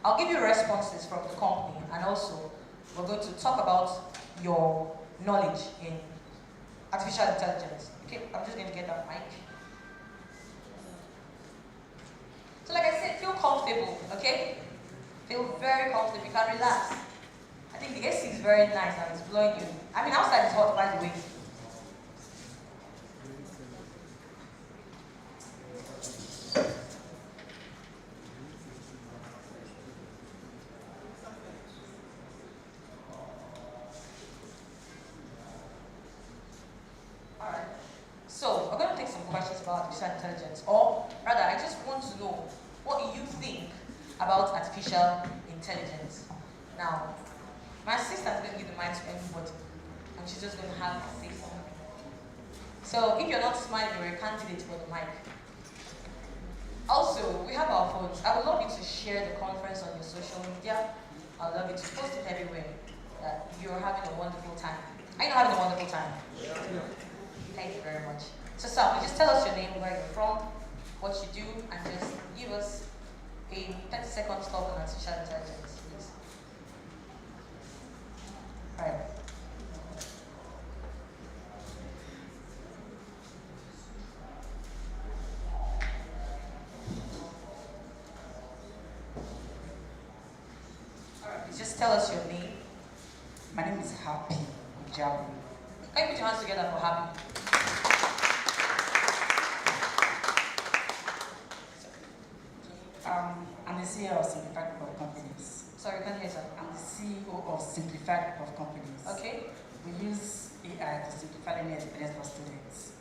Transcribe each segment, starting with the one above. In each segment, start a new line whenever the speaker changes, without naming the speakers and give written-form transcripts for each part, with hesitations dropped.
I'll give you responses from the company, and also we're going to talk about your knowledge in artificial intelligence. Okay, I'm just going to get that mic. So like I said, feel comfortable, okay? Feel very comfortable, you can relax. I think the AC is very nice and it's blowing you. I mean, outside is hot, by the way. Alright. So, we're going to take some questions about artificial intelligence. Or, rather, I just want to know what you think about artificial intelligence. Now, my assistant's going to give the mic to everybody, and she's just going to have to say something. So, if you're not smiling, you're a candidate for the mic. Also, we have our phones. I would love you to share the conference on your social media. I'd love you to post it everywhere. That you're having a wonderful time. Are you not having a wonderful time? Yeah. Thank you very much. So, Sam, just tell us your name, where you're from, what you do, and just give us a 30-second talk on artificial intelligence, please. All right. Just tell us your name.
My name is Happy Ujabu.
Can you put your hands together for Happy?
I'm the CEO of Simplified Group of Companies.
Sorry, you can't hear, sir.
I'm the CEO of Simplified Group of Companies.
Okay.
We use AI to simplify learning experience for students.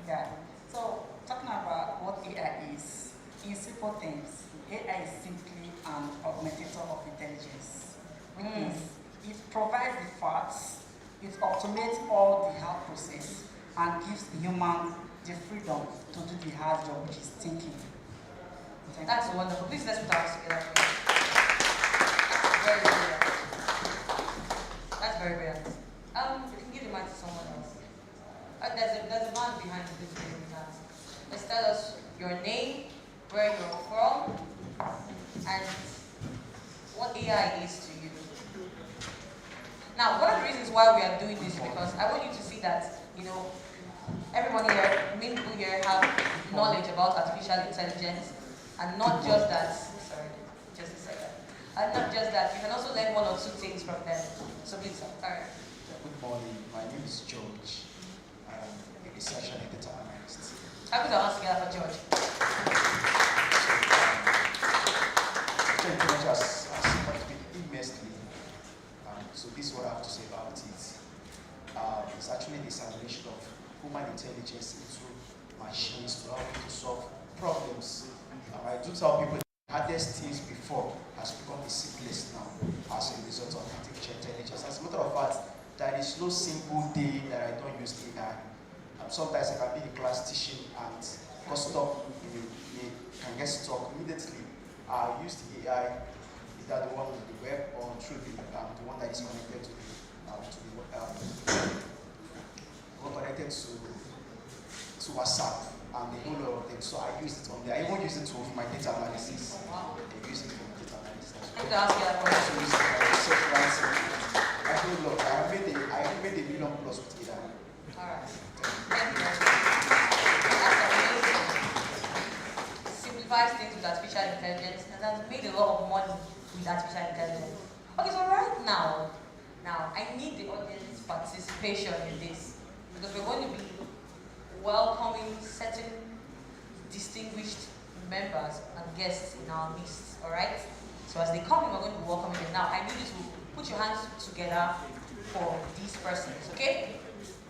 Yeah.
So, talking about what AI is, in simple terms, AI is simply an augmentator of intelligence. Which means it provides the facts, it automates all the hard process, and gives the human the freedom to do the hard job, which is thinking.
That's wonderful. Please let's put our hands together. Very brilliant. That's very brilliant. You can give the mic to someone else. There's a man behind you who's giving the hands. Let's tell us your name, where you're from, and what AI is to you. Now, one of the reasons why we are doing this is because I want you to see that, everyone here, many people here have knowledge about artificial intelligence, and not just that, sorry, just a second, and not just that, you can also learn one or two things from them. So please, sir. All right.
Good morning, my name is George. I'm a researcher and data analyst.
How could I ask together for George?
Intelligence has supported me immensely. So this is what I have to say about it. It's actually the assimilation of human intelligence into machines to help you to solve problems. I do tell people the hardest things before has become the simplest now as a result of artificial intelligence. As a matter of fact, there is no single day that I don't use AI. Sometimes I can be in class teaching and got stuck, you can get stuck immediately. I use the AI, either the one on the web or through the one that is connected to WhatsApp and the whole lot of them. So I use it on there. I even use it for my data analysis. I use it for my data analysis.
I ask you that
I also use it for research writing. I told look, I made a million plus with AI.
Alright. Thank you very much. That's amazing. Simplifies things with artificial intelligence and has made a lot of money with artificial intelligence. Okay, so right now, I need the audience participation in this because we're going to be welcoming certain distinguished members and guests in our midst, alright? So as they come in, we're going to be welcoming them. Now, I need you to put your hands together for these persons, okay?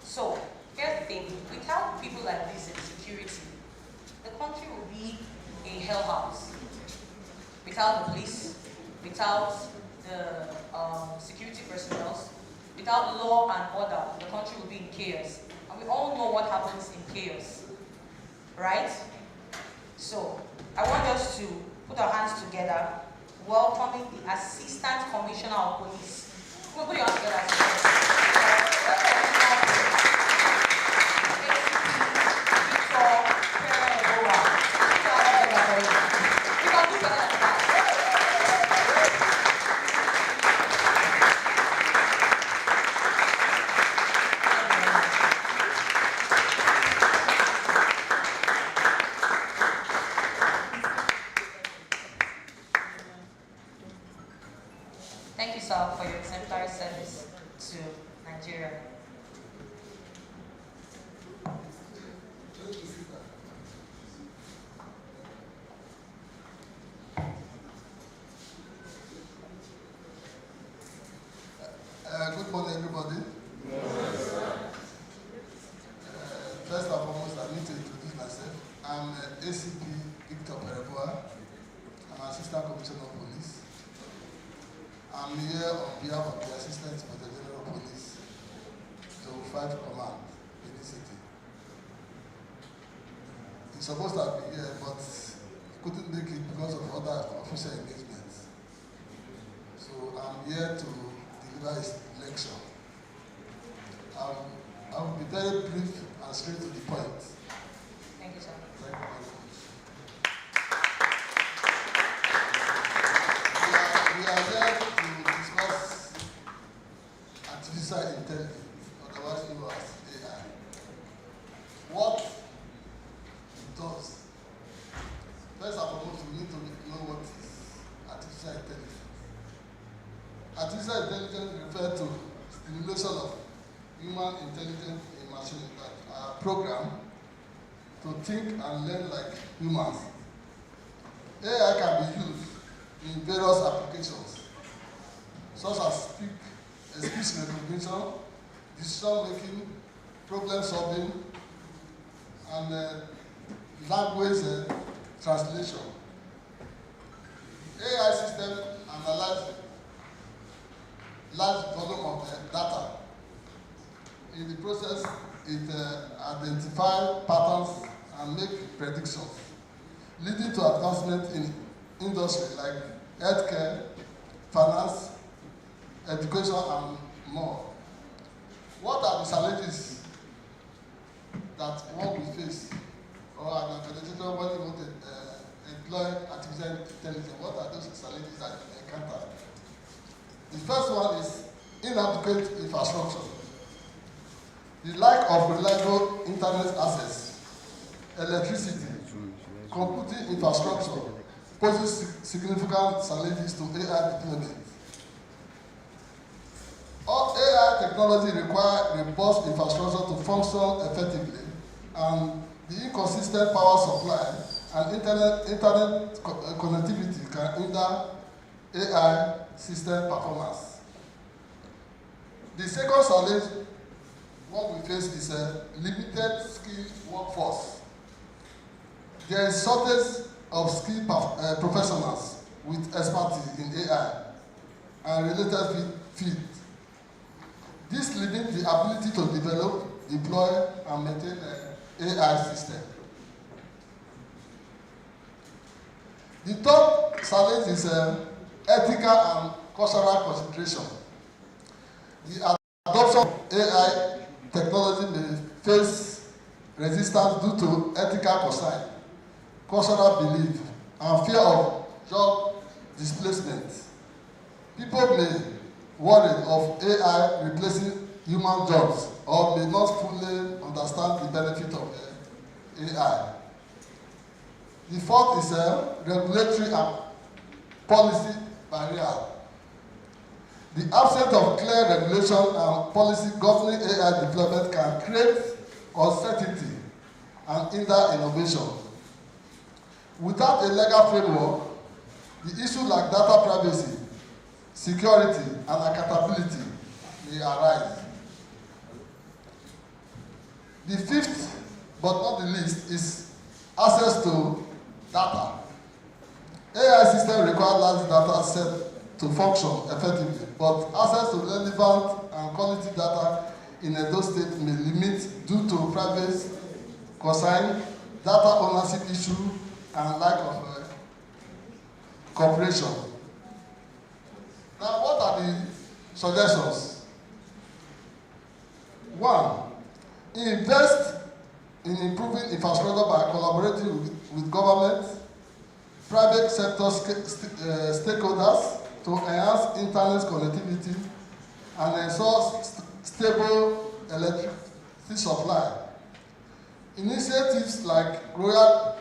So, here's the thing. Without people like this in security, the country will be a hellhouse. Without the police, without the security personnel, without law and order, the country will be in chaos. And we all know what happens in chaos, right? So, I want us to put our hands together, welcoming the Assistant Commissioner of Police. Come on, put your hands together. Thank you, sir, for your exemplary service to Nigeria.
Good morning, everybody. First and foremost, I need to introduce myself. I'm ACP Victor Pereboa. I'm Assistant Commissioner of Police. I'm here on behalf of the Assistant Inspector General of Police to fight command in the city. He's supposed to have been here, but he couldn't make it because of other official engagements. So I'm here to deliver his lecture. I will be very brief and straight to the point.
Thank you, sir.
Thank you very much. We are here to discuss artificial intelligence, otherwise known as AI. What it does. First and foremost, we need to know what is artificial intelligence. Artificial intelligence refers to stimulation of human intelligence in machines that are programmed to think and learn like humans. AI can be used in various applications, such as speech recognition, decision making, problem solving, and language translation. AI system analyze large volume of data. In the process, it identifies patterns and make predictions, leading to advancement in industry like healthcare, finance, education, and more. What are the challenges that one will face, or an organization when you want to employ artificial intelligence? What are those challenges that you encounter? The first one is inadequate infrastructure. The lack of reliable internet access, electricity, computing infrastructure poses significant challenges to AI deployment. All AI technology requires robust infrastructure to function effectively, and the inconsistent power supply and internet connectivity can hinder AI system performance. The second challenge what we face is a limited skilled workforce. There is shortage of skilled professionals with expertise in AI and related fields. This limits the ability to develop, deploy, and maintain an AI system. The third challenge is ethical and cultural consideration. The adoption of AI technology may face resistance due to ethical concern, cultural belief, and fear of job displacement. People may worry of AI replacing human jobs or may not fully understand the benefit of AI. The fourth is regulatory and policy barrier. The absence of clear regulation and policy governing AI deployment can create uncertainty and hinder innovation. Without a legal framework, the issues like data privacy, security, and accountability may arise. The fifth, but not the least, is access to data. AI systems require large data sets to function effectively, but access to relevant and quality data in Edo State may limit due to privacy concern, data ownership issue, and lack of cooperation. Now, what are the suggestions? One, invest in improving infrastructure by collaborating with government, private sector stakeholders to enhance internet connectivity and ensure stable electricity supply. Initiatives like rural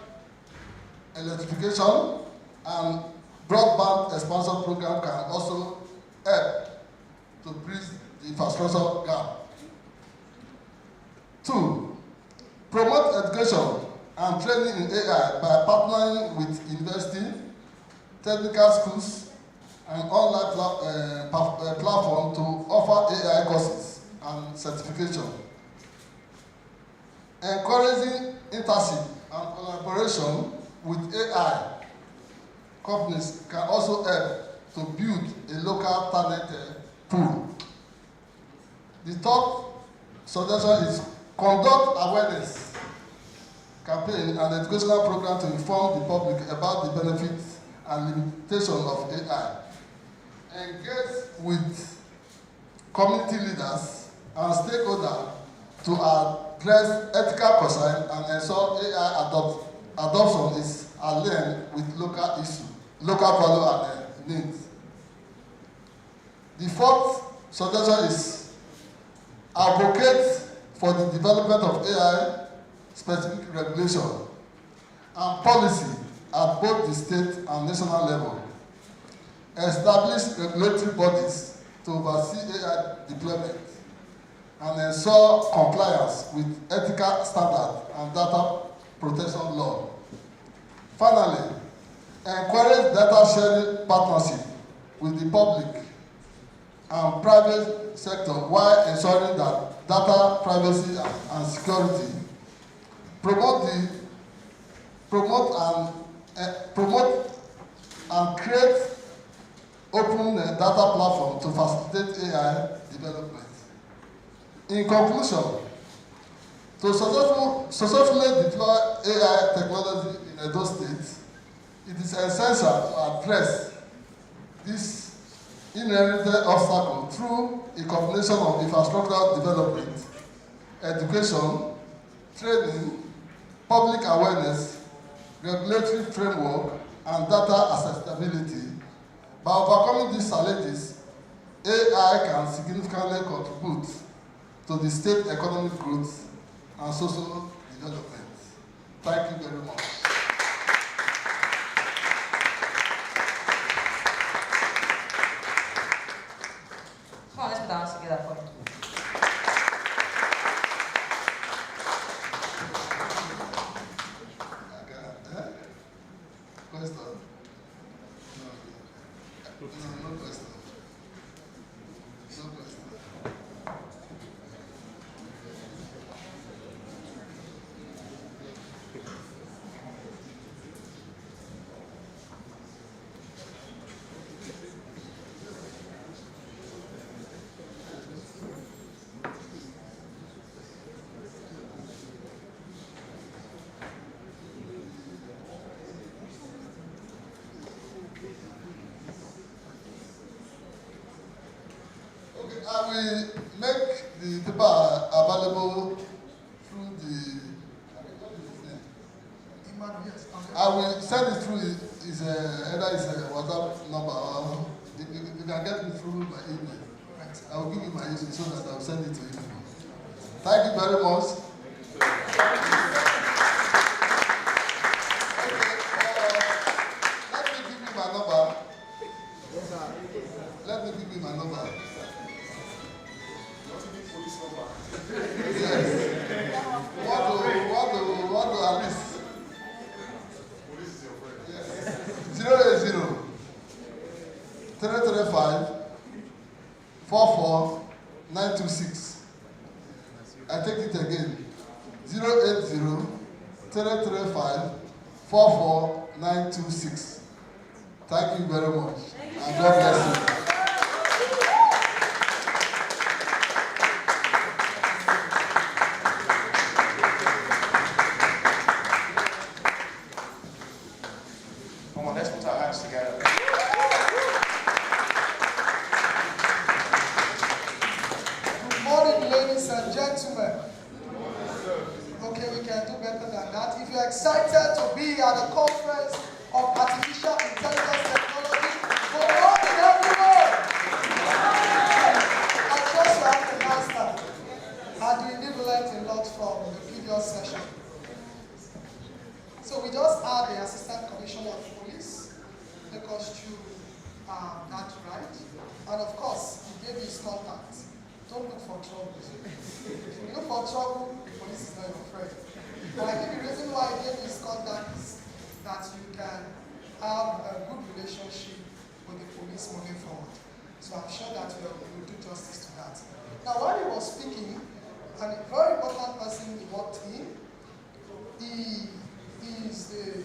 electrification and broadband expansion program can also help to bridge the infrastructure gap. 2. Promote education and training in AI by partnering with university, technical schools, and online platform to offer AI courses and certification. Encouraging internship and collaboration with AI companies can also help to build a local talent pool. The third suggestion is conduct awareness campaign and educational program to inform the public about the benefits and limitations of AI. Engage with community leaders and stakeholders to address ethical concerns and ensure AI adoption is aligned with local issues, local value and needs. The fourth suggestion is advocate for the development of AI-specific regulation and policy at both the state and national level. Establish regulatory bodies to oversee AI deployment and ensure compliance with ethical standards and data protection law. Finally, encourage data sharing partnership with the public and private sector while ensuring that data privacy and security. Promote and create open data platform to facilitate AI development. In conclusion, to successfully deploy AI technology in Edo State, it is essential to address this inherited obstacle through a combination of infrastructural development, education, training, public awareness, regulatory framework, and data accessibility. By overcoming these challenges, AI can significantly contribute to the state economic growth and social development. Thank you very much.
Come on, let's put our hands together for him.
Question? No question. No question. I will make the paper available through the. I will send it through his either his WhatsApp number or you can get me through my email. I will give you my email so that I will send it to you. Thank you very much. Let me give you my number. Let me give you my number. Yes. What do at least? Police is your friend. Yes. 080 335 44 926. I take it again. 080 335 44 926. Thank you very much. And God bless you.
Come on, let's put our hands together.
Good morning, ladies and gentlemen. Okay, we can do better than that. If you're excited to be at the conference of artificial intelligence technology, good morning, everyone. That's right. And of course, he gave you his contact. Don't look for trouble. If you look for trouble, the police is not your friend. And I think the reason why he gave you his contact is that you can have a good relationship with the police moving forward. So I'm sure that you will do justice to that. Now, while he was speaking, a very important person walked in. He is the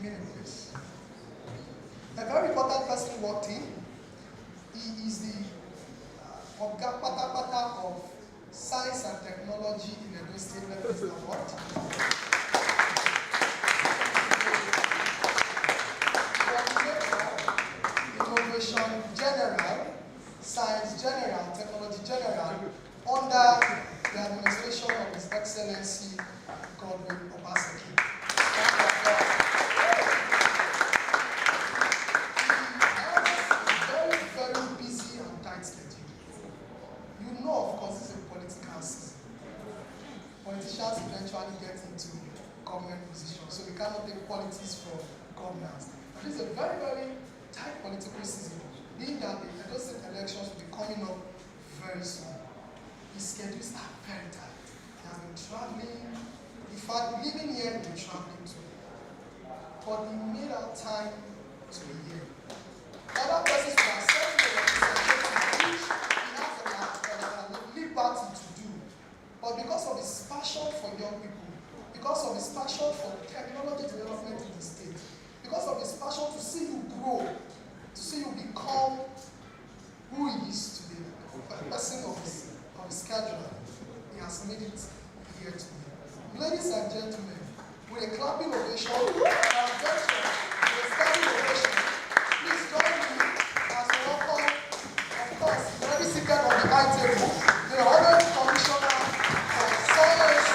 please. A very important person walked in. He is the Oga Patapata of Science and Technology in Edo State. Please award. Innovation General, Science General, Technology General, under the administration of His Excellency Godwin Obaseki. He has a very, very busy and tight schedule. You know, of course, it's a political season. Politicians eventually get into government positions, so we cannot take politics from governance. But this is a very, very tight political season, being that the Edo State elections will be coming up very soon. His schedules are very tight. He has been traveling. In fact, living here, he'll be traveling too. But he made out time to be here. Other persons who are serving the representative, which he has a liberty to do. But because of his passion for young people, because of his passion for technology development in the state, because of his passion to see you grow, to see you become who he is today, a person of his schedule, he has made it here today. Ladies and gentlemen, with a clapping ovation, and with a standing ovation, please join me as we welcome, of course, very seated on the high table, the Honorary Commissioner for Science,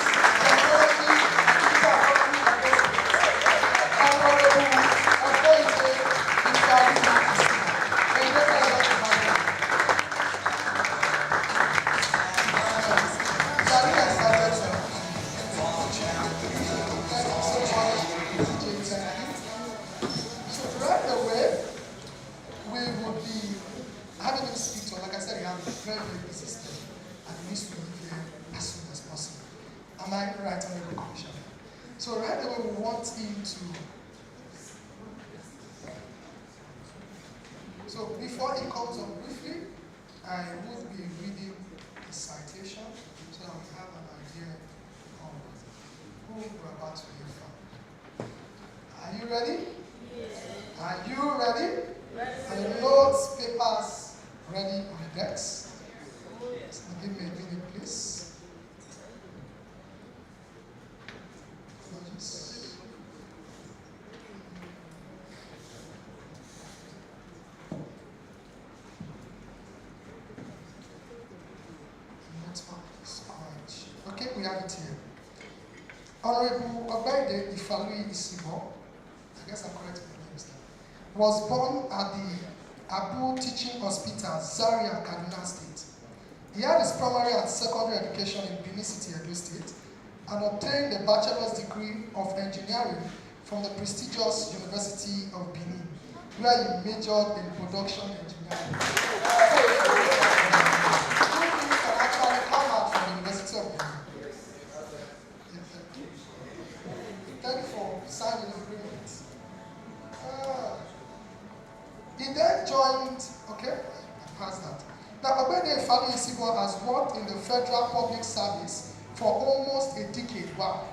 Technology, and Digital Economy and Business, Honorable Okoye Mr. very, very busy schedule, and he needs to be here as soon as possible. Am I right, Honorable Commissioner? So right away we want him to. So before he comes up briefly, I would be reading the citation so that we have an idea of who we're about to hear from. Are you ready? Yes. Are you ready? Yes. Are your notes, papers ready on the decks? Yes. Give me a minute, please. Okay, we have it here. Honorable Obaide Ifalui Isibo, I guess I'm correct in the names now, was born at the Abu Teaching Hospital, Zaria, Kaduna State. He had his primary and secondary education in Benin City, Edo State, and obtained a bachelor's degree of engineering from the prestigious University of Benin, where he majored in production engineering. Thank you for signing an agreement. He then joined, okay, I passed that. Now, Obaide Ifalui Isibo has worked in the Federal Public Service for almost a decade. Wow.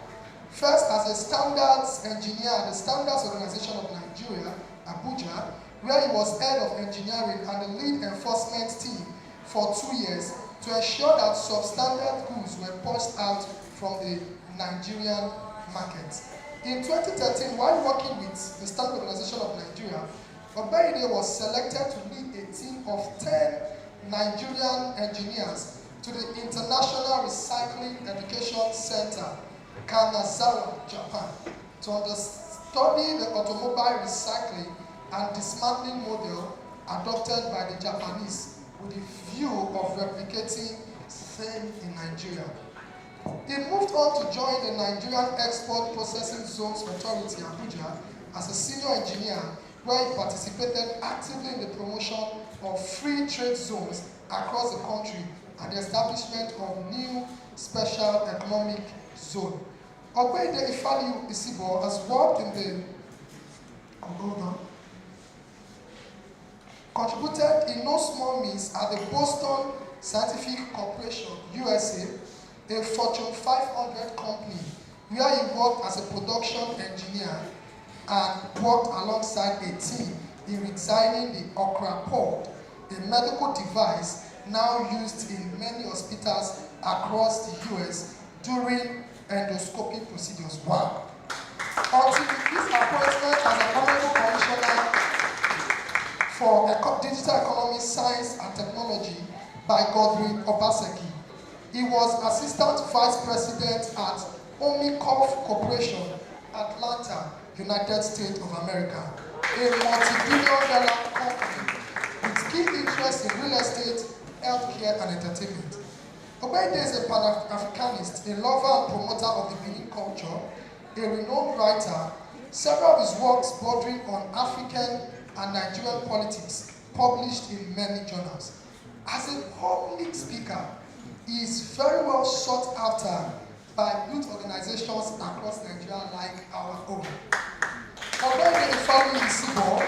First as a standards engineer at the Standards Organization of Nigeria, Abuja, where he was head of engineering and the lead enforcement team for 2 years to ensure that substandard goods were pushed out from the Nigerian market. In 2013, while working with the Standards Organization of Nigeria, Obaide was selected to lead a team of 10 Nigerian engineers to the International Recycling Education Center, Kanazawa, Japan, to study the automobile recycling and dismantling model adopted by the Japanese with the view of replicating same in Nigeria. He moved on to join the Nigerian Export Processing Zones Authority, Abuja, as a senior engineer, where he participated actively in the promotion of free trade zones across the country and the establishment of new special economic zone. Ogbede Ifaliu Isibo has worked in the contributed in no small means at the Boston Scientific Corporation, USA, a Fortune 500 company, where he worked as a production engineer and worked alongside a team in designing the Okra Pod, a medical device now used in many hospitals across the US during endoscopic procedures. Wow. Until his appointment as a Honorable Commissioner for Digital Economy, Science and Technology by Godwin Obaseki, he was Assistant Vice President at Omnicom Corporation, Atlanta, United States of America, a multi-billion-dollar company with key interests in real estate, healthcare, and entertainment. Ogbede is a Pan-Africanist, a lover and promoter of the Benin culture, a renowned writer. Several of his works bordering on African and Nigerian politics published in many journals. As a public speaker, he is very well sought after by youth organizations across Nigeria like our own. Ogbede Ifaliu Isibo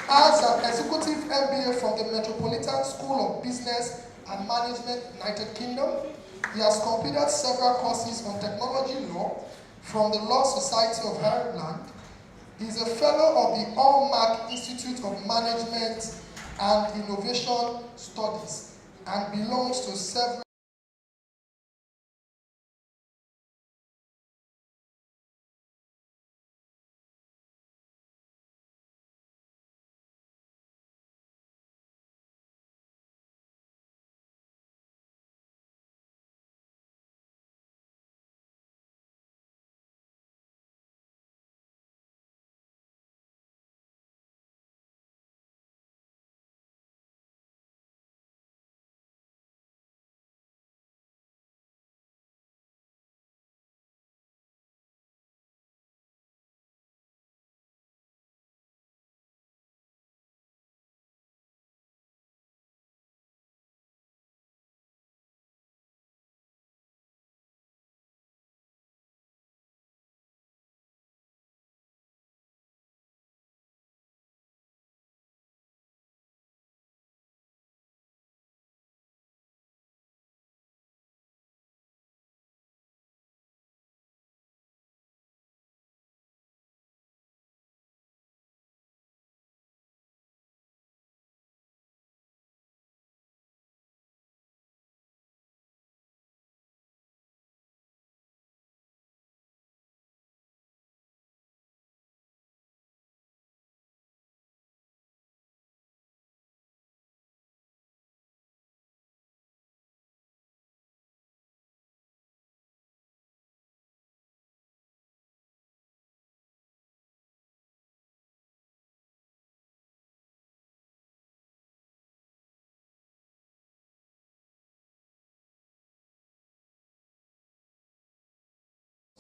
has an executive MBA from the Metropolitan School of Business and Management, United Kingdom. He has completed several courses on technology law from the Law Society of Ireland. He is a fellow of the Hallmark Institute of Management and Innovation Studies and belongs to several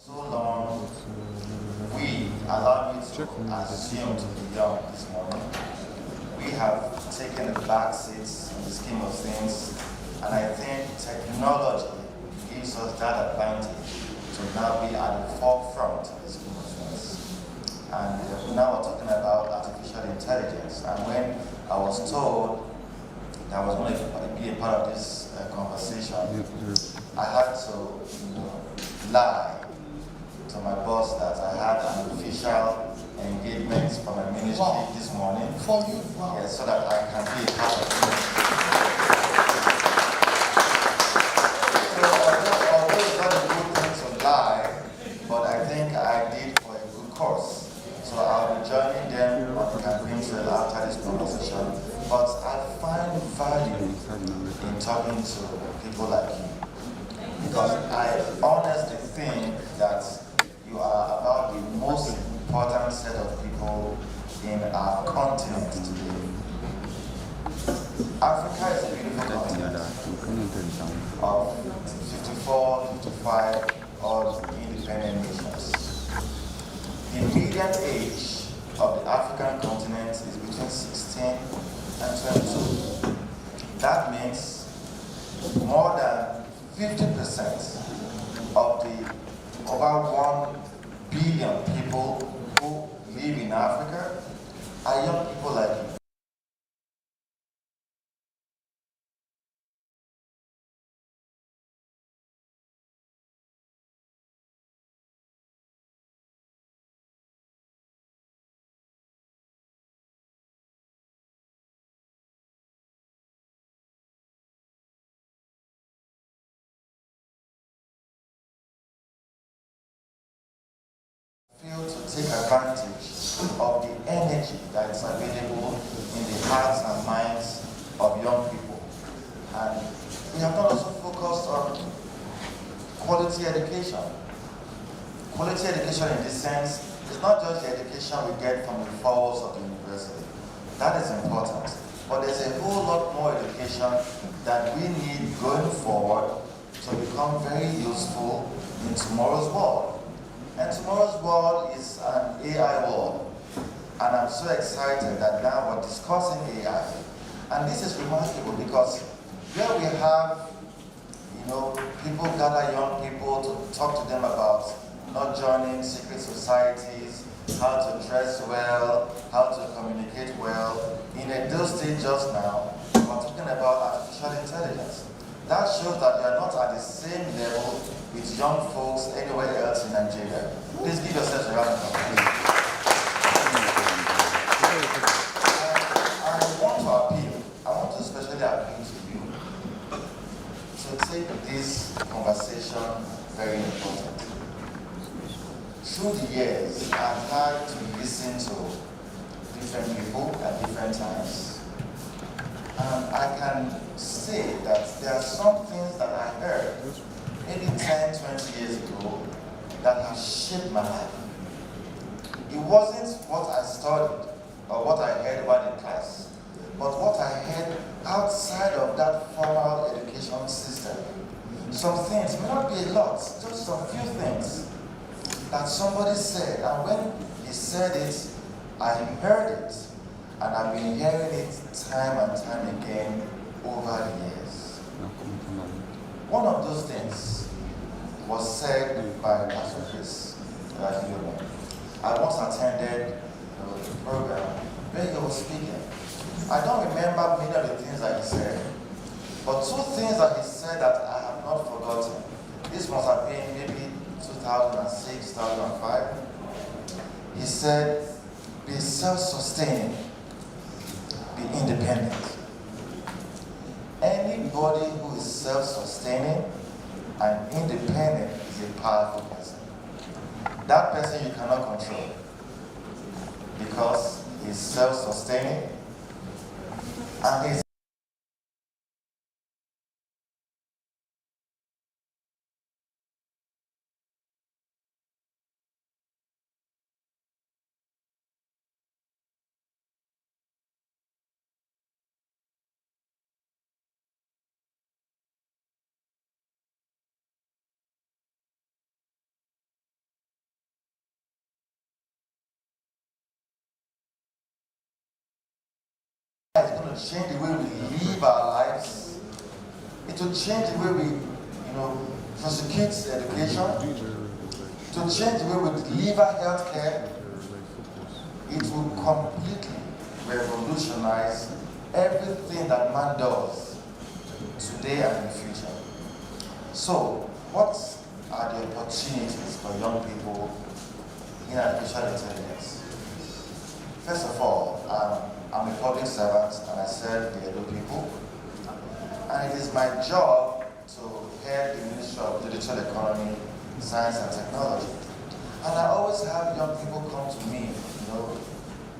So long, we allow you to assume to be young this morning. We have taken a back seat in the scheme of things, and I think technology gives us that advantage to now be at the forefront of the scheme of things. And now we're talking about artificial intelligence. And when I was told that I was going to be a part of this conversation, I had to lie to my boss that I had an official engagement from my ministry this morning.
for you. Wow.
Yes, so that I can be a part of it. So although it's not a good thing to lie, but I think I did for a good cause. So I'll be joining them on the campaign trail after this conversation. But I find value in talking to people like you, because I honestly think that you are about the most important set of people in our continent today. Africa is a beautiful continent of 54, 55 odd independent nations. The median age of the African continent is between 16 and 22. That means more than 50% of the over 1 billion people who live in Africa are young people like you. Feel to take advantage of the energy that is available in the hearts and minds of young people. And we have not also focused on quality education. Quality education in this sense is not just the education we get from the walls of the university. That is important. But there's a whole lot more education that we need going forward to become very useful in tomorrow's world. And tomorrow's world is an AI world. And I'm so excited that now we're discussing AI. And this is remarkable because here we have, people gather young people to talk to them about not joining secret societies, how to dress well, how to communicate well. In Edo State just now, we're talking about artificial intelligence. That shows that you are not at the same level with young folks anywhere else in Nigeria. Please give yourselves a round of applause. I want to especially appeal to you to take this conversation very important. Through the years, I've had to listen to different people at different times. And I can say that there are some things that I heard maybe 10, 20 years ago that have shaped my life. It wasn't what I studied or what I heard about in class, but what I heard outside of that formal education system. Some things, may not be a lot, just some few things that somebody said, and when he said it, I heard it. And I've been hearing it time and time again over the years. One of those things was said by Pastor Chris. I once attended a program where he was speaking. I don't remember many of the things that he said, but two things that he said that I have not forgotten. This must have been maybe 2006, 2005. He said, be self-sustaining. Be independent. Anybody who is self-sustaining and independent is a powerful person. That person you cannot control because he's self-sustaining and he's going to change the way we live our lives. It will change the way we, prosecute education. It will change the way we deliver healthcare. It will completely revolutionize everything that man does today and in the future. So, what are the opportunities for young people in artificial intelligence? First of all, I'm a public servant and I serve the Edo people. And it is my job to head the Ministry of Digital Economy, Science and Technology. And I always have young people come to me,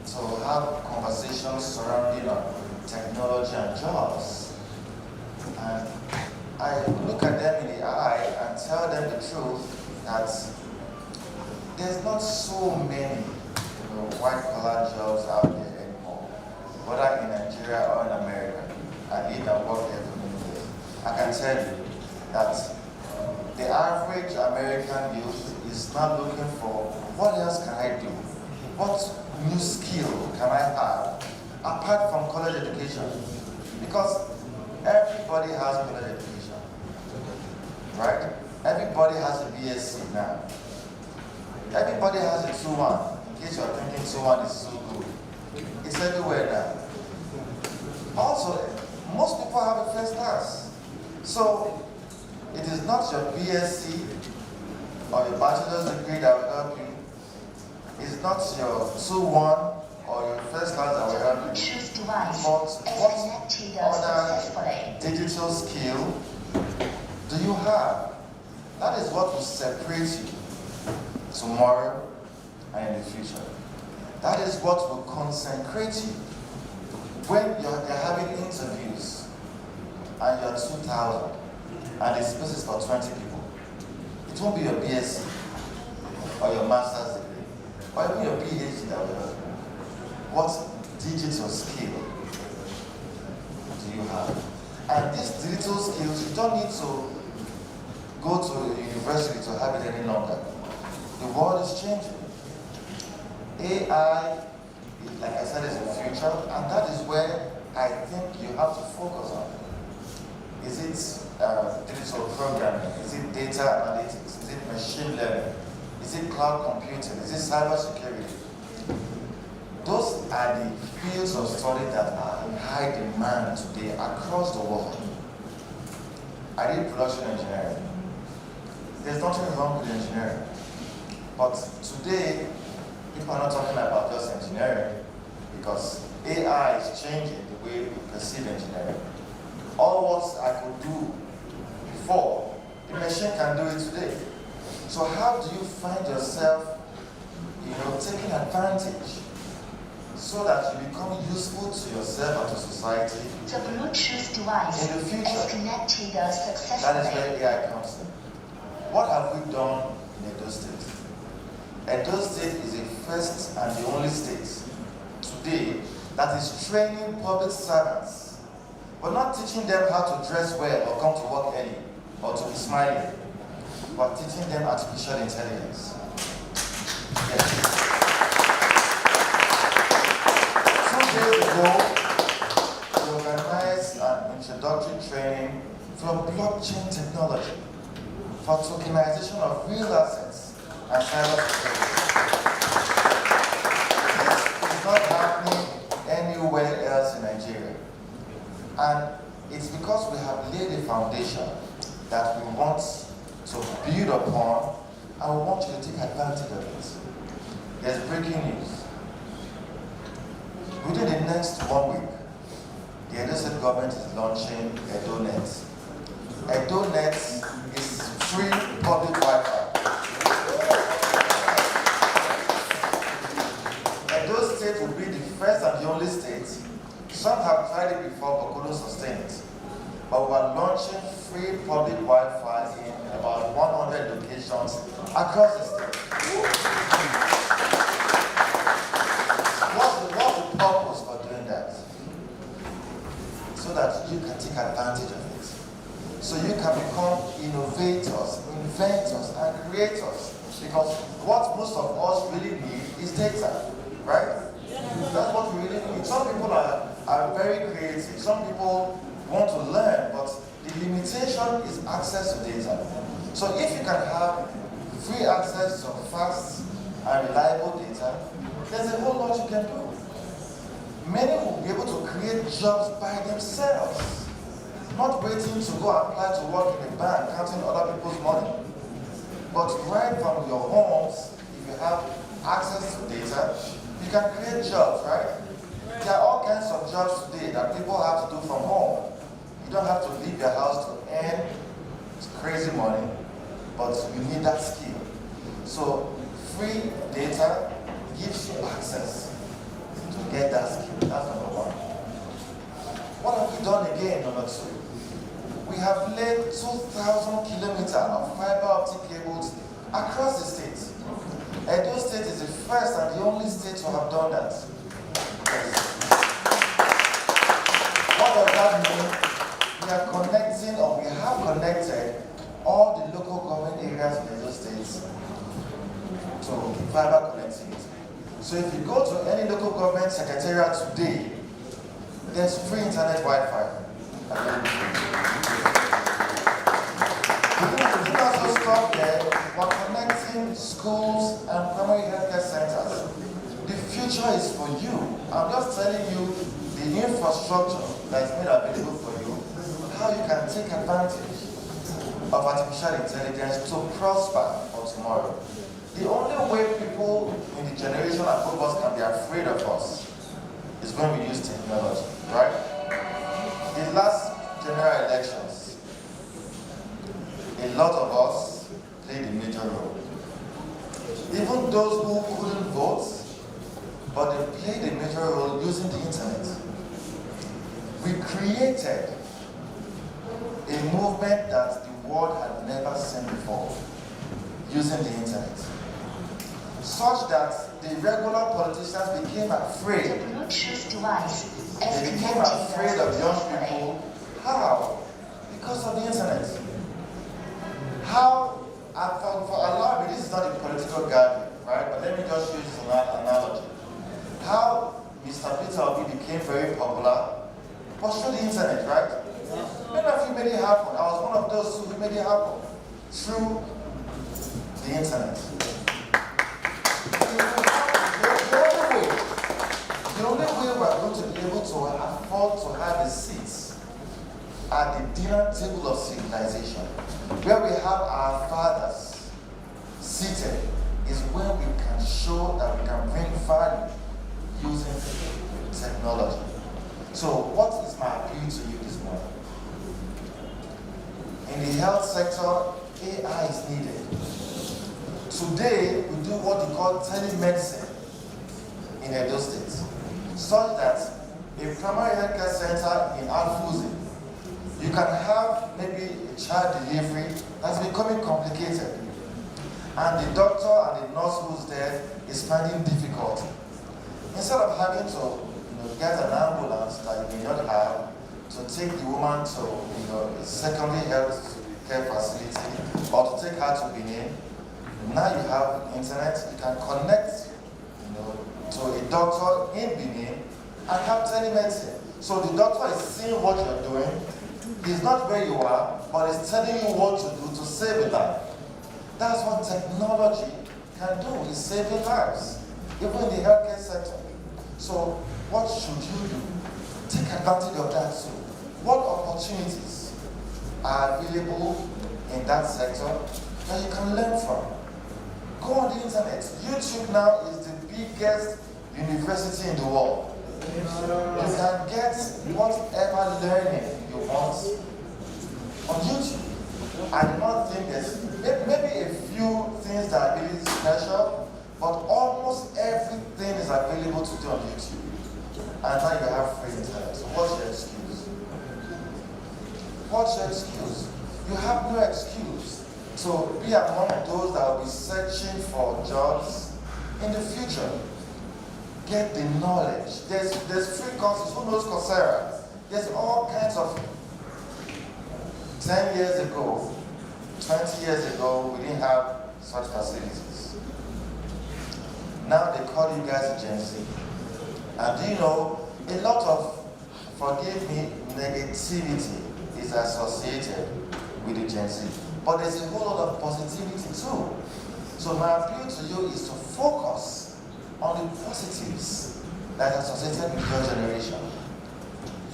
to have conversations surrounding technology and jobs. And I look at them in the eye and tell them the truth that there's not so many white-collar jobs out there anymore, whether in Nigeria or in America. I lived and worked there for many years. I can tell you that the average American youth is not looking for what else can I do? What new skill can I have apart from college education? Because everybody has college education, right? Everybody has a BSc now. Everybody has a 2-1. In case you're thinking 2-1 is so good. It's everywhere now. Also, most people have a first class. So, it is not your BSc or your bachelor's degree that will help you. It's not your 2-1 or your first class that will help you. But what other digital skill do you have? That is what will separate you tomorrow and in the future. That is what will consecrate you when you're having interviews and you're 2,000 and the space is for 20 people. It won't be your BSc or your master's degree or even your PhD that will help you. What digital skill do you have? And these digital skills, you don't need to go to a university to have it any longer. The world is changing. AI, like I said, is the future, and that is where I think you have to focus on. Is it digital programming? Is it data analytics? Is it machine learning? Is it cloud computing? Is it cybersecurity? Those are the fields of study that are in high demand today across the world. I did production engineering. There's nothing wrong with engineering. But today, people are not talking about just engineering because AI is changing the way we perceive engineering. All what I could do before, the machine can do it today. So how do you find yourself, taking advantage so that you become useful to yourself and to society
The Bluetooth device
in the future?
is connected successfully.
That is where AI comes in. What have we done in Edo State? Edo State is the first and the only state today that is training public servants, but not teaching them how to dress well or come to work early or to be smiling, but teaching them artificial intelligence. Yes. 2 days ago, we organized an introductory training for blockchain technology for tokenization of real assets and cybersecurity. This is not happening anywhere else in Nigeria. And it's because we have laid a foundation that we want to build upon, and we want you to take advantage of it. There's breaking news. Within the next 1 week, the Edo State government is launching EdoNet. EdoNet is free public Wi-Fi. Edo State will be the first and the only state. Some have tried it before but couldn't sustain it. But we are launching free public Wi-Fi in about 100 locations across the state. What's the purpose for doing that? So that you can take advantage of it. So you can become innovators, inventors, and creators. Because what most of us really need is data, right? That's what we really need. Some people are very creative. Some people want to learn, but the limitation is access to data. So if you can have free access to fast and reliable data, there's a whole lot you can do. Many will be able to create jobs by themselves, not waiting to go apply to work in a bank, counting other people's money. But right from your homes, if you have access to data, you can create jobs, right? There are all kinds of jobs today that people have to do from home. You don't have to leave your house to earn crazy money, but you need that skill. So free data gives you access to get that skill. That's number one. What have we done again, number two? We have laid 2,000 kilometers of fiber optic cables across the state. Edo State is the first and the only state to have done that. Yes. What does that mean? all the local government areas in Edo State to fiber connectivity. So if you go to any local government secretariat today, there's free internet Wi-Fi available. We did also stop there. We're connecting schools and primary healthcare centers. The future is for you. I'm just telling you the infrastructure that's made available for you, how you can take advantage of artificial intelligence to prosper for tomorrow. The only way people in the generation above us can be afraid of us is when we use technology, right? In last general elections, a lot of us played a major role. Even those who couldn't vote, but they played a major role using the internet. We created a movement that the world had never seen before, using the internet. Such that the regular politicians became afraid.
The Bluetooth device is
They became
connecting
afraid of young
successfully.
people. How? Because of the internet. How? Allow me, this is not a political gathering, right? But let me just use an analogy. How Mr. Peter Obi became very popular was through the internet, right? Many of you made it happen. I was one of those who made it happen through the internet. The only way we're going to be able to afford to have a seat at the dinner table of civilization, where we have our fathers seated, is when we can show that we can bring value using technology. So what is my appeal to you this morning? In the health sector, AI is needed. Today, we do what we call telemedicine in Edo State, such that a primary healthcare center in Alfuzi, you can have maybe a child delivery that's becoming complicated, and the doctor and the nurse who's there is finding difficulty. Instead of having to get an ambulance that you may not have to take the woman to a secondary health care facility or to take her to Benin, now you have internet, you can connect to a doctor in Benin and have telemedicine. So the doctor is seeing what you're doing. He's not where you are, but he's telling you what to do to save a life. That's what technology can do, is saving lives, even in the healthcare sector. So what should you do? Take advantage of that too. What opportunities are available in that sector that you can learn from? Go on the internet. YouTube now is the biggest university in the world. You can get whatever learning you want on YouTube. I do not think there's maybe a few things that are really special, but almost everything is available to do on YouTube. And now you have free internet. So what's your excuse? What's your excuse? You have no excuse. So be among those that will be searching for jobs in the future. Get the knowledge. There's free courses. Who knows Coursera? There's all kinds of. 10 years ago, 20 years ago, we didn't have such facilities. Now they call you guys Gen Z. And do you know, a lot of, forgive me, negativity is associated with the Gen Z. But there's a whole lot of positivity too. So my appeal to you is to focus on the positives that are associated with your generation.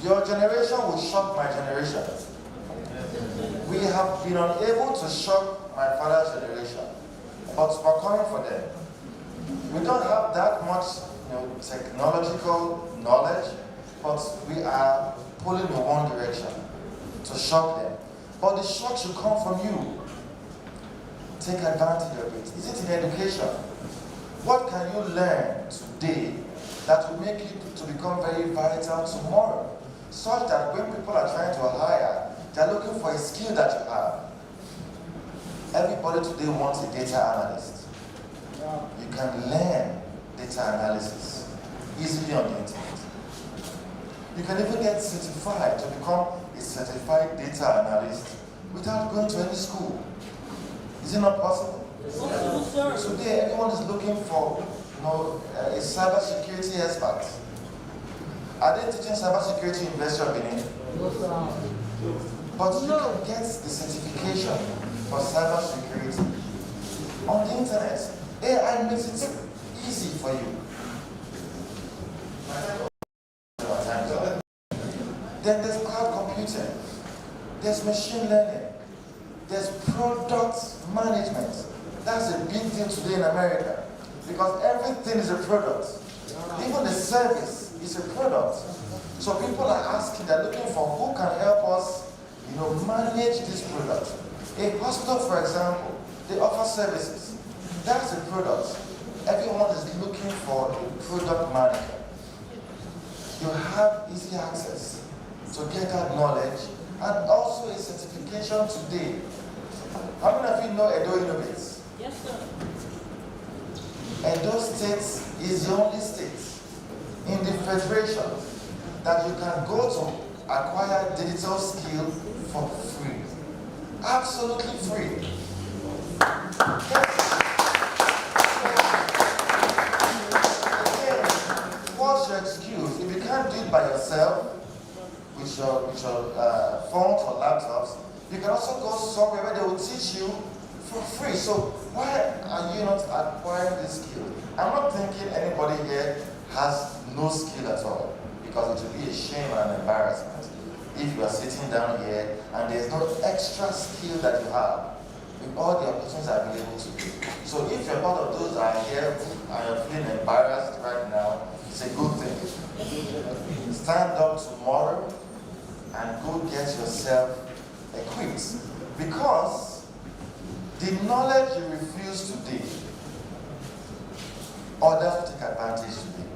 Your generation will shock my generation. We have been unable to shock my father's generation, but we're coming for them. We don't have that much technological knowledge, but we are pulling in one direction to shock them. But the shock should come from you. Take advantage of it. Is it in education? What can you learn today that will make you to become very vital tomorrow? Such that when people are trying to hire, they're looking for a skill that you have. Everybody today wants a data analyst. You can learn data analysis easily on the internet. You can even get certified to become a certified data analyst without going to any school. Is it not possible? Today, everyone is looking for a cybersecurity expert. Are they teaching cybersecurity in University of Benin? But you can get the certification for cybersecurity on the internet. AI makes it easy for you. Then there's cloud computing, there's machine learning, there's product management. That's a big deal today in America because everything is a product. Even the service is a product. So people are asking, they're looking for who can help us, manage this product. A hospital, for example, they offer services. That's a product. Everyone is looking for a product manager. You have easy access to get that knowledge and also a certification today. How many of you know Edo Innovates?
Yes, sir.
Edo State is the only state in the federation that you can go to acquire digital skill for free. Absolutely free. Yes. Again, what's your excuse? If you can't do it by yourself, with your phones or laptops, you can also go somewhere where they will teach you for free. So why are you not acquiring this skill? I'm not thinking anybody here has no skill at all, because it would be a shame and an embarrassment if you are sitting down here and there's no extra skill that you have with all the opportunities available to you. So if you're part of those that are here and you're feeling embarrassed right now, it's a good thing. Stand up tomorrow and go get yourself equipped, because the knowledge you refuse today, others will take advantage today.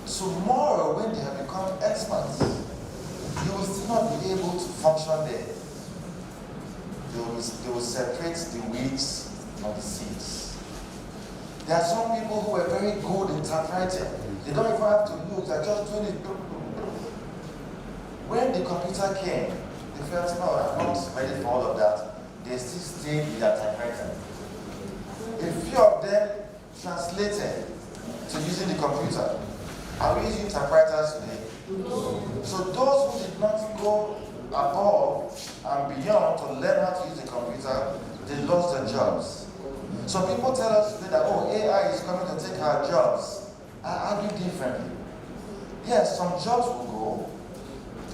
Tomorrow, when they have become experts, you will still not be able to function there. They will separate the weeds from the seeds. There are some people who are very good in typewriting. They don't even have to look, they're just doing it. When the computer came, they felt, no, I'm not ready for all of that. They still stayed with their typewriter. A few of them translated to using the computer. Are we using typewriters today? So those who did not go above and beyond to learn how to use the computer, they lost their jobs. So people tell us today that, oh, AI is coming to take our jobs. I argue differently. Yes, some jobs will go,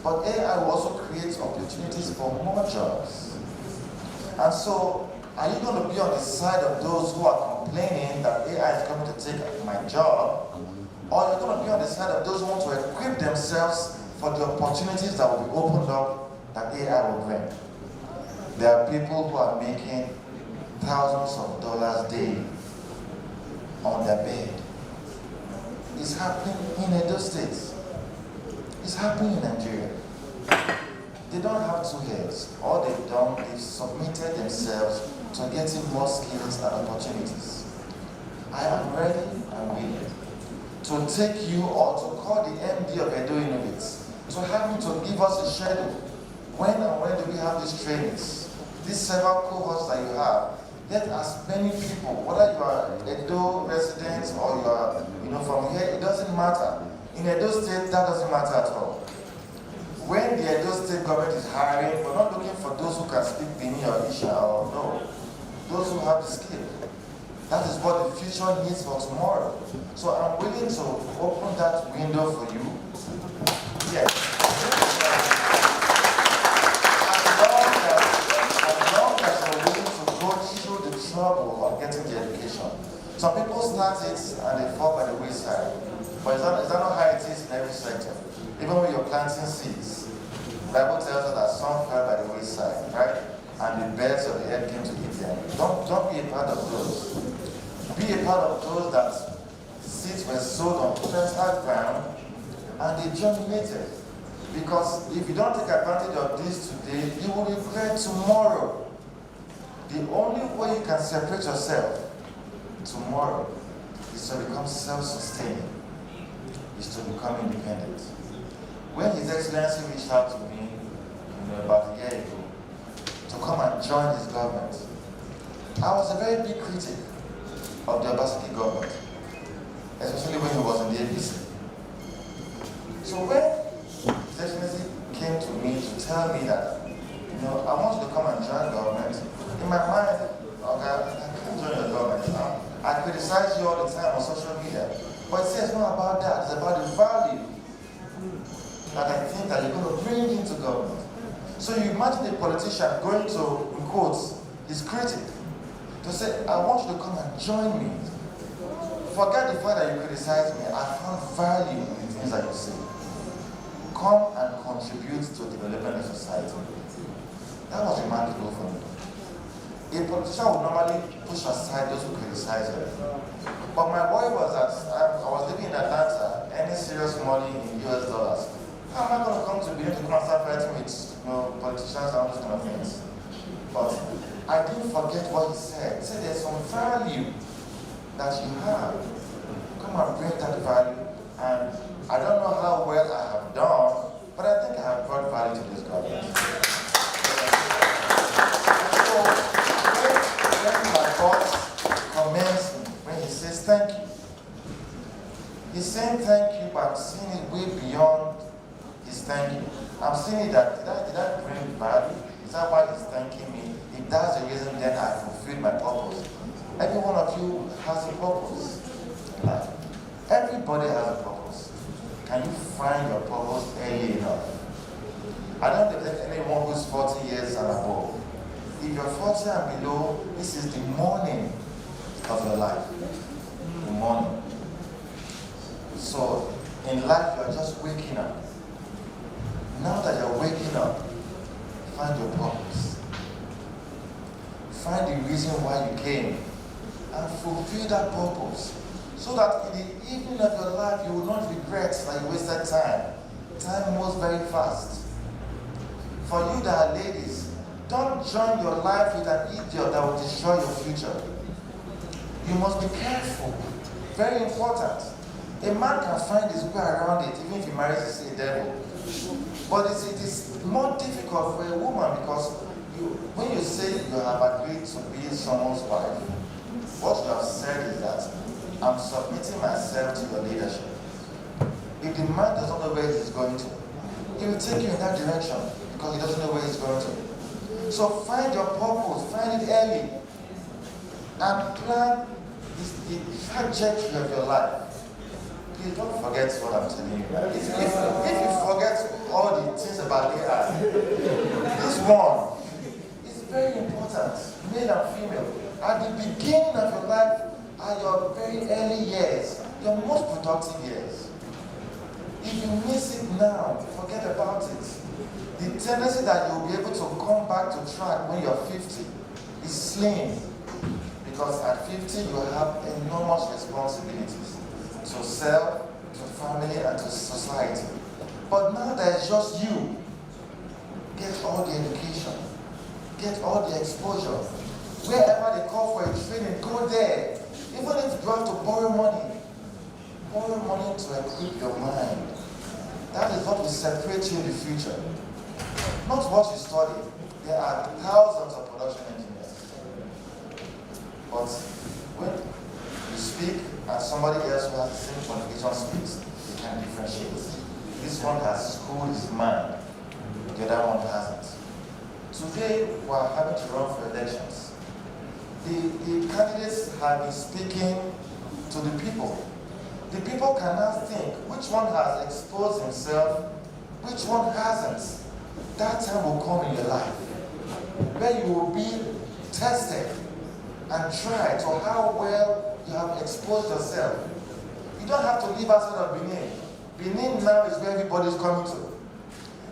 but AI will also create opportunities for more jobs. And so, are you going to be on the side of those who are complaining that AI is coming to take my job? Or you're going to be on the side of those who want to equip themselves for the opportunities that will be opened up that AI will bring? There are people who are making thousands of dollars daily on their bed. It's happening in Edo State. It's happening in Nigeria. They don't have two heads. All they've done is submitted themselves to getting more skills and opportunities. I am ready and willing to take you or to call the MD of Edo Innovates to have him to give us a schedule. When and when do we have these trainings? These several cohorts that you have, get as many people, whether you are Edo residents or you are from here, it doesn't matter. In Edo State, that doesn't matter at all. When the Edo State government is hiring, we're not looking for those who can speak Bini or Isha or no. Those who have the skill. That is what the future needs for tomorrow. So I'm willing to open that window for you. Yes. As long as you're willing to go through the trouble of getting the education. Some people start it and they fall by the wayside. But is that not how it is in every sector? Even when you're planting seeds, the Bible tells us that some fell by the wayside, right? And the birds of the earth came to eat them. Don't be a part of those. Be a part of those that seeds were sowed on fertile ground and they germinated. Because if you don't take advantage of this today, you will regret tomorrow. The only way you can separate yourself tomorrow is to become self-sustaining, is to become independent. When His Excellency reached out to me about a year ago, come and join his government. I was a very big critic of the Obaseki government, especially when he was in the APC. So when His Excellency came to me to tell me that, I want you to come and join government, in my mind, okay, I can't join your government now. I criticize you all the time on social media, but it says not about that, it's about the value that I think that you're going to bring into government. So you imagine a politician going to, in quotes, his critic, to say, I want you to come and join me. Forget the fact that you criticize me, I found value in the things that you say. Come and contribute to the development of society. That was remarkable for me. A politician would normally push aside those who criticize her. But my worry was that I was living in Atlanta, any serious money in US dollars. How am I going to come to Benin to come and start fighting with politicians and all those kind of things? But I didn't forget what he said. He said there's some value that you have. Come and bring that value. And I don't know how well I have done, but I think I have brought value to this government. So when my boss commends me, when he says thank you, he's saying thank you, but I'm seeing it way beyond his thank you. I'm seeing it that did I bring value? Is that why he's thanking me? If that's the reason, then I fulfilled my purpose. Every one of you has a purpose. Everybody has a purpose. Can you find your purpose early enough? I don't think anyone who's 40 years and above. If you're 40 and below, this is the morning of your life. The morning. So, in life, you're just waking up. Now that you're waking up, find your purpose. Find the reason why you came and fulfill that purpose. So that in the evening of your life, you will not regret that you wasted time. Time moves very fast. For you that are ladies, don't join your life with an idiot that will destroy your future. You must be careful. Very important. A man can find his way around it, even if he marries a devil. But it is more difficult for a woman because when you say you have agreed to be someone's wife, what you have said is that I'm submitting myself to your leadership. If the man doesn't know where he's going to, he will take you in that direction because he doesn't know where he's going to. So find your purpose, find it early, and plan the trajectory of your life. Please don't forget what I'm telling you. If you forget all the things about AI, this one is very important, male and female. At the beginning of your life are your very early years, your most productive years. If you miss it now, forget about it. The tendency that you'll be able to come back to track when you're 50 is slim. Because at 50, you have enormous responsibilities to self, to family, and to society. But now that it's just you, get all the education, get all the exposure. Wherever they call for a training, go there. Even if you have to borrow money to equip your mind. That is what will separate you in the future. Not what you study. There are thousands of production engineers. But when you speak and somebody else who has the same qualification speaks, you can differentiate. This one has schooled his mind, the other one hasn't. Today, we are having to run for elections. The candidates have been speaking to the people. The people cannot think which one has exposed himself, which one hasn't. That time will come in your life where you will be tested and tried to how well you have exposed yourself. You don't have to live outside of Benin. Benin now is where everybody is coming to.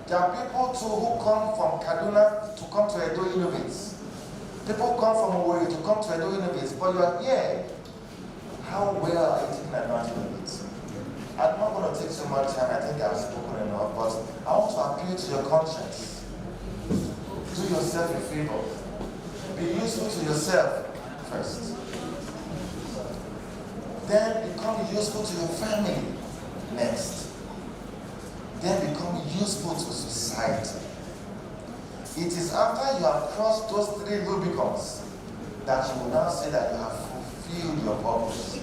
There are people too who come from Kaduna to come to Edo Innovates. People come from Owerri to come to Edo Innovates, but you are here. How well are you taking advantage of it? I'm not going to take so much time, I think I've spoken enough, but I want to appeal to your conscience. Do yourself a favor. Be useful to yourself first. Then become useful to your family next. Then become useful to society. It is after you have crossed those 3 Rubicons that you will now say that you have fulfilled your purpose.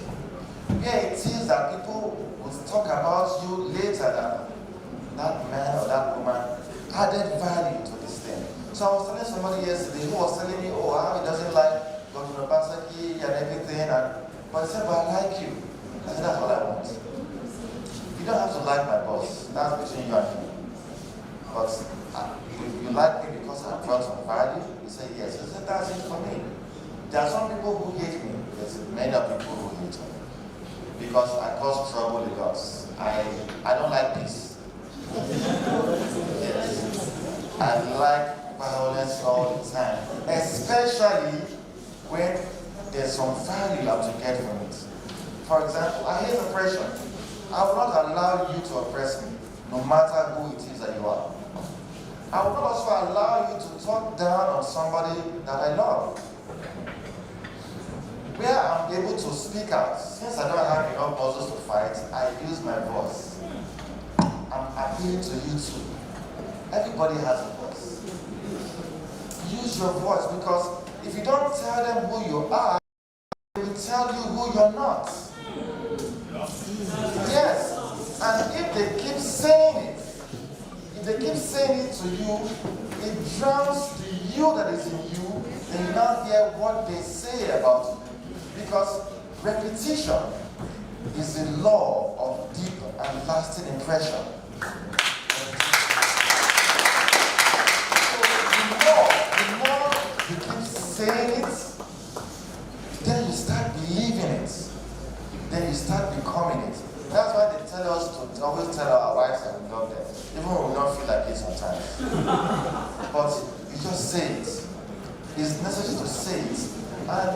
Where it is that people will talk about you later that man or that woman added value to this thing. So I was telling somebody yesterday who was telling me, oh, how he doesn't like Governor Basaki and everything, but he said, but I like you. I said, that's what I want. You don't have to like my boss. That's between you and me. But if you like me because I brought some value, you say yes. I said, that's it for me. There are some people who hate me. There's many people who hate me. Because I cause trouble because I don't like peace. Yes. I like violence all the time. Especially when there's some value you have to get from it. For example, I hate oppression. I will not allow you to oppress me, no matter who it is that you are. I will not also allow you to talk down on somebody that I love. Where I'm able to speak out, since I don't have enough muscles to fight, I use my voice. I'm appealing to you too. Everybody has a voice. Use your voice, because if you don't tell them who you are, they will tell you who you're not. Yes, and if they keep saying it to you, it drowns the you that is in you, then you now hear what they say about you. Because repetition is the law of deep and lasting impression. So the more you keep saying it, then you start believing it. Then you start becoming it. That's why they tell us to always tell our wives that we love them, even when we don't feel like it sometimes. But you just say it. It's necessary to say it. And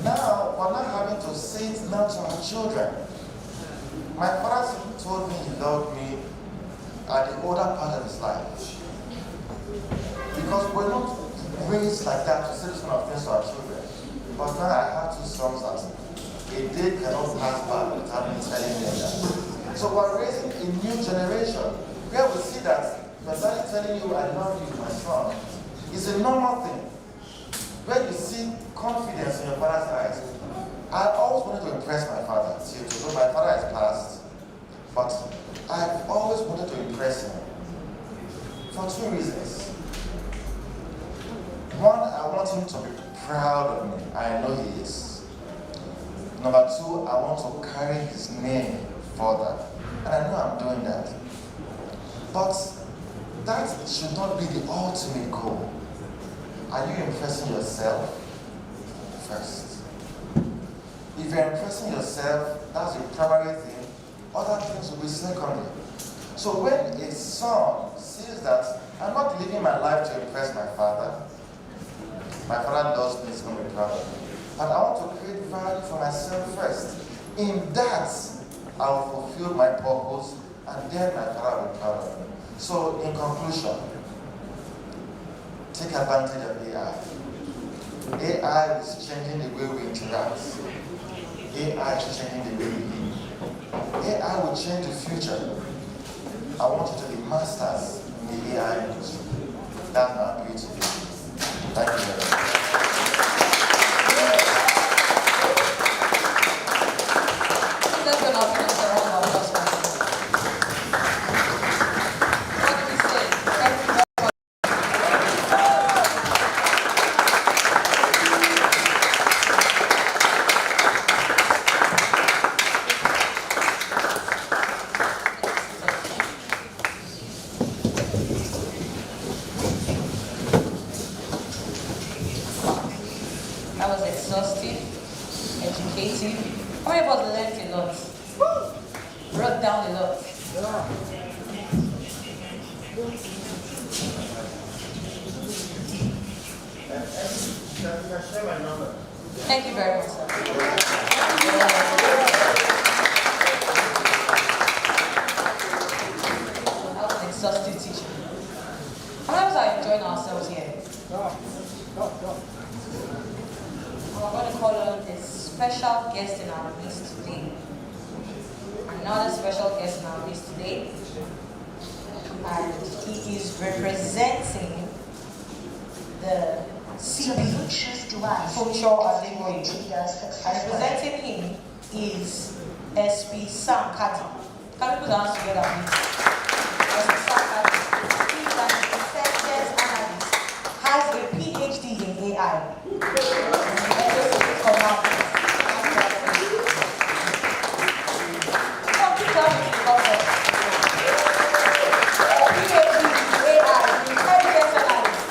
now, we're not having to say it now to our children. My father told me he loved me at the older part of his life. Because we're not raised like that to say this kind of things to our children. But now I have 2 sons that a day cannot pass by without me telling them that. So we're raising a new generation where we see that my daddy telling you, I love you, my son, is a normal thing. When you see confidence in your father's eyes, I always wanted to impress my father. See, so my father has passed, but I've always wanted to impress him for 2 reasons. One, I want him to be proud of me. I know he is. Number 2, I want to carry his name further. And I know I'm doing that. But that should not be the ultimate goal. Are you impressing yourself first? If you're impressing yourself, that's the primary thing. Other things will be secondary. So when a son sees that I'm not living my life to impress my father loves me, he's going to be proud of me. But I want to create value for myself first. In that, I will fulfill my purpose, and then my father will be proud of me. So in conclusion, take advantage of AI. AI is changing the way we interact. AI is changing the way we live. AI will change the future. I want you to be masters in the AI industry. That's my beauty. Thank you very much.
Let's go now finish the round of applause. What did we say? Thank you very much. That was exhaustive, educative. How many of us learned a lot? Wrote down a lot. Thank you very much, sir. That was an exhaustive teaching. How many of us are enjoying ourselves here? We're going to call on a special guest in our midst today. Another special guest in our midst today. And he is representing the CP,
Bluetooth device
Funsho Adeboye.
trigger
And
successfully.
representing him is SP Sam Kati. Can we put our hands together, please? SP Sam Kati. He is an intelligence analyst, has a PhD in AI. Come, keep coming to the conference. PhD in AI, intelligence analyst.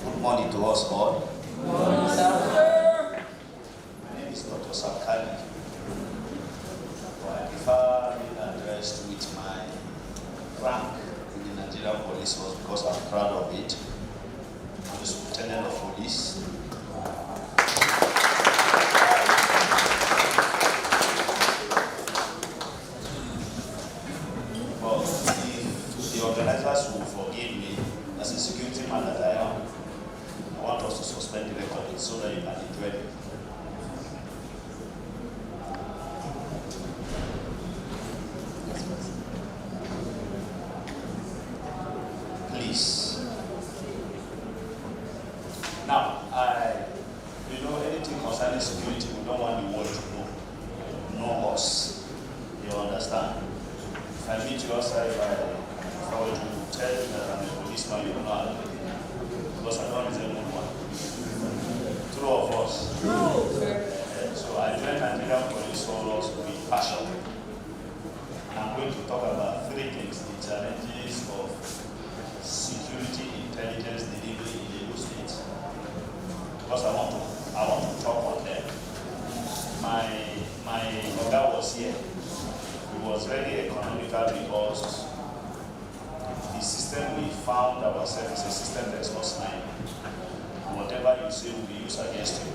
Good morning to us all.
Sir.
My name is Dr. Sakali. I prefer being addressed with my rank in the Nigerian police force because I'm proud of it. I'm the Lieutenant of Police. Well, if the organizers will forgive me as a security man that I am, I want us to suspend the recording so that you can enjoy it. Please. Now, anything concerning security, we don't want the world to know us. You understand? If I meet you outside, if I were to tell you that I'm a policeman, you will not know. Because I don't resemble one. True of us. So I joined Nigerian Police Force with passion. I'm going to talk about three things: the challenges of security intelligence delivery in Lagos State. Because I want to talk on them. My Oga was here. It was very economical because the system we found ourselves is a system that's not mine. Whatever you say will be used against you.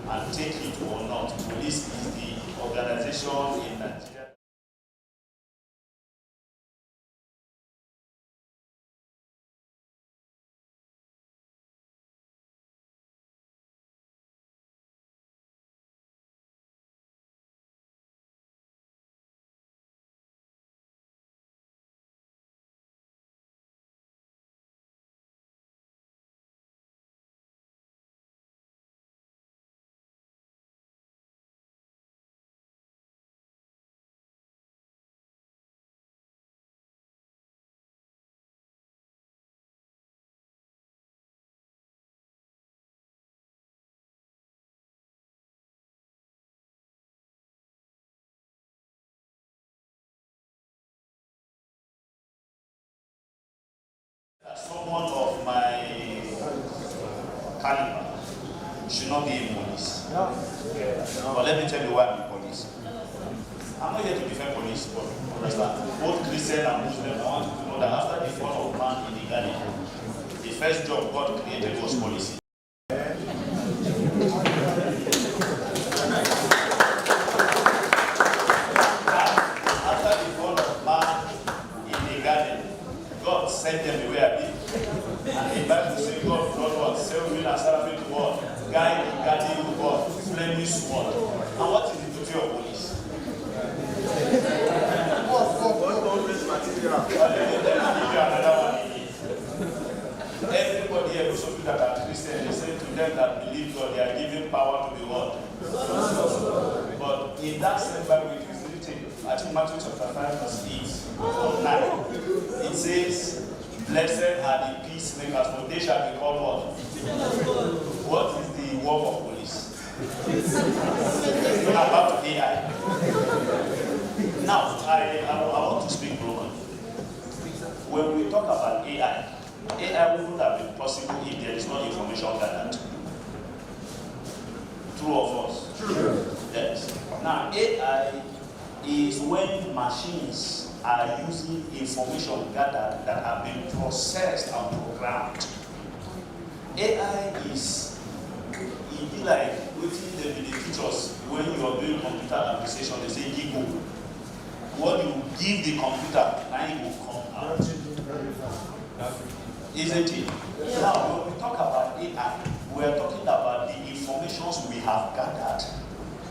And take it or not, police is the organization in Nigeria. Someone of my caliber should not be in police. But let me tell you why I'm in police. I'm not here to defend police, but understand, both Christian and Muslim want to know that after the fall of man in the garden, the first job God created was policy. After the fall of man in the garden, God sent them away a bit. And the Bible says God brought what? Seraphim and seraphim to what? Guide and guarding to what? Flaming sword. And what is the duty of police? Everybody here, those of you that are Christian, they say to them that believe God, they are given power to be what? But in that same Bible, it is written, I think Matthew chapter 5 verse 8 or 9, it says, blessed are the peacemakers, for they shall be called what? What is the work of police? About AI. Now, I want to speak broken. When we talk about AI wouldn't have been possible if there is no information gathered. True of us? True. Yes. Now, AI is when machines are using information gathered that have been processed and programmed. AI is, it be like waiting they will teach us when you are doing computer application, they say Gigo. What you give the computer, now it will come out. Isn't it? Yeah. Now, when we talk about AI, we are talking about the information we have gathered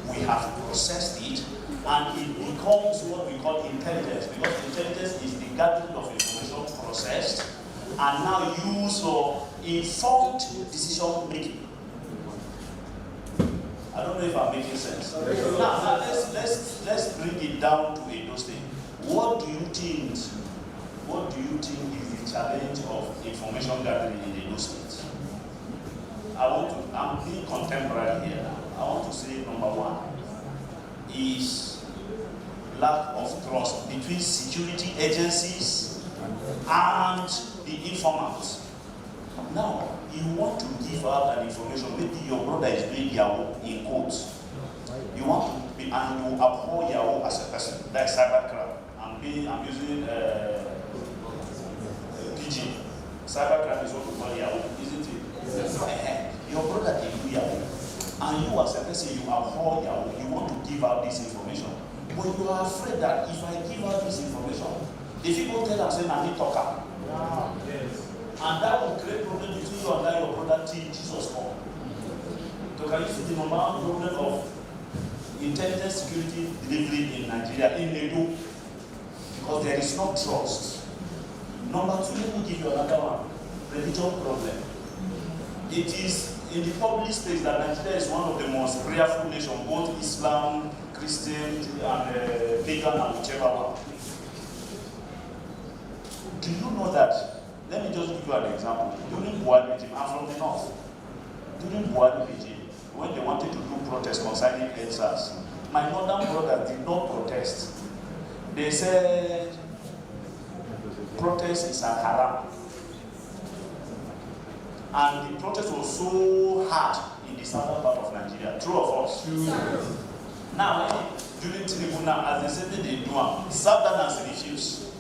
we have processed it, and it becomes what we call intelligence, because intelligence is the gathering of information processed and now used for informed decision making. I don't know if I'm making sense. Now let's bring it down to Edo State. What do you think? What do you think is the challenge of information gathering in Edo State? I'm being contemporary here. I want to say number one is lack of trust between security agencies and the informants. Now, you want to give out an information, maybe your brother is doing Yahoo in quotes. You want to be, and you abhor Yahoo as a person, that's cybercrime. I'm using PG. Cybercrime is what we call Yahoo, isn't it? Yes. Your brother can do Yahoo, and you as a person, you abhor Yahoo, you want to give out this information. But you are afraid that if I give out this information, the people tell and say, Nani talker. Yes. And that will create problem between you and your brother till Jesus come. So can you see the number one problem of intelligence security delivery in Nigeria, in Edo? Because there is no trust. Number two, let me give you another one. Religion problem. It is in the public space that Nigeria is one of the most prayerful nations, both Islam, Christian, and pagan, and whichever one. Do you know that? Let me just give you an example. During Buhari regime, I'm from the north. During Buhari regime, when they wanted to do protests concerning EndSARS, my northern brothers did not protest. They said protest is a haram. And the protest was so hard in the southern part of Nigeria. True of us? Now, during tribunal, as they said they do, Southerners refuse.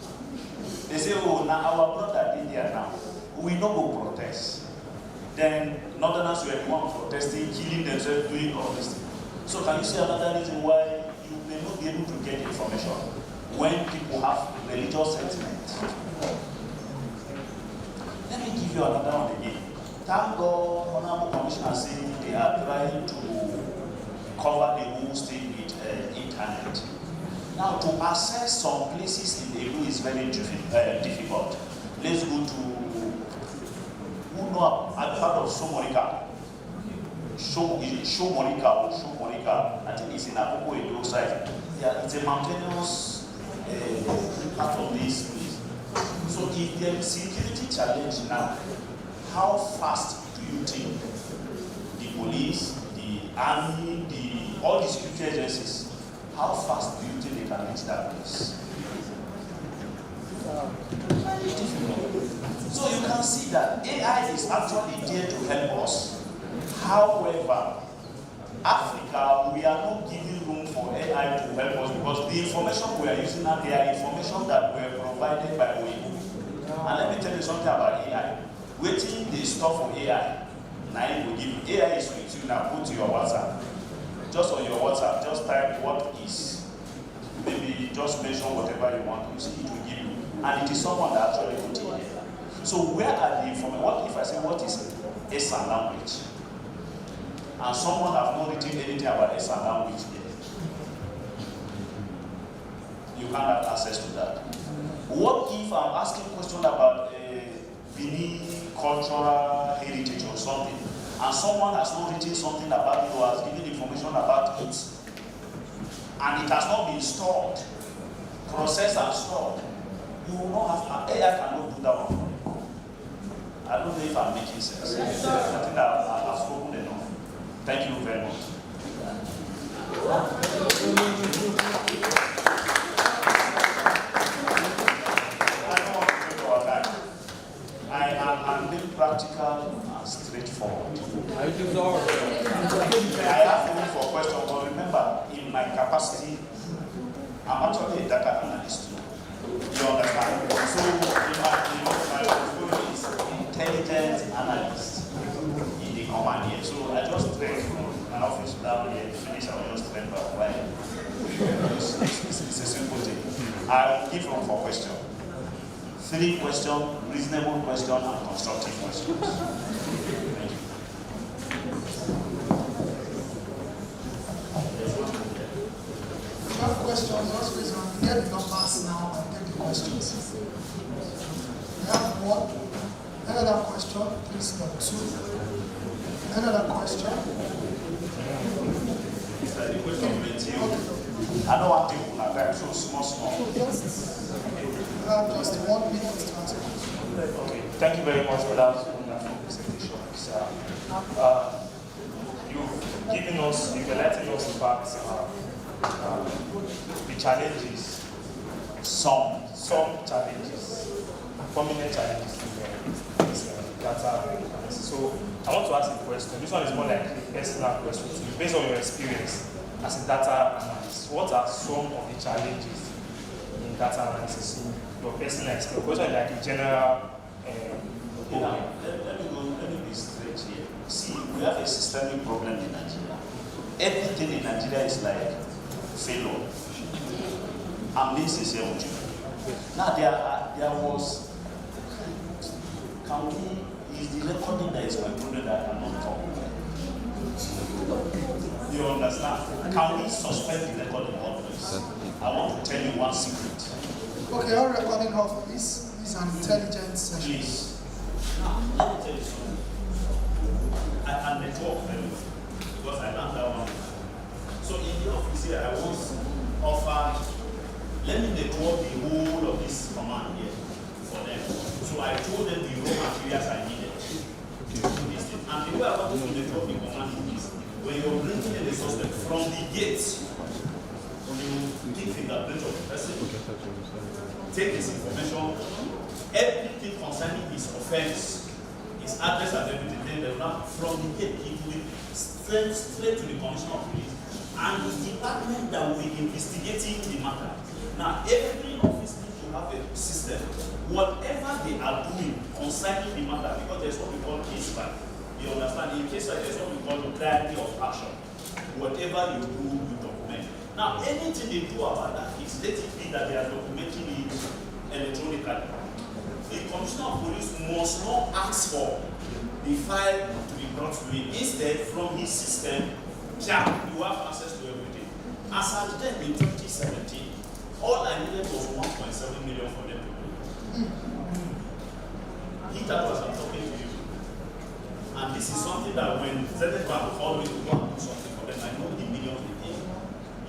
They say, oh, now our brother did there now. We no go protest. Then Northerners were the one protesting, killing themselves, doing all this thing. So can you see another reason why you may not be able to get information when people have religious sentiment? Let me give you another one again. Thank God, Honorable Commissioner saying they are trying to cover the whole state with internet. Now, to access some places in Edo is very difficult. Let's go to, who know, I've heard of Shomorika. Shomorika, I think it's in Akoko Edo side. Yeah, it's a mountainous part of this place. So if there is security challenge now, how fast do you think the police, the army, all the security agencies, how fast do you think they can reach that place? So you can see that AI is actually there to help us. However, Africa, we are not giving room for AI to help us because the information we are using now, they are information that were provided by OEM. And let me tell you something about AI. Waiting the stuff for AI, now it will give you. AI is with you now, put to your WhatsApp. Just on your WhatsApp, just type what is. Maybe just mention whatever you want, you see it will give you. And it is someone that actually put it there. So where are the information? What if I say what is ESA language? And someone have not written anything about ESA language there. You can't have access to that. What if I'm asking a question about Benin cultural heritage or something, and someone has not written something about it or has given information about it, and it has not been stored, processed and stored, you will not have, AI cannot do that one for you. I don't know if I'm making sense. Yes, I think I've spoken enough. Thank you very much. I'm being practical and straightforward. I have room for questions, but remember, in my capacity, I'm actually a data analyst too. You understand? So, my portfolio is intelligence analyst in the command here. So, I just trained from an office down here, finish, I will just train by applying. It's a simple thing. I will give room for questions. 3 questions, reasonable questions, and constructive questions. Thank you.
questions, just raise your hand. Get the numbers now and take the questions. We have one. Another question, please, number two. Another question.
I don't want people to have so small.
Just 1 minute to answer.
Okay, thank you very much for that wonderful presentation, sir. You've given us, you've enlightened us about the challenges, some challenges, prominent challenges in this data analysis. So I want to ask a question. This one is more like a personal question to you. Based on your experience as a data analyst, what are some of the challenges in data analysis? Your personal experience, question like a general
Let me be straight here. See, we have a systemic problem in Nigeria. Everything in Nigeria is like failure. I'm being sincere with you. Now there was, is the recording that is concluded that I cannot talk. You understand? Can we suspend the recording of this? I want to tell you one secret.
Okay, all recording of this is an intelligent session.
Please. Now, let me tell you something. I can network very well because I learned that one. So in the office here, I was offered, let me network the whole of this command here for them. So I told them the raw materials I needed. And the way I want to network the command is when you're bringing in the system from the gate, you take fingerprint of the person, take this information, everything concerning his offense, his address and everything, then from the gate, it will be straight to the commissioner of police and the department that will be investigating the matter. Now, every office needs to have a system. Whatever they are doing concerning the matter, because there's what we call case file. You understand? In case file, there's what we call the diary of action. Whatever you do, you document. Now, anything they do about that is let it be that they are documenting it electronically. The commissioner of police must not ask for the file to be brought to him. Instead, from his system, you have access to everything. As at then in 2017, all I needed was 1.7 million for them to do. That was I'm talking to you. And this is something that when Zenith Bank called me to go and do something for them, I know the millions they pay.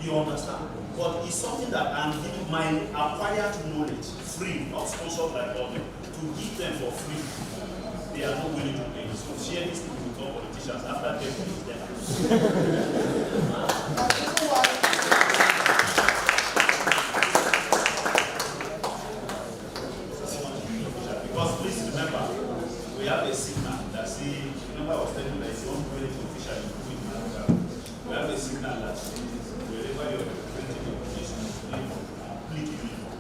You understand? But it's something that I'm giving my acquired knowledge free, not sponsored by government, to give them for free. They are not willing to pay. So share this thing with all politicians after they finish them. Because please remember, we have a signal that see, remember I was telling you that if you want to do anything official, you do it in Africa. We have a signal that wherever you're representing your position, you need complete uniform.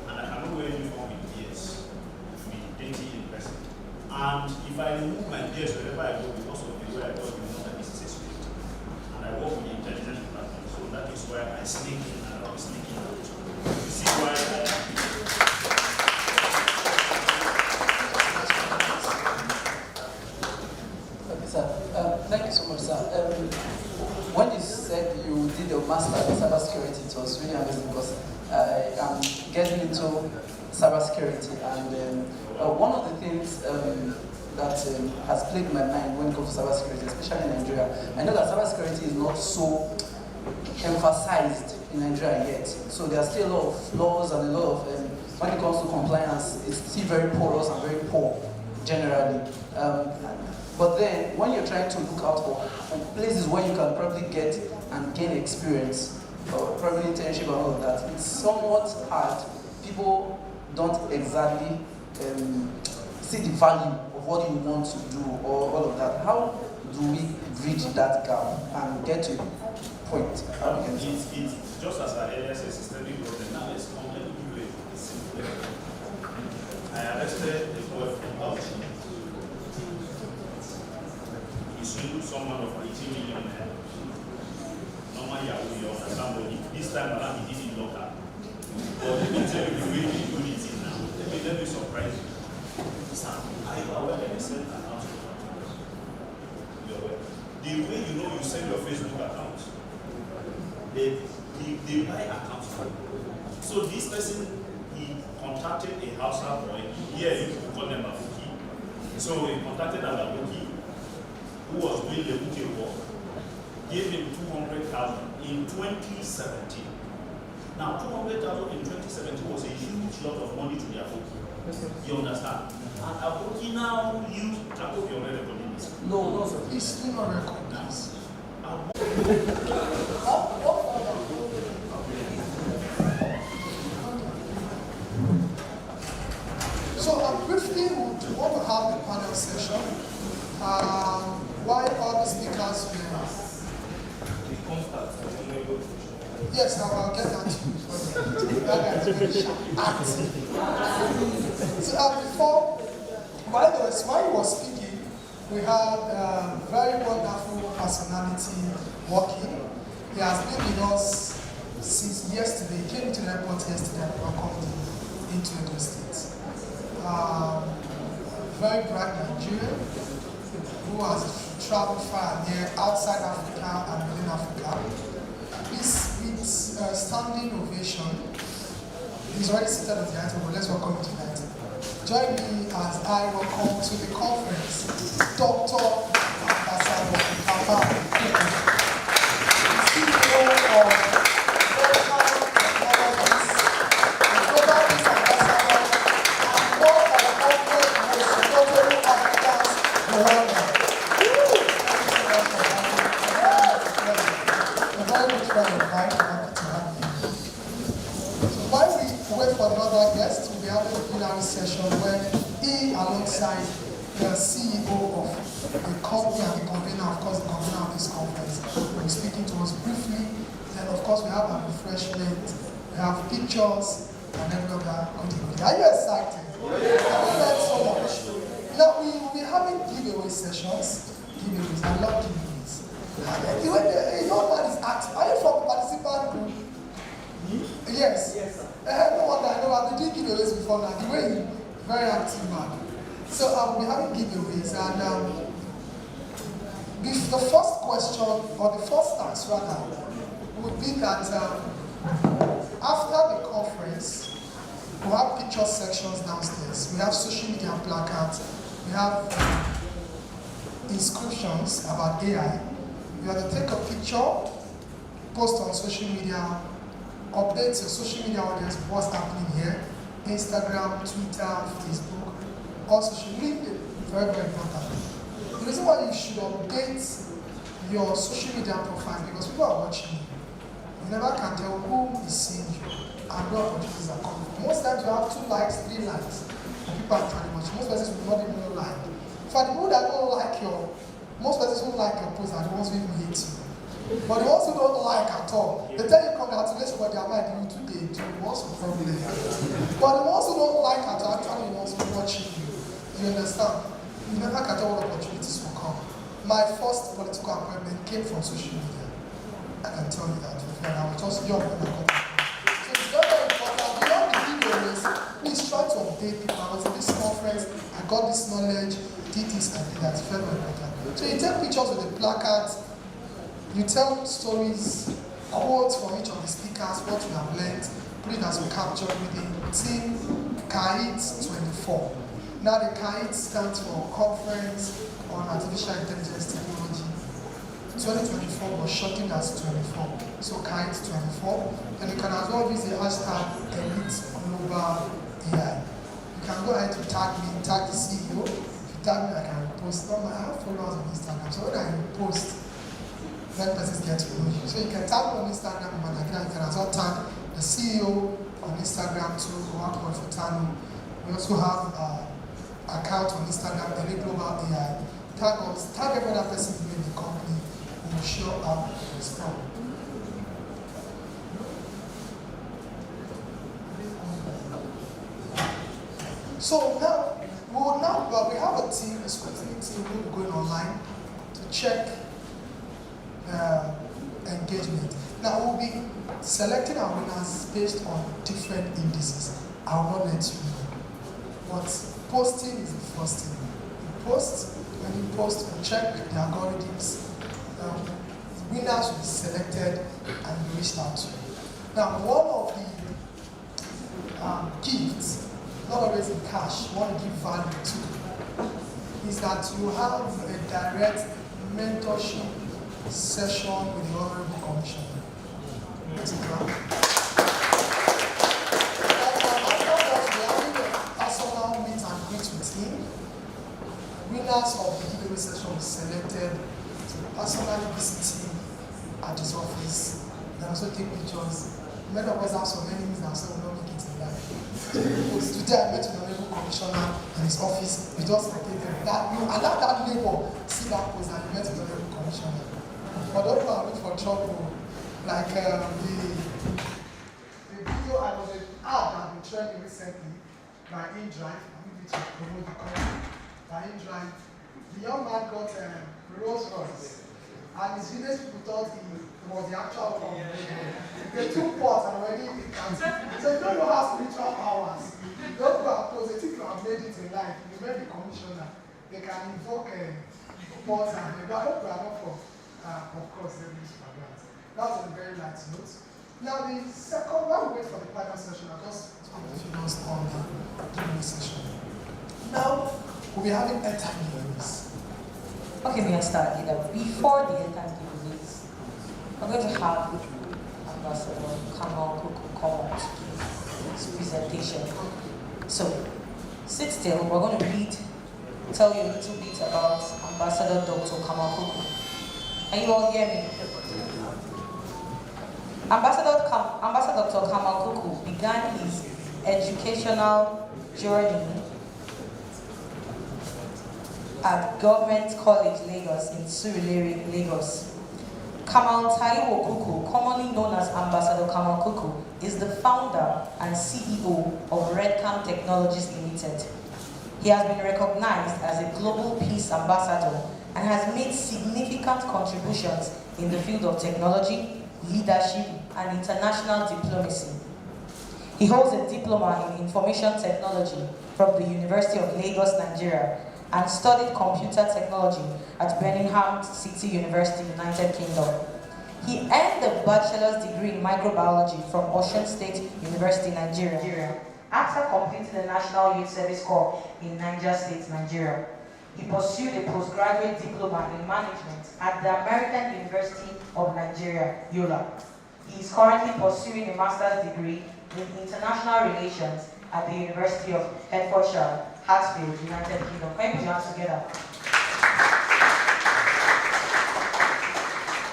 And I cannot wear uniform in years to be dating in person. And if I remove my gears wherever I go because of the way I go, you know that this is a security. And I work with the intelligence department, so that is why I sneak in and I was sneaking out. You see why
Thank you so much, sir. When you said you did your master in cybersecurity, it was really amazing because I am getting into cybersecurity, and one of the things that has plagued my mind when it comes to cybersecurity, especially in Nigeria, I know that cybersecurity is not so emphasized in Nigeria yet. So there are still a lot of laws and a lot of, when it comes to compliance, it's still very porous and very poor generally. But then, when you're trying to look out for places where you can probably get and gain experience, or probably internship and all of that, it's somewhat hard. People don't exactly see the value of what you want to do or all of that. How do we bridge that gap and get to a point?
It's just as I earlier said, systemic problem. Now let's come, let me give you a simple. I arrested a boy from Bauchi. He sued someone of 18 million naira. Normal Yahoo, you understand, but this time around he did it local. But let me tell you the way he do it now. Let me surprise you. Sir, are you aware that they sent an account? You're aware. The way you know you send your Facebook account, they buy accounts for. So this person, he contacted a household boy. Here you can call them Abuki. So he contacted an Abuki who was doing the booking work. Gave him 200,000 in 2017. Now 200,000 in 2017 was a huge lot of money to the Abuki. You understand? And Abuki now used Abuki already recording this.
No, sir.
Please do not record this. So briefly, we want to have the panel session. Why all the speakers will... Yes, I'll get that to you. That guy is very sharp. So before, while he was speaking, we had a very wonderful personality working. He has been with us since yesterday. He came to the airport yesterday and welcomed into Edo State. Very bright Nigerian who has traveled far and near outside Africa and within Africa. Please, with standing ovation, he's already seated on the item, but let's welcome him tonight. Join me as I welcome to the conference Dr. Ambassador Papa, CEO of Global Technologies, the Global Peace Ambassador, and one of the most notable Africans around the world. A very good friend of mine, happy to have you. So while we wait for another guest, we'll be having a plenary session where he, alongside the CEO of the company and the convener, of course, the convener of this conference, will be speaking to us briefly. Then, of course, we have a refreshment, we have pictures, and every other good. Are you excited? Yes. Have you learned so much? Now, we will be having giveaway sessions. Giveaways, I love giveaways. You know what is active? Are you from the participant group? Yes. No wonder, I know I've been doing giveaways before now. The way you very active man. So I will be having giveaways, and the first question, or the first task rather, would be that after the conference, we'll have picture sections downstairs. We have social media placards. We have inscriptions about AI. You have to take a picture, post on social media, update your social media audience what's happening here. Instagram, Twitter, Facebook, all social media. Very, very important. The reason why you should update your social media profile because people are watching you. You never can tell who is seeing you and what opportunities are coming. Most times you have 2 likes, 3 likes, and people are trying to watch. Most persons will not even like. For the people that don't like most persons who like your post are the ones who even hate you. But the ones who don't like at all, they tell you congratulations, but they are like, you today, do what's the problem? But the ones who don't like at all, actually the ones who are watching you. You understand? You never can tell what opportunities will come. My first political appointment came from social media. I can tell you that. I was just young when I got it. So it's very, very important. Beyond the videos, please try to update people. I was in this conference, I got this knowledge, did this, I did that. It's very, very important. So you take pictures with the placards, you tell stories, quotes from each of the speakers, what you have learned, put it as a capture within Team KAIT 24. Now the KAIT stands for Conference on Artificial Intelligence Technology. 2024 was shortened as 24. So KAIT 24. And you can as well use the hashtag #EliteGlobalAI. You can go ahead to tag me, tag the CEO. If you tag me, I can post. I have followers on Instagram. So when I post, then persons get to know you. So you can tag on Instagram, and you can as well tag the CEO on Instagram too, Owakon Futanu. We also have an account on Instagram, EliteGlobalAI. Tag us, tag every other person in the company who will show up and respond. So now, we have a team, a scrutiny team who will be going online to check engagement. Now we'll be selecting our winners based on different indices. I will not let you know. But posting is the first thing. You post, when you post, you check the algorithms. winners will be selected and reached out to. Now, one of the gifts, not always in cash, you want to give value to, is that you have a direct mentorship session with the Honorable Commissioner. After that, we're having a personal meet and greet with him. Winners of the giveaway session will be selected to personally visit him at his office. They also take pictures. Many of us have some enemies that say we don't make it in life. Today I met with the Honorable Commissioner in his office. We just take them. That you allow that neighbor see that post and you met with the Honorable Commissioner. But don't go and look for trouble. Like the video I was an ad that been trending recently by InDrive. I'm going to promote the company by InDrive. The young man got Rolls Royce, and his village people thought he was the actual one. They took pots and already so you don't know how spiritual powers. Don't go and close. They think you have made it in life. You made the commissioner. They can invoke pots and I hope we are not for of course they use for that. That's on a very light note. Now the second, while we wait for the final session, I'll just spend a few minutes on the giveaway session. Now we'll be having airtime giveaways.
Okay, we can start either. Before the airtime giveaways, we're going to have Ambassador Kamal Kuku come on to give his presentation. So, sit still. We're going to tell you a little bit about Ambassador Dr. Kamal Kuku. Can you all hear me? Ambassador Dr. Kamal Kuku began his educational journey at Government College Lagos in Surulere, Lagos. Kamal Taiwo Kuku, commonly known as Ambassador Kamal Kuku, is the founder and CEO of Redcam Technologies Limited. He has been recognized as a Global Peace Ambassador and has made significant contributions in the field of technology, leadership, and international diplomacy. He holds a diploma in information technology from the University of Lagos, Nigeria, and studied computer technology at Birmingham City University, United Kingdom. He earned a bachelor's degree in microbiology from Osun State University, Nigeria, after completing the National Youth Service Corps in Niger State, Nigeria. He pursued a postgraduate diploma in management at the American University of Nigeria, Yola. He is currently pursuing a master's degree in international relations at the University of Hertfordshire, Hartsfield, United Kingdom. Can you put your hands together?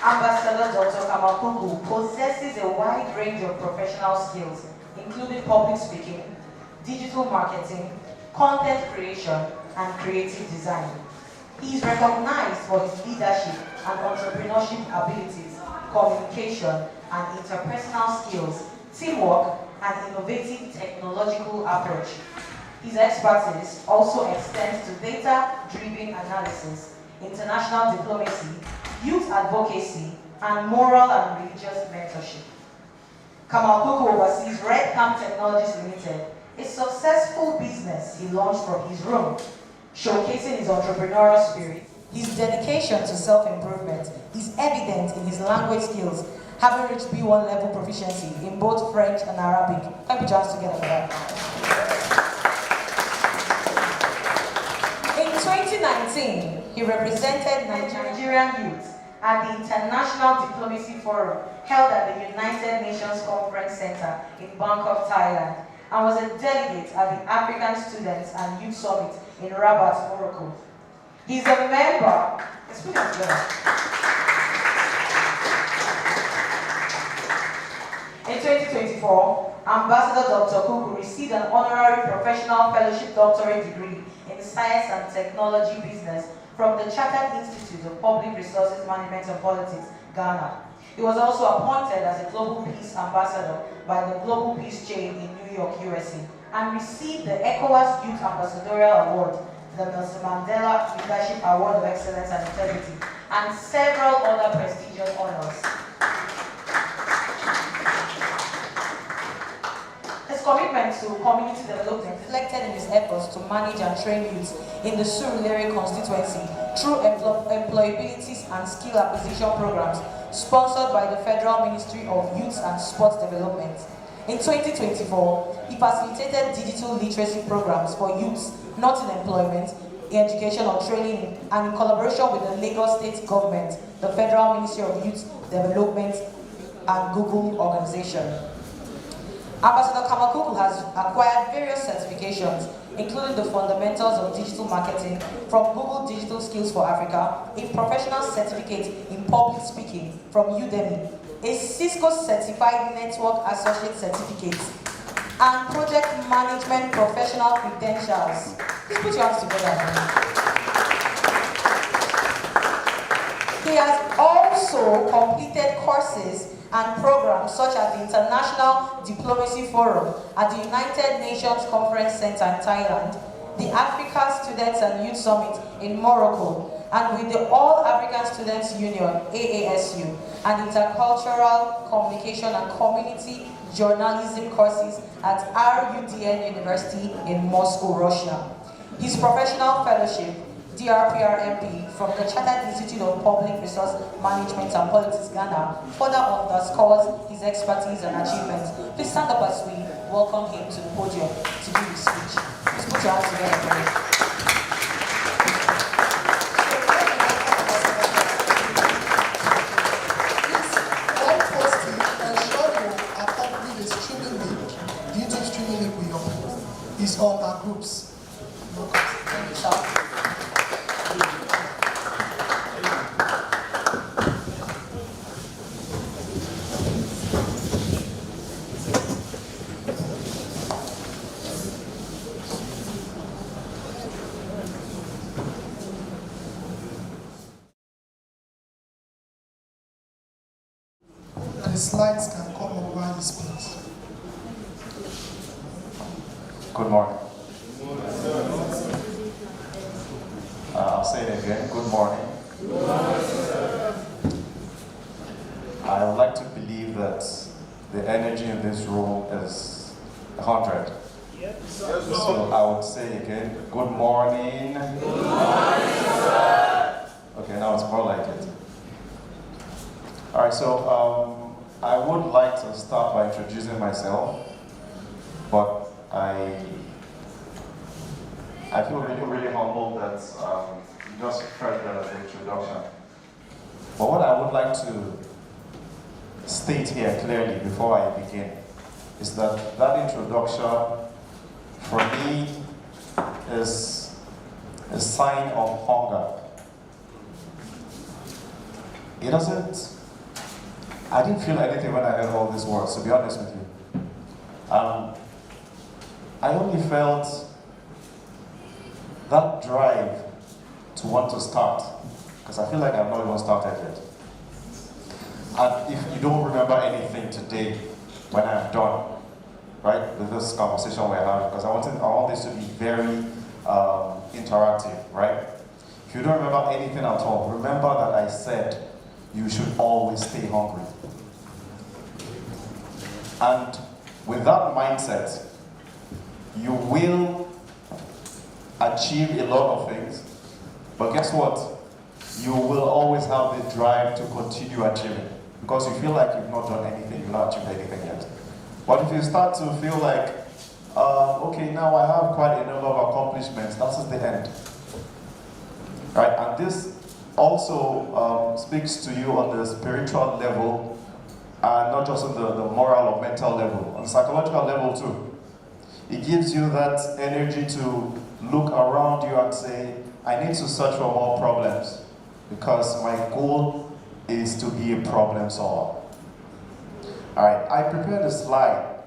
Ambassador Dr. Kamal Kuku possesses a wide range of professional skills, including public speaking, digital marketing, content creation, and creative design. He is recognized for his leadership and entrepreneurship abilities, communication and interpersonal skills, teamwork, and innovative technological approach. His expertise also extends to data-driven analysis, international diplomacy, youth advocacy, and moral and religious mentorship. Kamal Kuku oversees Redcam Technologies Limited, a successful business he launched from his room, showcasing his entrepreneurial spirit. His dedication to self-improvement is evident in his language skills, having reached B1 level proficiency in both French and Arabic. Can we put your hands together for that? In 2019, he represented Nigerian youth at the International Diplomacy Forum held at the United Nations Conference Center in Bangkok, Thailand, and was a delegate at the African Students and Youth Summit in Rabat, Morocco. He's a member. Let's put it together. In 2024, Ambassador Dr. Kuku received an honorary professional fellowship doctorate degree in Science and Technology Business from the Chartered Institute of Public Resources Management and Politics, Ghana. He was also appointed as a Global Peace Ambassador by the Global Peace Chain in New York, USA, and received the ECOWAS Youth Ambassadorial Award, the Nelson Mandela Leadership Award of Excellence and Integrity, and several other prestigious honors. His commitment to community development reflected in his efforts to manage and train youth in the Surulere constituency through employability and skill acquisition programs sponsored by the Federal Ministry of Youth and Sports Development. In 2024, he facilitated digital literacy programs for youths not in employment, education or training, and in collaboration with the Lagos State Government, the Federal Ministry of Youth Development, and Google organization. Ambassador Kamakuku has acquired various certifications, including the fundamentals of digital marketing from Google Digital Skills for Africa, a professional certificate in public speaking from Udemy, a Cisco Certified Network Associate Certificate, and project management professional credentials. Please put your hands together. He has also completed courses and programs such as the International Diplomacy Forum at the United Nations Conference Center in Thailand, the Africa Students and Youth Summit in Morocco, and with the All African Students Union, AASU, and Intercultural Communication and Community Journalism courses at RUDN University in Moscow, Russia. His professional fellowship, DRPRMP, from the Chartered Institute of Public Resource Management and Politics, Ghana, further underscores his expertise and achievements. Please stand up as we welcome him to the podium to give his speech. Please put your hands together for him.
Is on our groups.
Thank you, sir.
And the slides can come up while he speaks.
Good morning. I'll say it again. Good morning. I would like to believe that the energy in this room is 100. So I would say again, good morning. Good morning, sir. Okay, now it's more like it. All right, so I would like to start by introducing myself, but I feel really humbled that you just heard the introduction. But what I would like to state here clearly before I begin is that that introduction for me is a sign of hunger. It doesn't, I didn't feel anything when I heard all these words, to be honest with you. I only felt that drive to want to start, because I feel like I've not even started yet. And if you don't remember anything today, when I'm done, right, with this conversation we're having, because I want this to be very interactive, right? If you don't remember anything at all, remember that I said you should always stay hungry. And with that mindset, you will achieve a lot of things, but guess what? You will always have the drive to continue achieving, because you feel like you've not done anything, you've not achieved anything yet. But if you start to feel like, okay, now I have quite a number of accomplishments, that is the end. Right? And this also speaks to you on the spiritual level, and not just on the moral or mental level, on the psychological level too. It gives you that energy to look around you and say, I need to search for more problems, because my goal is to be a problem solver. All right, I prepared a slide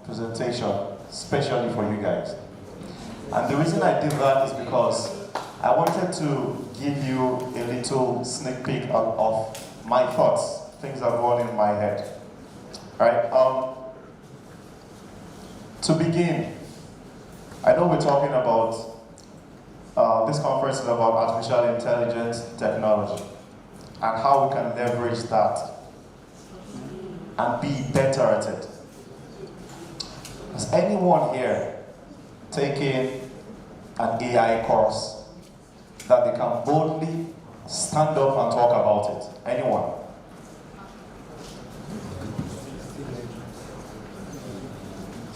presentation especially for you guys. And the reason I did that is because I wanted to give you a little sneak peek of my thoughts, things that go on in my head. All right. To begin, I know we're talking about, this conference is about artificial intelligence technology and how we can leverage that and be better at it. Has anyone here taken an AI course that they can boldly stand up and talk about it? Anyone?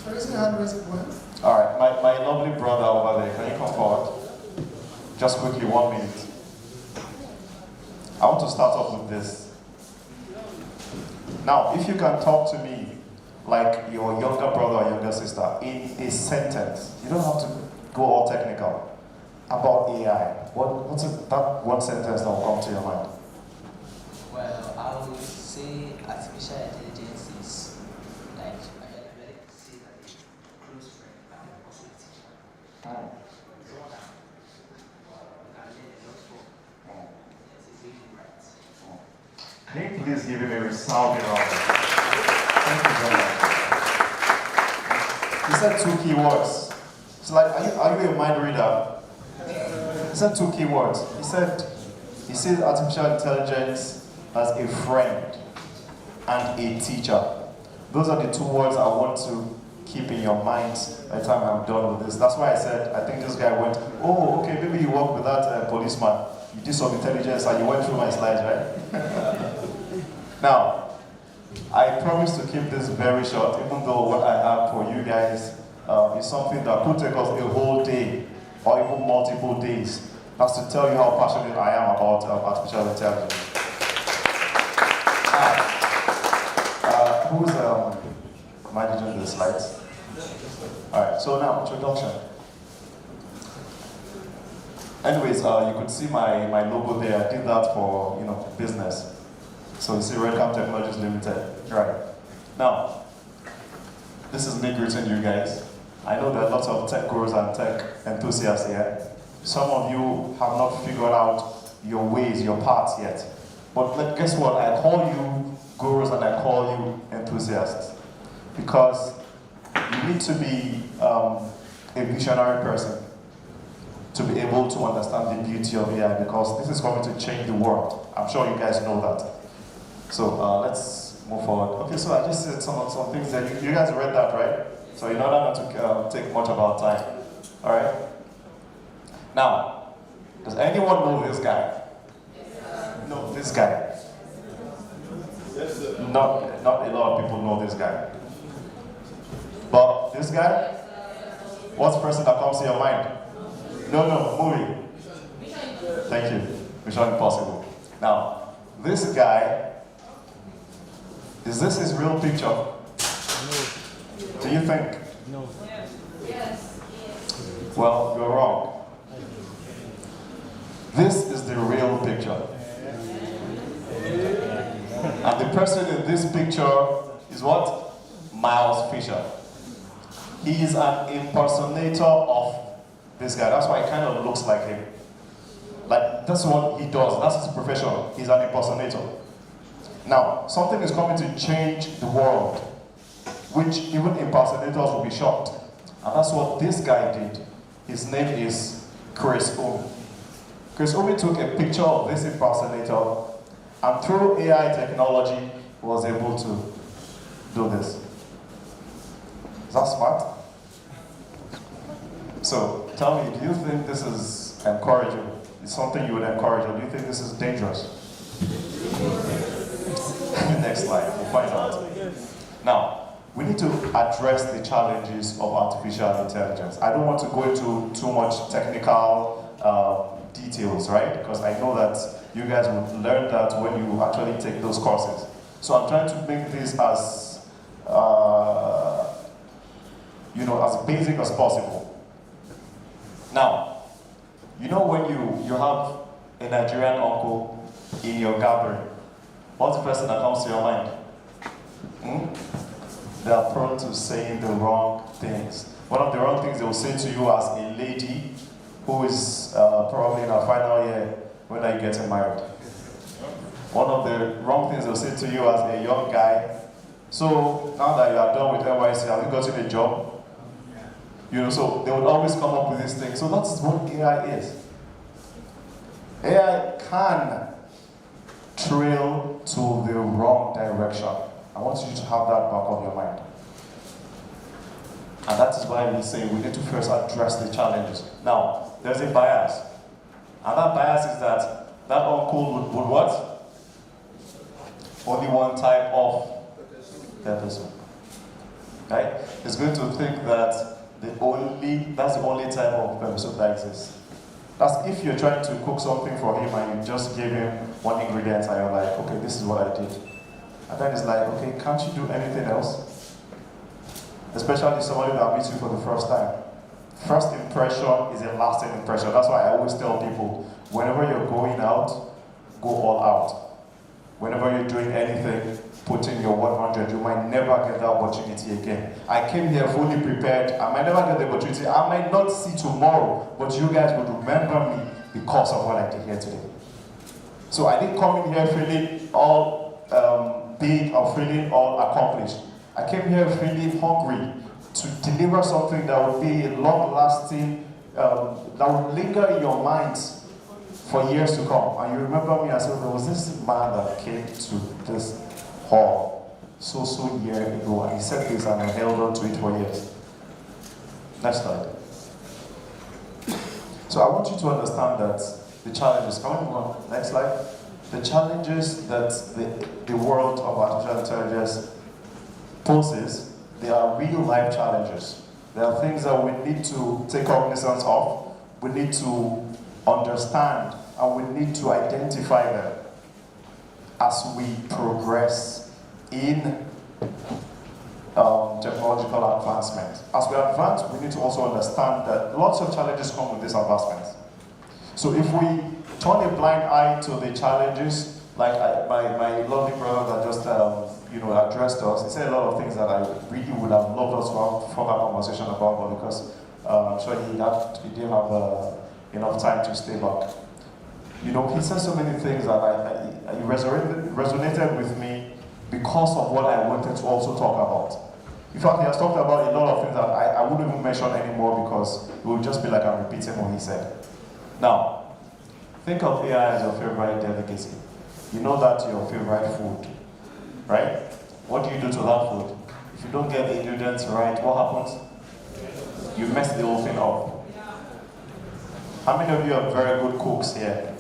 Raising hand, raise it when?
All right, my lovely brother over there, can you come forward? Just quickly, 1 minute. I want to start off with this. Now, if you can talk to me like your younger brother or younger sister in a sentence, you don't have to go all technical, about AI. What's that one sentence that will come to your mind?
Well, I would say artificial intelligence is like, I can really say that it's a close friend and also a teacher. It's one that you can learn a lot from. Yes, it's really right.
Can you please give him a resounding round? Thank you very much. He said 2 key words. It's like, are you a mind reader? He said 2 key words. He sees artificial intelligence as a friend and a teacher. Those are the 2 words I want to keep in your minds by the time I'm done with this. That's why I said, I think this guy went, oh, okay, maybe you work with that policeman. You did some intelligence and you went through my slides, right? Now, I promise to keep this very short, even though what I have for you guys is something that could take us a whole day or even multiple days. That's to tell you how passionate I am about artificial intelligence. Who's managing the slides? Alright, so now, introduction. Anyways, you could see my logo there. I did that for, business. So you see Redcam Technologies Limited. Right. Now, this is me greeting you guys. I know there are lots of tech gurus and tech enthusiasts here. Some of you have not figured out your ways, your paths yet. But guess what? I call you gurus and I call you enthusiasts. Because you need to be a visionary person to be able to understand the beauty of AI, because this is going to change the world. I'm sure you guys know that. So let's move forward. Okay, so I just said some things that you guys read that, right? So in order not to take much of our time, all right? Now, does anyone know this guy? No, this guy. Not a lot of people know this guy. But this guy, what's the person that comes to your mind? No, movie. Thank you. Mission Impossible. Now, this guy, is this his real picture? No. Do you think? No. Yes. Well, you're wrong. This is the real picture. And the person in this picture is what? Miles Fisher. He is an impersonator of this guy. That's why he kind of looks like him. Like, that's what he does. That's his profession. He's an impersonator. Now, something is coming to change the world, which even impersonators will be shocked. And that's what this guy did. His name is Chris Omi. Chris Omi took a picture of this impersonator, and through AI technology, was able to do this. Is that smart? So, tell me, do you think this is encouraging? It's something you would encourage, or do you think this is dangerous? Next slide, we'll find out. Now, we need to address the challenges of artificial intelligence. I don't want to go into too much technical details, right? Because I know that you guys will learn that when you actually take those courses. So I'm trying to make this as, as basic as possible. Now, when you have a Nigerian uncle in your gathering, what's the person that comes to your mind? They are prone to saying the wrong things. One of the wrong things they will say to you as a lady who is probably in her final year, when are you getting married? One of the wrong things they'll say to you as a young guy, so now that you are done with NYC, have you gotten a job? So they would always come up with these things. So that's what AI is. AI can trail to the wrong direction. I want you to have that back of your mind. And that is why we say we need to first address the challenges. Now, there's a bias. And that bias is that
that uncle would what? Only one type of pepper soup. Right? He's going to think that that's the only type of pepper soup that exists. That's if you're trying to cook something for him and you just give him one ingredient and you're like, okay, this is what I did. And then it's like, okay, can't you do anything else? Especially somebody that meets you for the first time. First impression is a lasting impression. That's why I always tell people, whenever you're going out, go all out. Whenever you're doing anything, put in your 100. You might never get that opportunity again. I came here fully prepared. I might never get the opportunity. I might not see tomorrow, but you guys would remember me because of what I did here today. So I didn't come in here feeling all big or feeling all accomplished. I came here feeling hungry to deliver something that would be long-lasting, that would linger in your minds for years to come. And you remember me as well, there was this man that came to this hall so year ago, and he said this and I held on to it for years. Next slide. So I want you to understand that the challenges, coming on, next slide, the challenges that the world of artificial intelligence poses, they are real life challenges. There are things that we need to take cognizance of, we need to understand, and we need to identify them as we progress in technological advancement. As we advance, we need to also understand that lots of challenges come with these advancements. So if we turn a blind eye to the challenges, like my lovely brother that just addressed us, he said a lot of things that I really would have loved us to have further conversation about, but because I'm sure he didn't have enough time to stay back. You know, he said so many things that he resonated with me because of what I wanted to also talk about. In fact, he has talked about a lot of things that I wouldn't even mention anymore because it would just be like I'm repeating what he said. Now, think of AI as your favorite delicacy. You know that's your favorite food, right? What do you do to that food? If you don't get the ingredients right, what happens? You mess the whole thing up. How many of you are very good cooks here?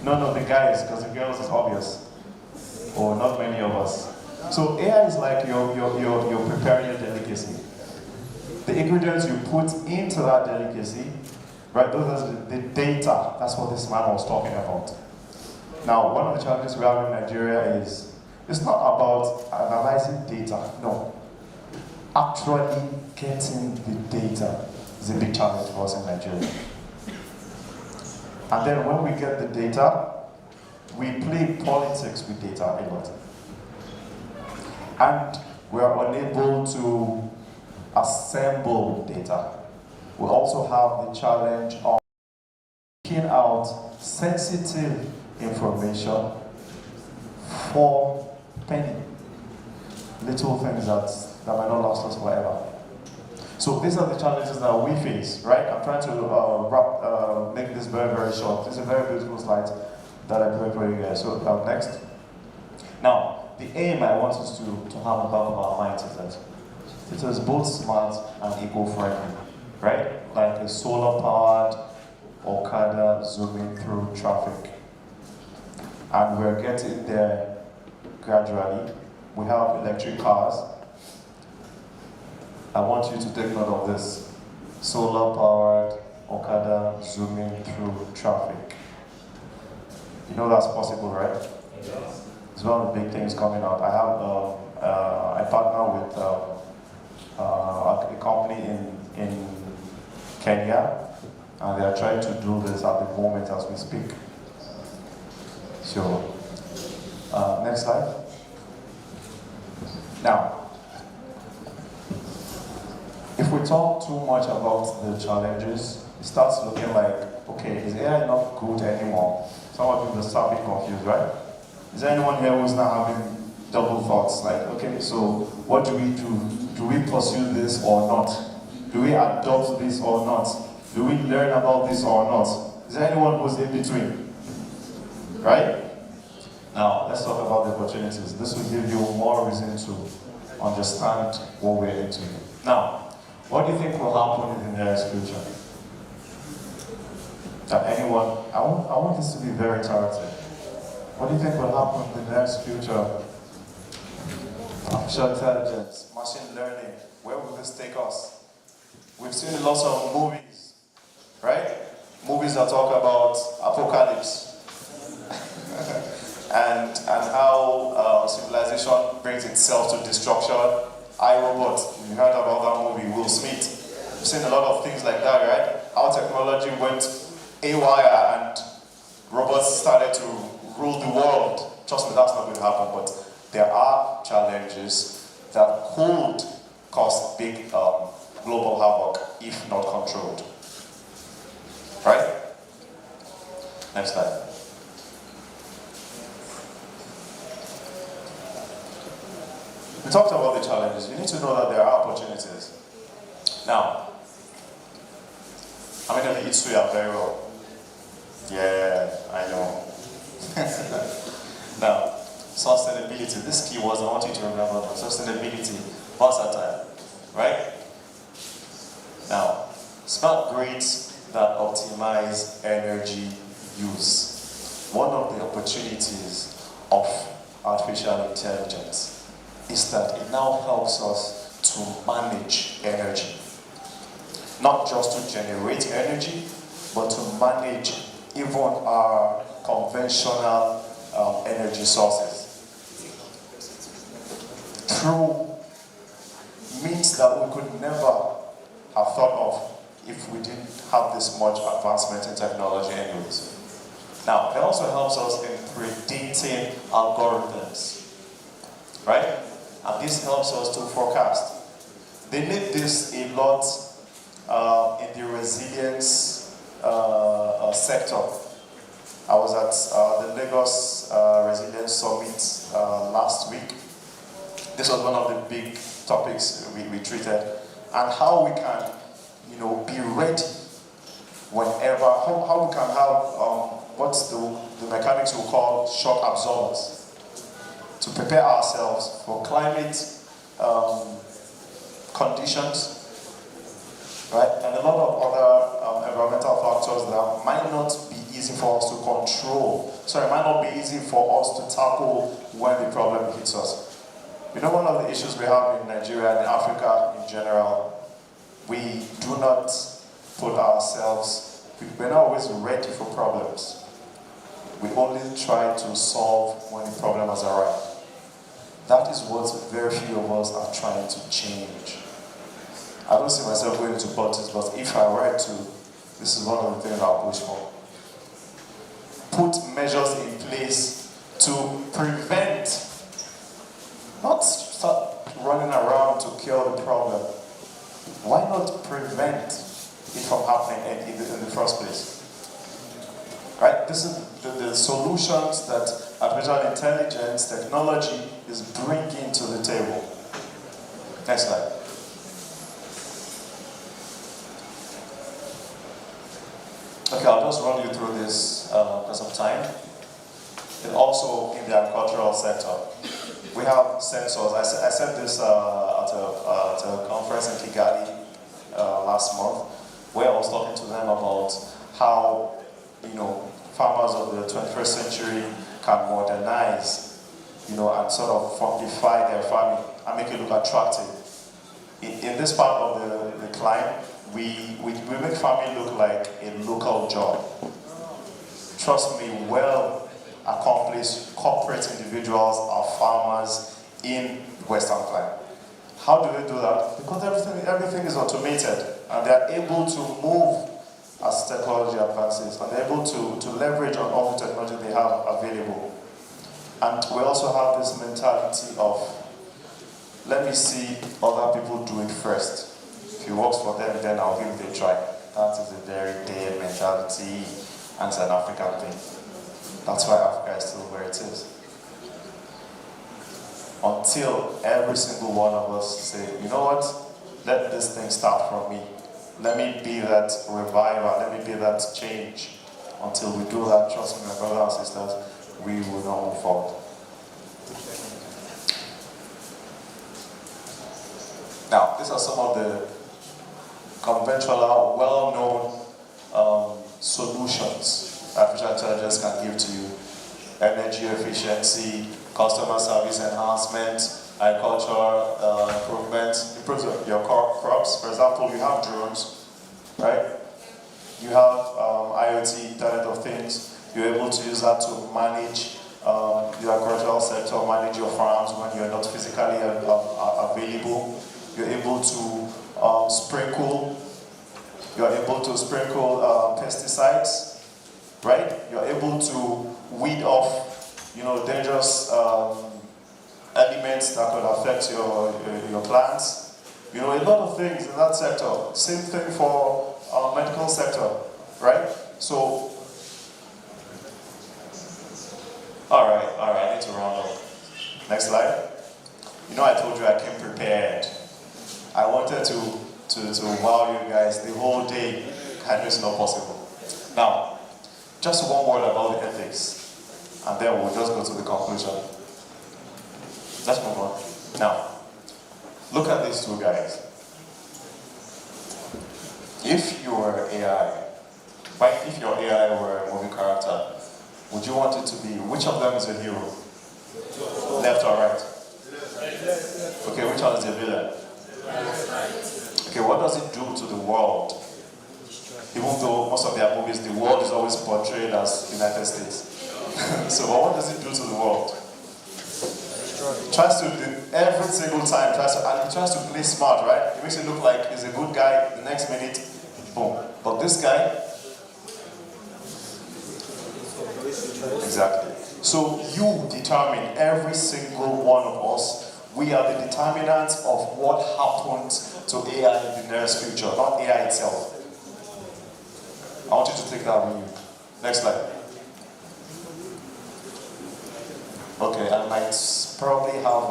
No, the guys, because the girls is obvious. Or not many of us. So AI is like you're preparing your delicacy. The ingredients you put into that delicacy, right? Those are the data. That's what this man was talking about. Now, one of the challenges we have in Nigeria is, it's not about analyzing data, no. Actually getting the data is a big challenge for us in Nigeria. And then when we get the data, we play politics with data a lot. And we are unable to assemble data. We also have the challenge of picking out sensitive information for penny. Little things that might not last us forever. So these are the challenges that we face, right? I'm trying to make this very, very short. This is a very beautiful slide that I prepared for you guys. So next. Now, the aim I want us to have about our minds is that it is both smart and eco-friendly, right? Like a solar-powered Okada zooming through traffic. And we're getting there gradually. We have electric cars. I want you to take note of this. Solar-powered Okada zooming through traffic. You know that's possible, right? Yes. It's one of the big things coming out. I have I partner with a company in Kenya, and they are trying to do this at the moment as we speak. So, next slide. Now, if we talk too much about the challenges, it starts looking like, okay, is AI not good anymore? Some of you will start being confused, right? Is there anyone here who's now having double thoughts? Like, okay, so what do we do? Do we pursue this or not? Do we adopt this or not? Do we learn about this or not? Is there anyone who's in between? Right? Now, let's talk about the opportunities. This will give you more reason to understand what we're into. Now, what do you think will happen in the nearest future? that anyone, I want this to be very targeted. What do you think will happen in the next future? Artificial intelligence, machine learning, where will this take us? We've seen lots of movies, right? Movies that talk about apocalypse and how civilization brings itself to destruction. iRobot, you heard about that movie, Will Smith. We've seen a lot of things like that, right? How technology went haywire and robots started to rule the world. Trust me, that's not going to happen, but there are challenges that could cause big global havoc if not controlled. Right? Next slide. We talked about the challenges. You need to know that there are opportunities. Now, how many of you eat suya very well? Yeah, I know. Now, sustainability. This key was I want you to remember that. Sustainability, versatile, right? Now, smart grids that optimize energy use. One of the opportunities of artificial intelligence is that it now helps us to manage energy. Not just to generate energy, but to manage even our conventional energy sources through means that we could never have thought of if we didn't have this much advancement in technology anyways. Now, it also helps us in predicting algorithms, right? And this helps us to forecast. They need this a lot in the resilience sector. I was at the Lagos Resilience Summit last week. This was one of the big topics we treated, and how we can, be ready whenever. How we can have what's the mechanics will call shock absorbers to prepare ourselves for climate conditions. Right? And a lot of other environmental factors that might not be easy for us to control. Sorry, might not be easy for us to tackle when the problem hits us. One of the issues we have in Nigeria and in Africa in general, we do not put ourselves, we're not always ready for problems. We only try to solve when the problem has arrived. That is what very few of us are trying to change. I don't see myself going into politics, but if I were to, this is one of the things I'll push for. Put measures in place to prevent, not start running around to cure the problem. Why not prevent it from happening in the first place? Right? This is the solutions that artificial intelligence technology is bringing to the table. Next slide. Okay, I'll just run you through this because of time. And also in the agricultural sector, we have sensors. I said this at a conference in Kigali last month, where I was talking to them about how farmers of the 21st century can modernize, and sort of fortify their farming and make it look attractive. In this part of the climb, we make farming look like a local job. Trust me, well accomplished corporate individuals are farmers in Western Climb. How do they do that? Because everything is automated, and they're able to move as technology advances, and they're able to leverage on all the technology they have available. And we also have this mentality of, let me see other people do it first. If it works for them, then I'll give it a try. That is a very dead mentality, and it's an African thing. That's why Africa is still where it is. Until every single one of us say, you know what, let this thing start from me. Let me be that reviver, let me be that change. Until we do that, trust me, my brothers and sisters, we will not move forward. Now, these are some of the conventional, well-known solutions artificial intelligence can give to you. Energy efficiency, customer service enhancement, agricultural improvements, improves your crops. For example, you have drones, right? You have IoT, Internet of Things. You're able to use that to manage the agricultural sector, manage your farms when you're not physically available. You're able to sprinkle. You're able to sprinkle pesticides, right? You're able to weed off, dangerous elements that could affect your plants. A lot of things in that sector. Same thing for medical sector, right? So, all right, I need to round up. Next slide. I told you I came prepared. I wanted to wow you guys the whole day. Kind of is not possible. Now, just one word about the ethics, and then we'll just go to the conclusion. Let's move on. Now, look at these two guys. If you were AI, if your AI were a movie character, would you want it to be, which of them is a hero? Left or right? Okay, which one is the villain? Okay, what does it do to the world? Even though most of their movies, the world is always portrayed as United States. So what does it do to the world? It tries to, every single time, it tries to play smart, right? It makes it look like he's a good guy, the next minute, boom. But this guy, exactly. So you determine, every single one of us, we are the determinants of what happens to AI in the nearest future, not AI itself. I want you to take that with you. Next slide. Okay, I might probably have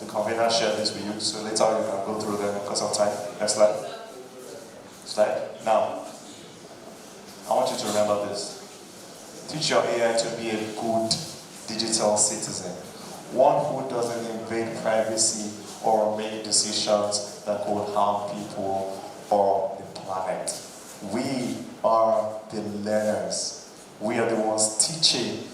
the convener share this with you, so later you can go through them because of time. Next slide. Slide. Now, I want you to remember this. Teach your AI to be a good digital citizen. One who doesn't invade privacy or make decisions that could harm people or the planet. We are the learners. We are the ones teaching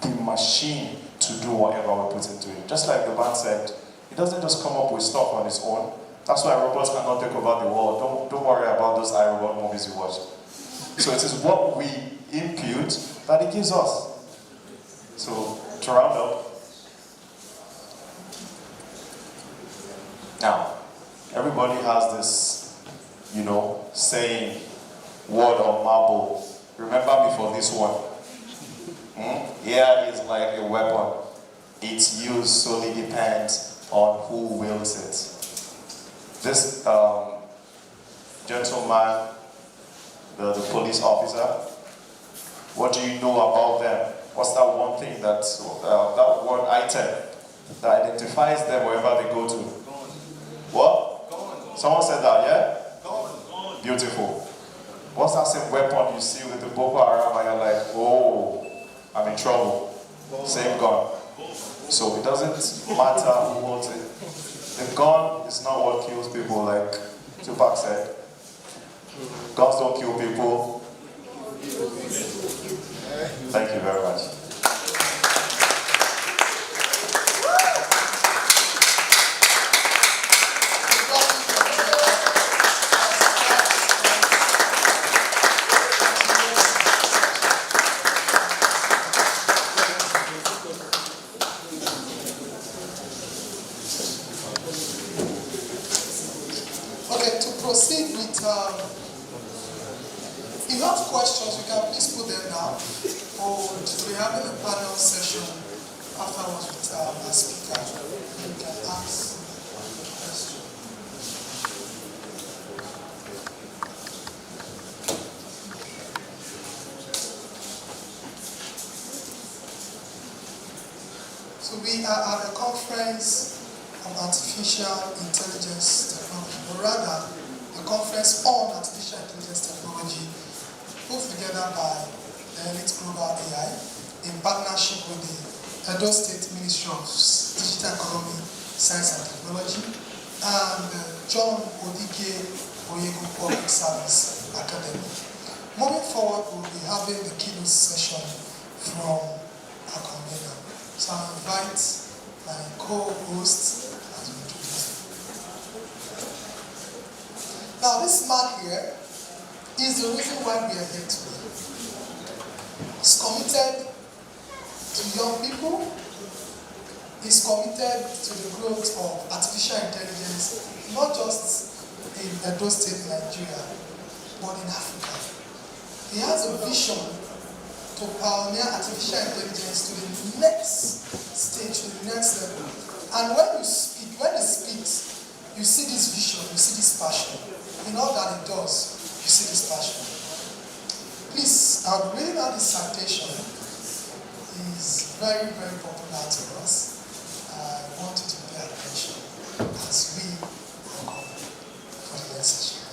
the machine to do whatever we put into it. Just like the man said, it doesn't just come up with stuff on its own. That's why robots cannot take over the world. Don't worry about those iRobot movies you watch. So it is what we impute that it gives us. So to round up, now everybody has this, saying, word or marble. Remember me for this one. AI is like a weapon. Its use solely depends on who wields it. This gentleman, the police officer, what do you know about them? What's that one thing that one item that identifies them wherever they go to? What? Someone said that, yeah? Beautiful. What's that same weapon you see with the Boko Haram and you're like, oh, I'm in trouble. Same gun. So it doesn't matter who holds it. The gun is not what kills people, like Tupac said. Guns don't kill people. Thank you very much.
Okay, to proceed with, if you have questions, you can please put them down. Or we're having a panel session afterwards with our speaker. You can ask questions. So we are at a conference on artificial intelligence technology, or rather, a conference on artificial intelligence technology, put together by the Elite Global AI in partnership with the Edo State Ministry of Digital Economy, Science and Technology, and John Odike Oyego Public Service Academy. Moving forward, we'll be having the keynote session from our convener. So I invite my co-host as we introduce him. Now, this man here is the reason why we are here today. He's committed to young people. He's committed to the growth of artificial intelligence, not just in Edo State, Nigeria, but in Africa. He has a vision to pioneer artificial intelligence to the next stage, to the next level. And when he speaks, you see this vision, you see this passion. In all that he does, you see this passion. Please, I'll be reading out this citation. It's very, very popular to us. I want you to pay attention as we welcome for the next session.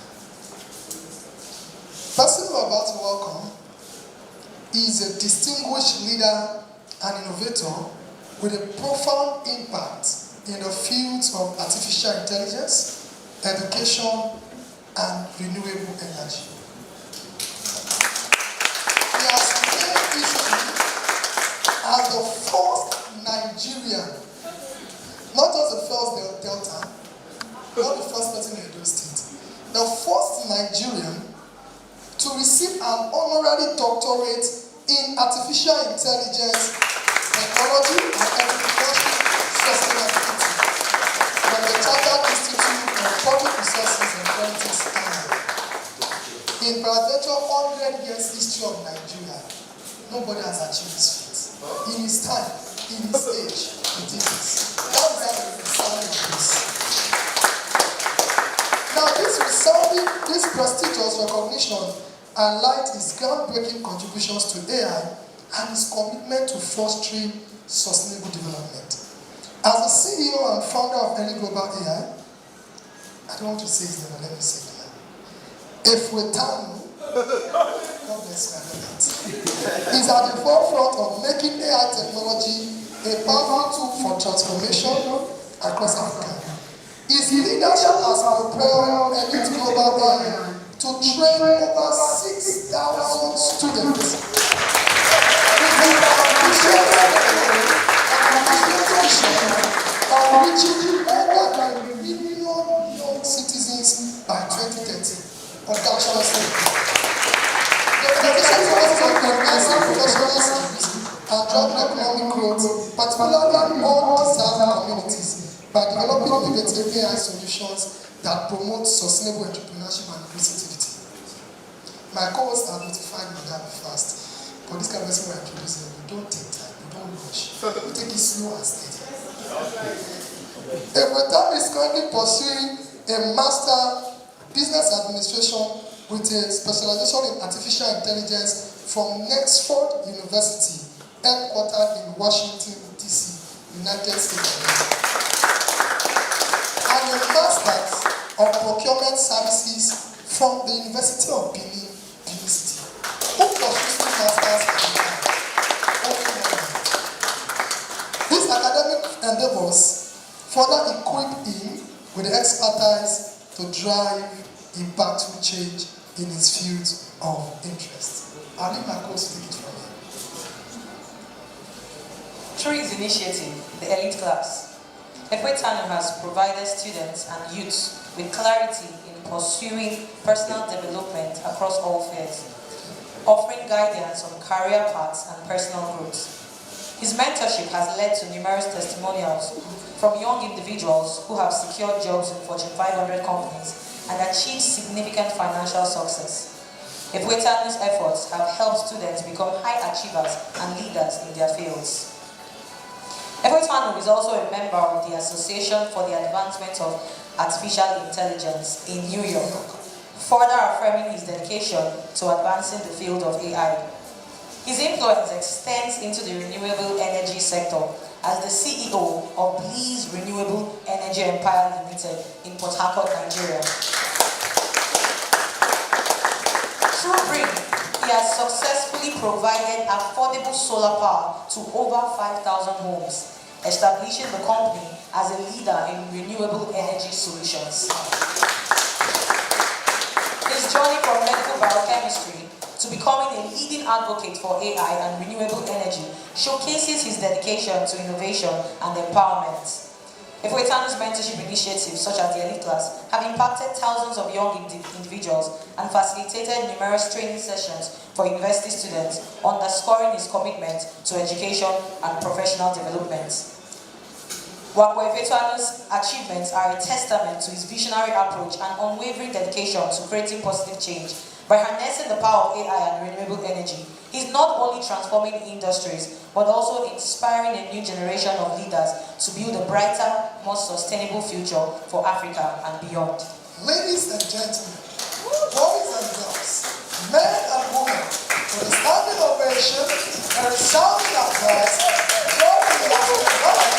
The person we're about to welcome is a distinguished leader and innovator with a profound impact in the fields of artificial intelligence, education, and renewable energy. He has claimed history as the first Nigerian, not just the first Delta, not the first person in Edo State, the first Nigerian to receive an honorary doctorate in artificial intelligence, technology, and agricultural sustainability from the Chartered Institute of Public Resources and Politics, Ghana. In peradventure 100 years history of Nigeria, nobody has achieved this feat. In his time, in his age, he did this. That's why we're resounding this. Now, this prestigious recognition highlights his groundbreaking contributions to AI and his commitment to fostering sustainable development. As the CEO and founder of Early Global AI, I don't want to say his name, let me say it now. Efwetanu, God bless you, I know that, is at the forefront of making AI technology a powerful tool for transformation across Africa. His leadership has propelled Elite Global AI to train over 6,000 students of reaching more than 1 million young citizens by 2030. The organization focuses on enhancing professional skills and driving economic growth, particularly in undeserved communities, by developing innovative AI solutions that promote sustainable entrepreneurship and creativity. My co-hosts are notified me that fast, but this kind of person we're introducing, we don't take time, we don't rush, we take it slow and steady. Efwetanu is currently pursuing a Master Business Administration with a specialization in artificial intelligence from Nexford University, headquartered in Washington, D.C., United States of America. And a Master's of Procurement Services from the University of Benin, City. Who pursues two Masters in These academic endeavors further equip him with the expertise to drive impactful change in his fields of interest. I'll leave my course to take it from here.
Through his initiative, the Elite Class, Efwetanu has provided students and youths with clarity in pursuing personal development across all fields, offering guidance on career paths and personal growth. His mentorship has led to numerous testimonials from young individuals who have secured jobs in Fortune 500 companies and achieved significant financial success. Efwetanu's efforts have helped students become high achievers and leaders in their fields. Efwetanu is also a member of the Association for the Advancement of Artificial Intelligence in New York, further affirming his dedication to advancing the field of AI. His influence extends into the renewable energy sector as the CEO of Bleeze Renewable Energy Empire Limited in Port Harcourt, Nigeria. Through BRIN, he has successfully provided affordable solar power to over 5,000 homes, establishing the company as a leader in renewable energy solutions. His journey from medical biochemistry to becoming a leading advocate for AI and renewable energy showcases his dedication to innovation and empowerment. Efwetano's mentorship initiatives, such as the Elite Class, have impacted thousands of young individuals and facilitated numerous training sessions for university students, underscoring his commitment to education and professional development. Wakwa Efwetano's achievements are a testament to his visionary approach and unwavering dedication to creating positive change. By harnessing the power of AI and renewable energy, he's not only transforming industries, but also inspiring a new generation of leaders to build a brighter, more sustainable future for Africa and beyond.
Ladies and gentlemen, boys and girls, men and women, with a standing ovation and a sounding applause, join me in welcoming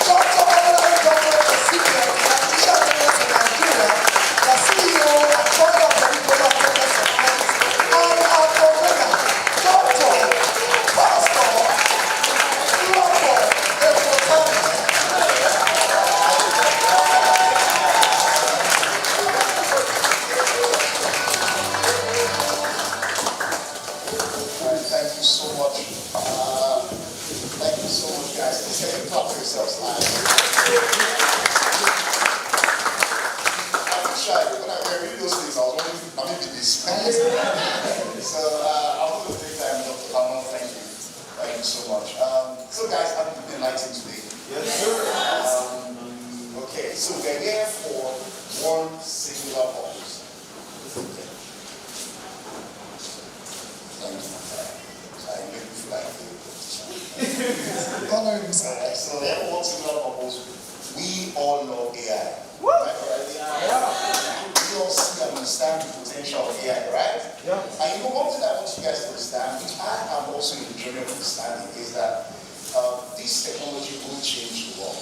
Dr. Honorary Governor of the City of Artificial Intelligence in Nigeria, the CEO and founder of the Nigeria Progress of Health, and our governor, Dr. Pastor Wakwa Efwetano.
Thank you so much. Thank you so much, guys. Let's get a clap for yourselves. I'm shy. When I read those things, I was wondering if I may be this. So I want to take time, Dr. Palmer. Thank you. Thank you so much. So guys, have you been enlightened today? Yes, sir. Okay, so we're here for one singular purpose. Thank you. I make you feel like
Honor himself.
so we have one singular purpose. We all love AI. Right? We all see and understand the potential of AI, right?
Yeah.
And you know, one thing I want you guys to understand, which I am also in the journey of understanding, is that this technology will change the world.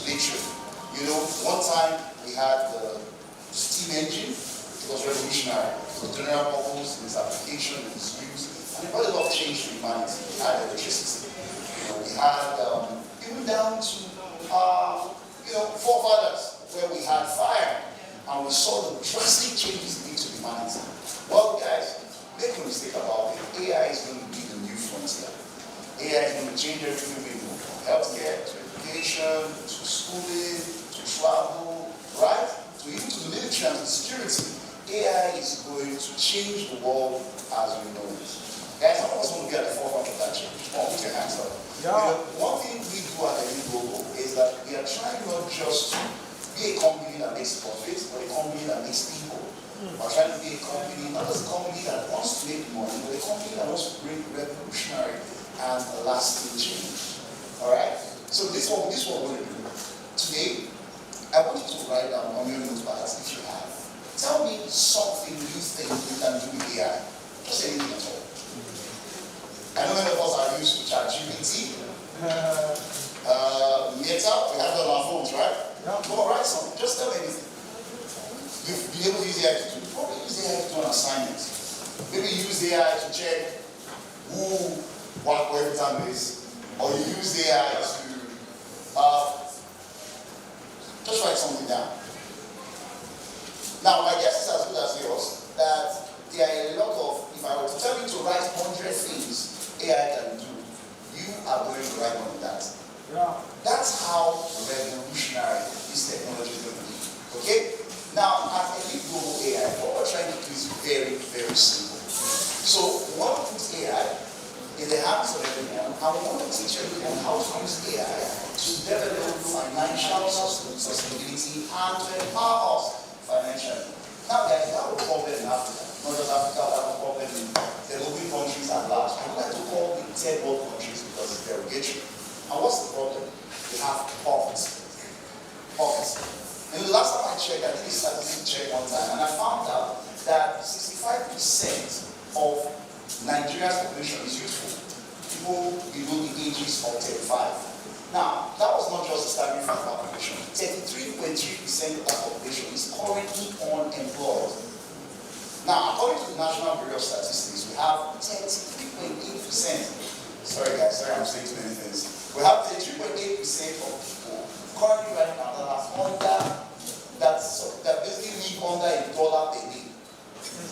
Literally. You know, one time we had the steam engine. It was revolutionary. It was general purpose in its application, in its use, and it brought a lot of change to humanity. We had electricity. You know, we had even down to forefathers, where we had fire, and we saw the drastic changes into humanity. Well, guys, make no mistake about it. AI is going to be the new frontier. AI is going to change everything we do, from healthcare to education to schooling to travel, right? To even to the military and to security. AI is going to change the world as we know it. Guys, I always want to be at the forefront of that change. Come on, put your hands up.
Yeah.
You know, one thing we do at Elite Global is that we are trying not just to be a company that makes profits, but a company that makes people. We're trying to be a company, not just a company that wants to make money, but a company that wants to bring revolutionary and lasting change. Alright? So this is what we're going to do. Today, I want you to write down on your notepads if you have. Tell me something you think you can do with AI. Just anything at all. I know many of us are used to ChatGPT, Meta, we have it on our phones, right? Yeah. Go write something, just tell me anything. You've been able to use AI to do, probably use AI to do an assignment. Maybe you use AI to check who Wakwa Efwetano is, or you use AI to, just write something down. Now, my guess is as good as yours, that there are a lot of, if I were to tell you to write 100 things AI can do, you are going to write one of that. Yeah. That's how revolutionary this technology is going to be. Okay? Now, at Elite Global AI, what we're trying to do is very, very simple. So, we want to put AI in the hands of everyone, and we want to teach everyone how to use AI to develop financial sustainability and to empower us financially. Now, guys, that will problem in Africa. Not just Africa, that will problem in developing countries at large. I would like to call the third world countries because it's derogatory. And what's the problem? We have poverty. Poverty. And the last time I checked, I did a statistic check one time, and I found out that 65% of Nigeria's population is youthful. People below the ages of 35. Now, that was not just a staggering fact of our population. 33.3% of that population is currently unemployed. Now, according to the National Bureau of Statistics, we have 33.8%. Sorry guys, sorry I'm saying too many things. We have 33.8% of people currently right now that basically live under $1 per day.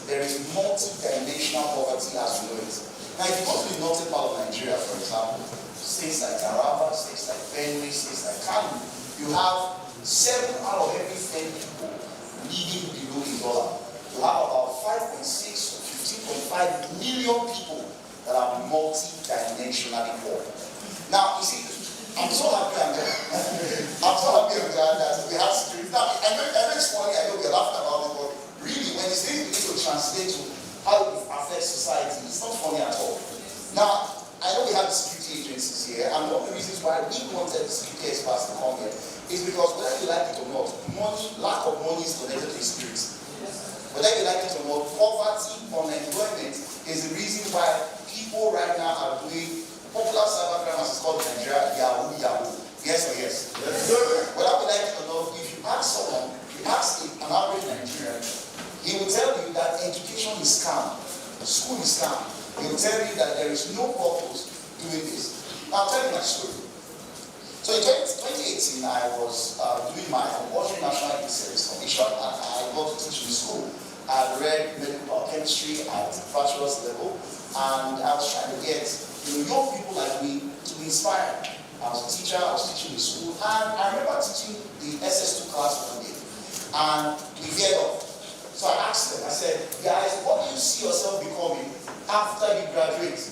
there is multi-dimensional poverty as we know it. Now, if you go to the northern part of Nigeria, for example, states like Taraba, states like Benue, states like Kano, you have 7 out of every 10 people living below the dollar. You have about 5.6 to 15.5 million people that are multi-dimensionally poor. Now, you see, I'm so happy that we have security. Now, I know it's funny, I know we're laughing about it, but really, when it's really to translate to how it affects society, it's not funny at all. Now, I know we have the security agencies here, and one of the reasons why we wanted the security experts to come here is because whether you like it or not, lack of money is connected to security. Whether you like it or not, poverty, unemployment is the reason why people right now are doing popular cybercrime, as it's called in Nigeria, Yahoo Yahoo. Yes or yes? Whether we like it or not, if you ask someone, you ask an average Nigerian, he will tell you that education is scam, school is scam. He will tell you that there is no purpose doing this. Now, I'll tell you my story. So in 2018, I was doing my Washington National Youth Service Commission, and I got to teach in school. I read medical chemistry at bachelor's level, and I was trying to get young people like me to be inspired. I was a teacher, I was teaching in school, and I remember teaching the SS2 class one day, and we veered off. So I asked them, I said, guys, what do you see yourself becoming after you graduate?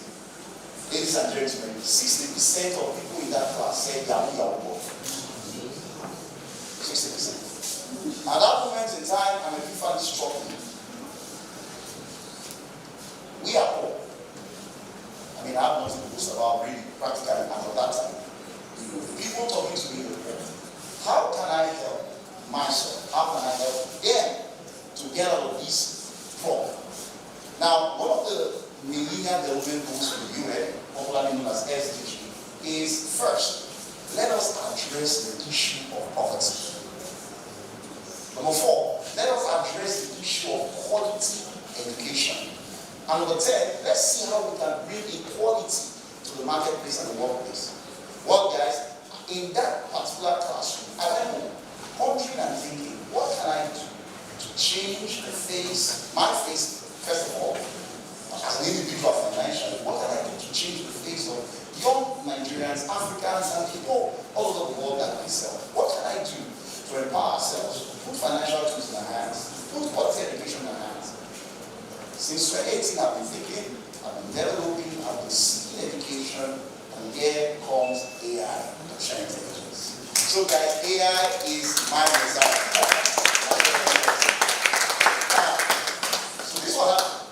Ladies and gentlemen, 60% of people in that class said Yahoo Yahoo. 60%. At that moment in time, an epiphany struck me. We are poor. I mean, I have nothing to boast about really practically as of that time. People talking to me were poor. How can I help myself? How can I help them to get out of this problem? Now, one of the Millennium Development Goals for the UN, popularly known as SDG, is first, let us address the issue of poverty. Number 4, let us address the issue of quality education. And number 10, let's see how we can bring equality to the marketplace and the workplace. Well, guys, in that particular classroom, I went home, pondering and thinking, what can I do to change the face, my face, first of all, as an individual financially, what can I do to change the face of young Nigerians, Africans, and people all over the world like myself? What can I do to empower ourselves, put financial tools in our hands, put quality education in our hands? Since 2018, I've been thinking, I've been developing, I've been seeking education, and here comes AI, artificial intelligence. So guys, AI is my desire. So this one happened.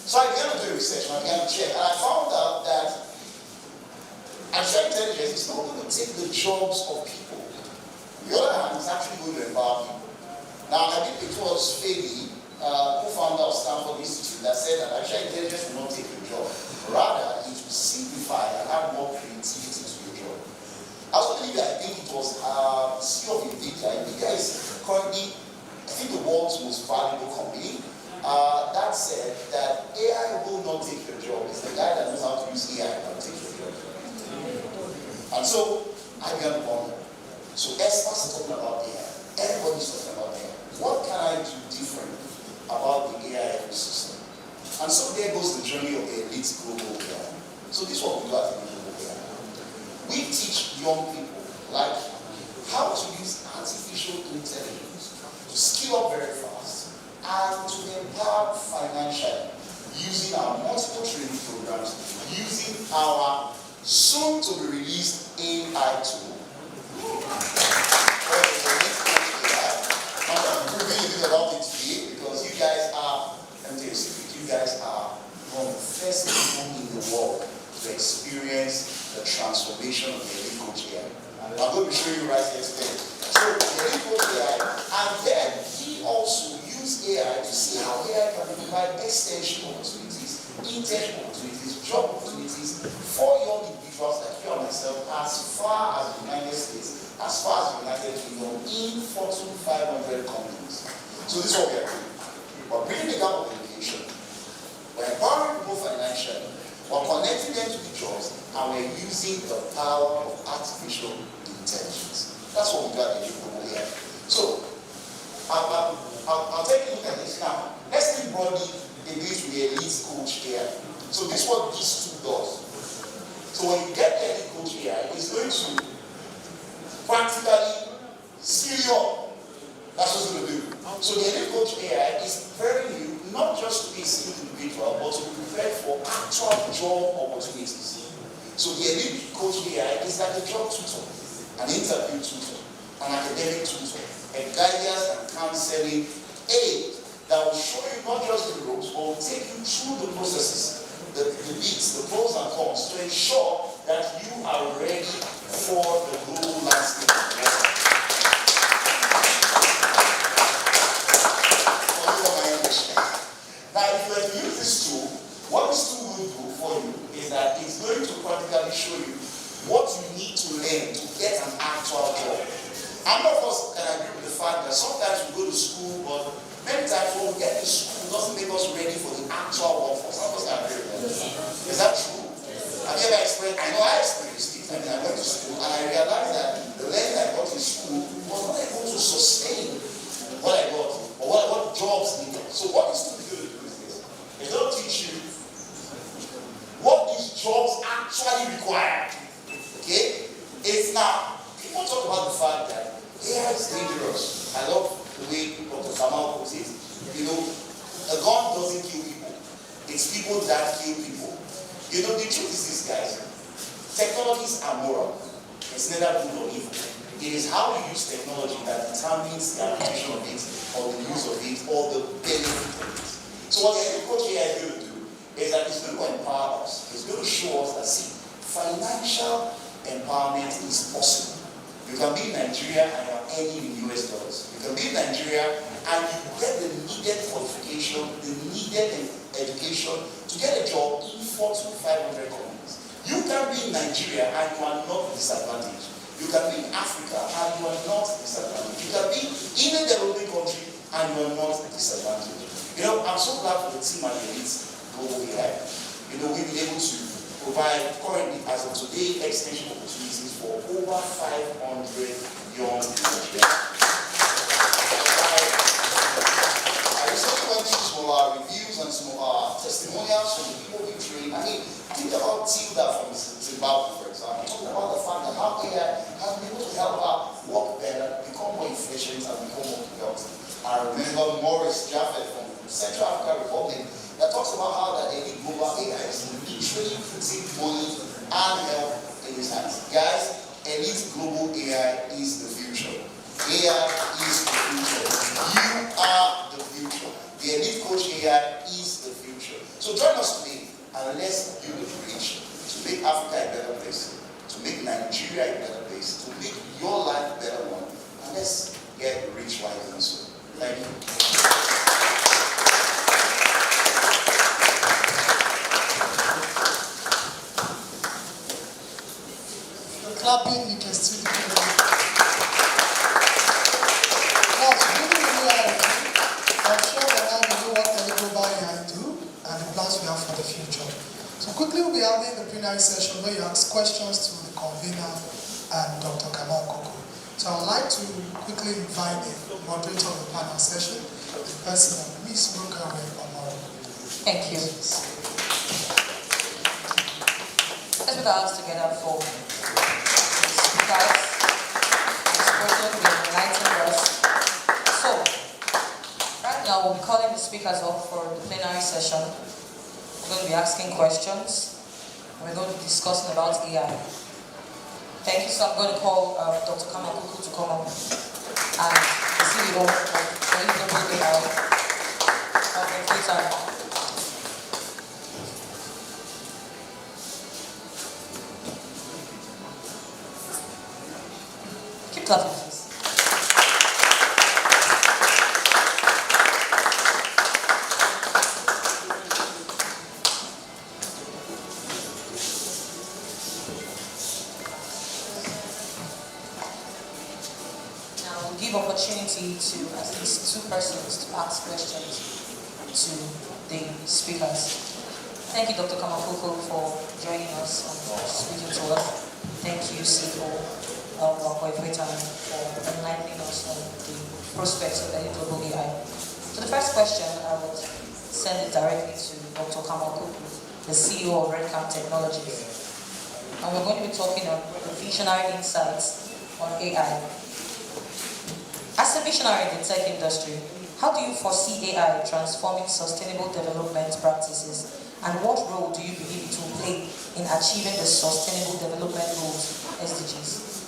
So I began to do research, and I began to check, and I found out that artificial intelligence is not going to take the jobs of people. On the other hand, it's actually going to empower people. Now, I think it was Feli, co-founder of Stanford Institute, that said that artificial intelligence will not take your job. Rather, it will simplify and have more creativity to your job. I also believe that I think it was CEO of NVIDIA. NVIDIA is currently, I think, the world's most valuable company. That said that AI will not take your job. It's the guy that knows how to use AI that will take your job. And so, I began to wonder. So experts are talking about AI. Everybody's talking about AI. What can I do different about the AI ecosystem? And so there goes the journey of the elite global AI. So this is what we do at the global AI. We teach young people like how to use artificial intelligence to skill up very fast and to empower financially using our multiple training programs, using our soon to be released AI tool. I'm not revealing anything about it today because you guys are, let me tell you a secret, you guys are one of the first people in the world to experience the transformation of the Elite Coach AI. I'm going to show you right here today. So the Elite Coach AI, and then he also used AI to see how AI can provide extension opportunities, internship opportunities, job opportunities for young individuals like you and myself as far as the United States, as far as the United Kingdom, in Fortune 500 companies. So this is what we are doing. We're bringing the gap of education. We're empowering people financially. We're connecting them to the jobs, and we're using the power of artificial intelligence. That's what we got in the global AI. So I'll take a look at this now. Let's think everybody believes to be a elite coach AI. So this is what this tool does. So when you get the elite coach AI, it's going to practically skill you up. That's what it's going to do. So the elite coach AI is preparing you not just to be a single individual, but to be prepared for actual job opportunities. So the elite coach AI is like a job tutor, an interview tutor, an academic tutor, a guidance and counseling aid that will show you not just the ropes, but will take you through the processes, the bits, the pros and cons, to ensure that you are ready for the global landscape. Now, if you have used this tool, what this tool will do for you is that it's going to practically show you what you need to learn to get an actual job. And of course, can agree with the fact that sometimes we go to school, but many times when we get to school, it doesn't make us ready for the actual workforce. Some of us can agree with that. Is that true? Have you ever experienced? I know I experienced it. I mean, I went to school and I realized that the learning I got in school was not able to sustain what I got or what jobs needed. So what is going to do is this. They don't teach you what these jobs actually require. Okay? It's now, people talk about the fact that AI is dangerous. I love the way Dr. Kamal puts it. You know, a gun doesn't kill people. It's people that kill people. You know, the truth is this, guys. Technologies are moral. It's neither good or evil. It is how you use technology that determines the application of it, or the use of it, or the benefit of it. So what the coach AI is going to do is that it's going to empower us. It's going to show us that, see, financial empowerment is possible. You can be in Nigeria and you are earning in US dollars. You can be in Nigeria and you get the needed qualification, the needed education to get a job in 400 to 500 companies. You can be in Nigeria and you are not disadvantaged. You can be in Africa and you are not disadvantaged. You can be in a developing country and you are not disadvantaged. You know, I'm so glad for the team at the Elite Global AI. You know, we've been able to provide currently, as of today, extension opportunities for over 500 young people. I recently went through some of our reviews and some of our testimonials from the people we train. I mean, think about Tilda from Zimbabwe, for example. Talk about the fact that how AI has been able to help her work better, become more efficient, and become more productive. I remember Morris Jaffet from Central African Republic that talks about how that Elite Global AI is literally putting money and help in his hands. Guys, Elite Global AI is the future. AI is the future. You are the future. The Elite Coach AI is the future. So join us today and let's build a bridge to make Africa a better place, to make Nigeria a better place, to make your life a better one. And let's get rich while doing so. Thank you.
Clapping, you can still do it. That's really, really hard. I'm sure that now we know what Elite Global AI do and the plans we have for the future. So quickly we'll be having the plenary session where you ask questions to the convener and Dr. Kamal Koko. So I would like to quickly invite the moderator of the panel session, the person of Ms. Mukawe Omoro.
Thank you. Let's put our hands together for guys, this person will enlighten us. So, right now we'll be calling the speakers up for the plenary session. We're going to be asking questions. We're going to be discussing about AI. Thank you. So I'm going to call Dr. Kamal Koko to come up and the CEO of Elite Global AI of the Twitter. Clapping, please. Now we'll give opportunity to at least two persons to ask questions to the speakers. Thank you, Dr. Kamal Koko, for joining us and speaking to us. Thank you, CEO. For enlightening us on the prospects of Elite Global AI. So the first question I would send it directly to Dr. Kamal Kuku, the CEO of Redcam Technologies. And we're going to be talking on the visionary insights on AI. As a visionary in the tech industry, how do you foresee AI transforming sustainable development practices? And what role do you believe it will play in achieving the Sustainable Development Goals, SDGs?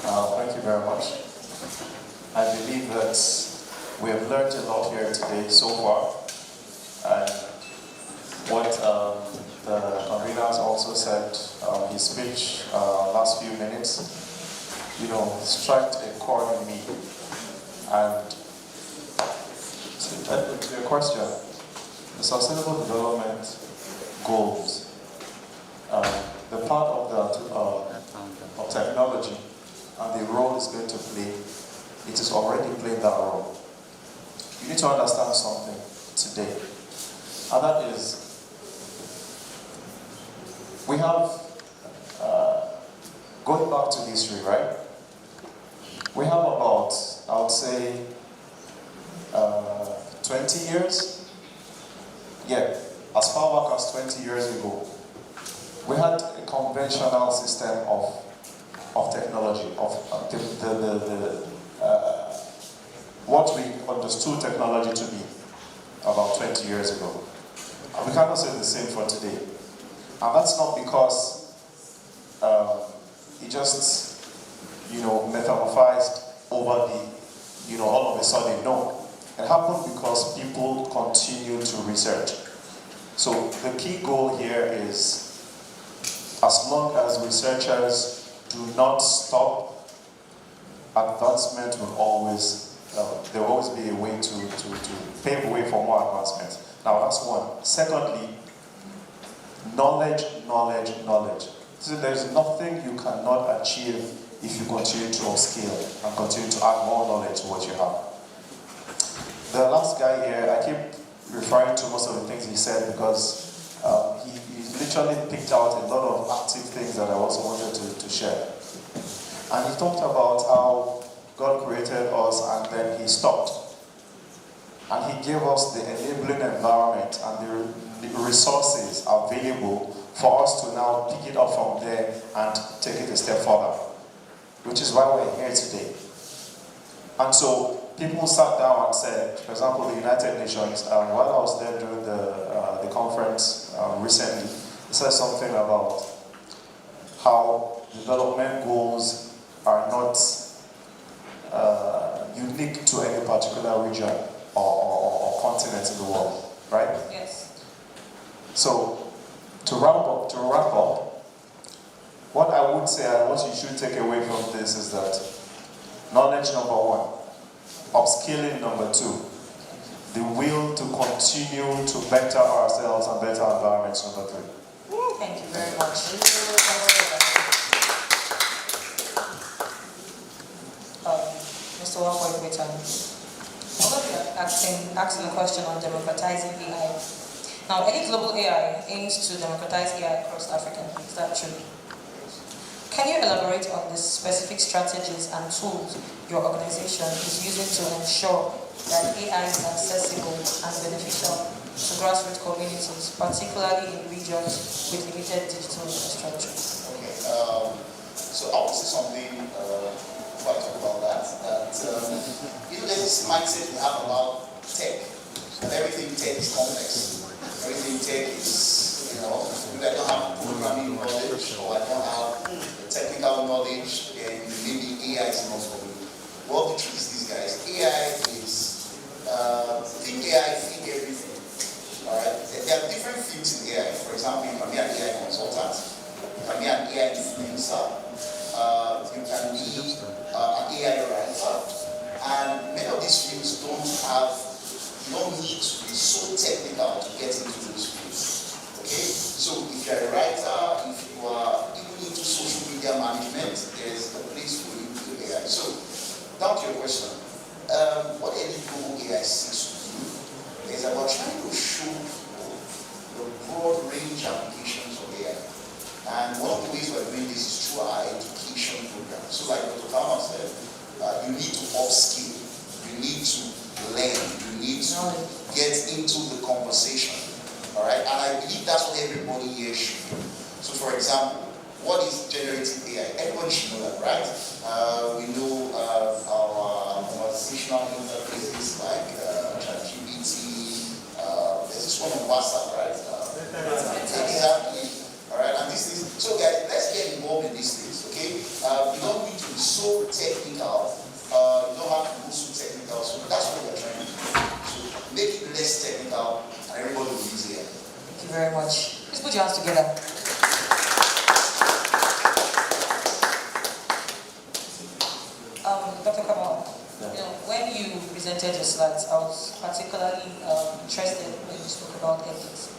Thank you very much. I believe that we have learned a lot here today so far. And what the conveners also said, his speech last few minutes, struck a chord in me. And to your question, the Sustainable Development Goals, the part of technology and the role it's going to play, it is already playing that role. You need to understand something today, and that is, we have, going back to history, right? We have about, I would say, 20 years. Yeah, as far back as 20 years ago, we had a conventional system of technology, of what we understood technology to be about 20 years ago. And we cannot say the same for today. And that's not because it just, metamorphosed over all of a sudden. No. It happened because people continue to research. So the key goal here is, as long as researchers do not stop, advancement will always, there will always be a way to pave the way for more advancement. Now that's one. Secondly, knowledge. So there's nothing you cannot achieve if you continue to upskill and continue to add more knowledge to what you have. The last guy here, I keep referring to most of the things he said because he literally picked out a lot of active things that I also wanted to share. And he talked about how God created us and then he stopped. And he gave us the enabling environment and the resources available for us to now pick it up from there and take it a step further, which is why we're here today. And so people sat down and said, for example, the United Nations, while I was there during the conference recently, they said something about how development goals are not unique to any particular region or continent in the world, right?
Yes.
So, to wrap up, what I would say and what you should take away from this is that knowledge number one, upskilling number two, the will to continue to better ourselves and better environments number three.
Thank you very much. Mr. Wafoy Kwetan, I'm going to be asking a question on democratizing AI. Now, Elite Global AI aims to democratize AI across Africa. Is that true? Can you elaborate on the specific strategies and tools your organization is using to ensure that AI is accessible and beneficial to grassroots communities, particularly in regions with limited digital infrastructure?
Okay, so I will say something before I talk about that. There's this mindset we have about tech, and everything tech is complex. Everything tech is, if I don't have programming knowledge or I don't have technical knowledge, then maybe AI is not for me. Well, the truth is this, guys, AI is, think AI, think everything. Alright? There are different fields in AI. For example, you can be an AI consultant, you can be an AI influencer, you can be an AI writer, and many of these fields don't need to be so technical to get into those fields. Okay? So if you're a writer, if you are even into social media management, there's a place for you to do AI. So, down to your question, what Elite Global AI seeks to do is about trying to show the broad range applications of AI. And one of the ways we're doing this is through our education program. So like Dr. Kama said, you need to upskill, you need to learn, you need to get into believe that's what everybody here should do. So for example, what is generative AI? Everybody should know that, right? We know our conversational interfaces like ChatGPT, there's this one on WhatsApp, right? Exactly. All right, and this is, so guys, let's get involved in these things, okay? You don't need to be so technical. You don't have to go so technical. So that's what we're trying to do. So make it less technical, and everybody will use it.
Thank you very much. Please put your hands together. Dr. Kamal, you know, when you presented your slides, I was particularly interested when you spoke about ethics.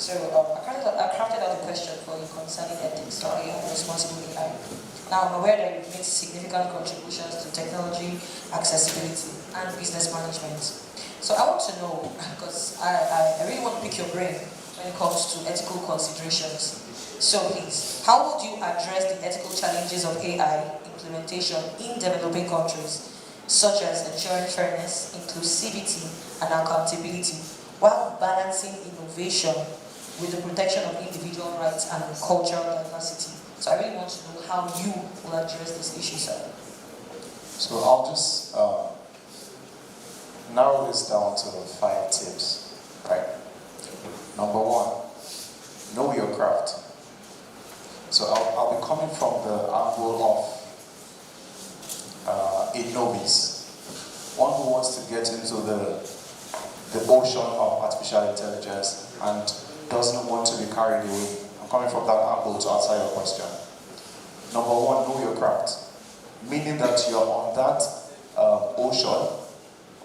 So I crafted out a question for you concerning ethics or responsible AI. Now I'm aware that you've made significant contributions to technology, accessibility, and business management. So I want to know, because I really want to pick your brain when it comes to ethical considerations. So please, how would you address the ethical challenges of AI implementation in developing countries, such as ensuring fairness, inclusivity, and accountability, while balancing innovation with the protection of individual rights and cultural diversity? So I really want to know how you will address this issue, sir.
So I'll just narrow this down to 5 tips, right? Number 1, know your craft. So I'll be coming from the angle of a novice, one who wants to get into the ocean of artificial intelligence and doesn't want to be carried away. I'm coming from that angle to answer your question. Number 1, know your craft, meaning that you're on that ocean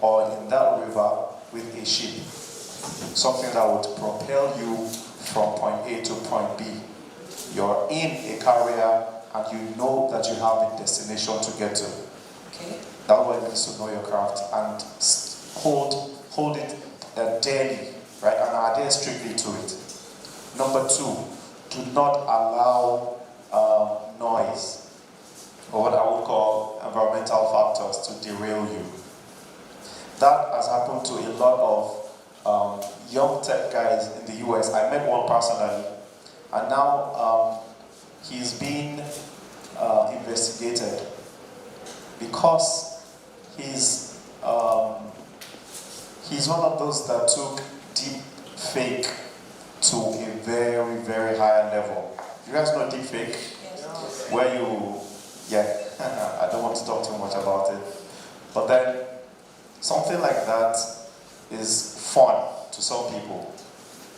or in that river with a ship, something that would propel you from point A to point B. You're in a carrier and you know that you have a destination to get to.
Okay.
That's why you need to know your craft and hold it daily, right? And adhere strictly to it. Number 2, do not allow noise, or what I would call environmental factors, to derail you. That has happened to a lot of young tech guys in the US. I met one personally, and now he's being investigated because he's one of those that took deep fake to a very, very high level. You guys know deep fake?
Yes.
Where you, I don't want to talk too much about it, but then something like that is fun to some people.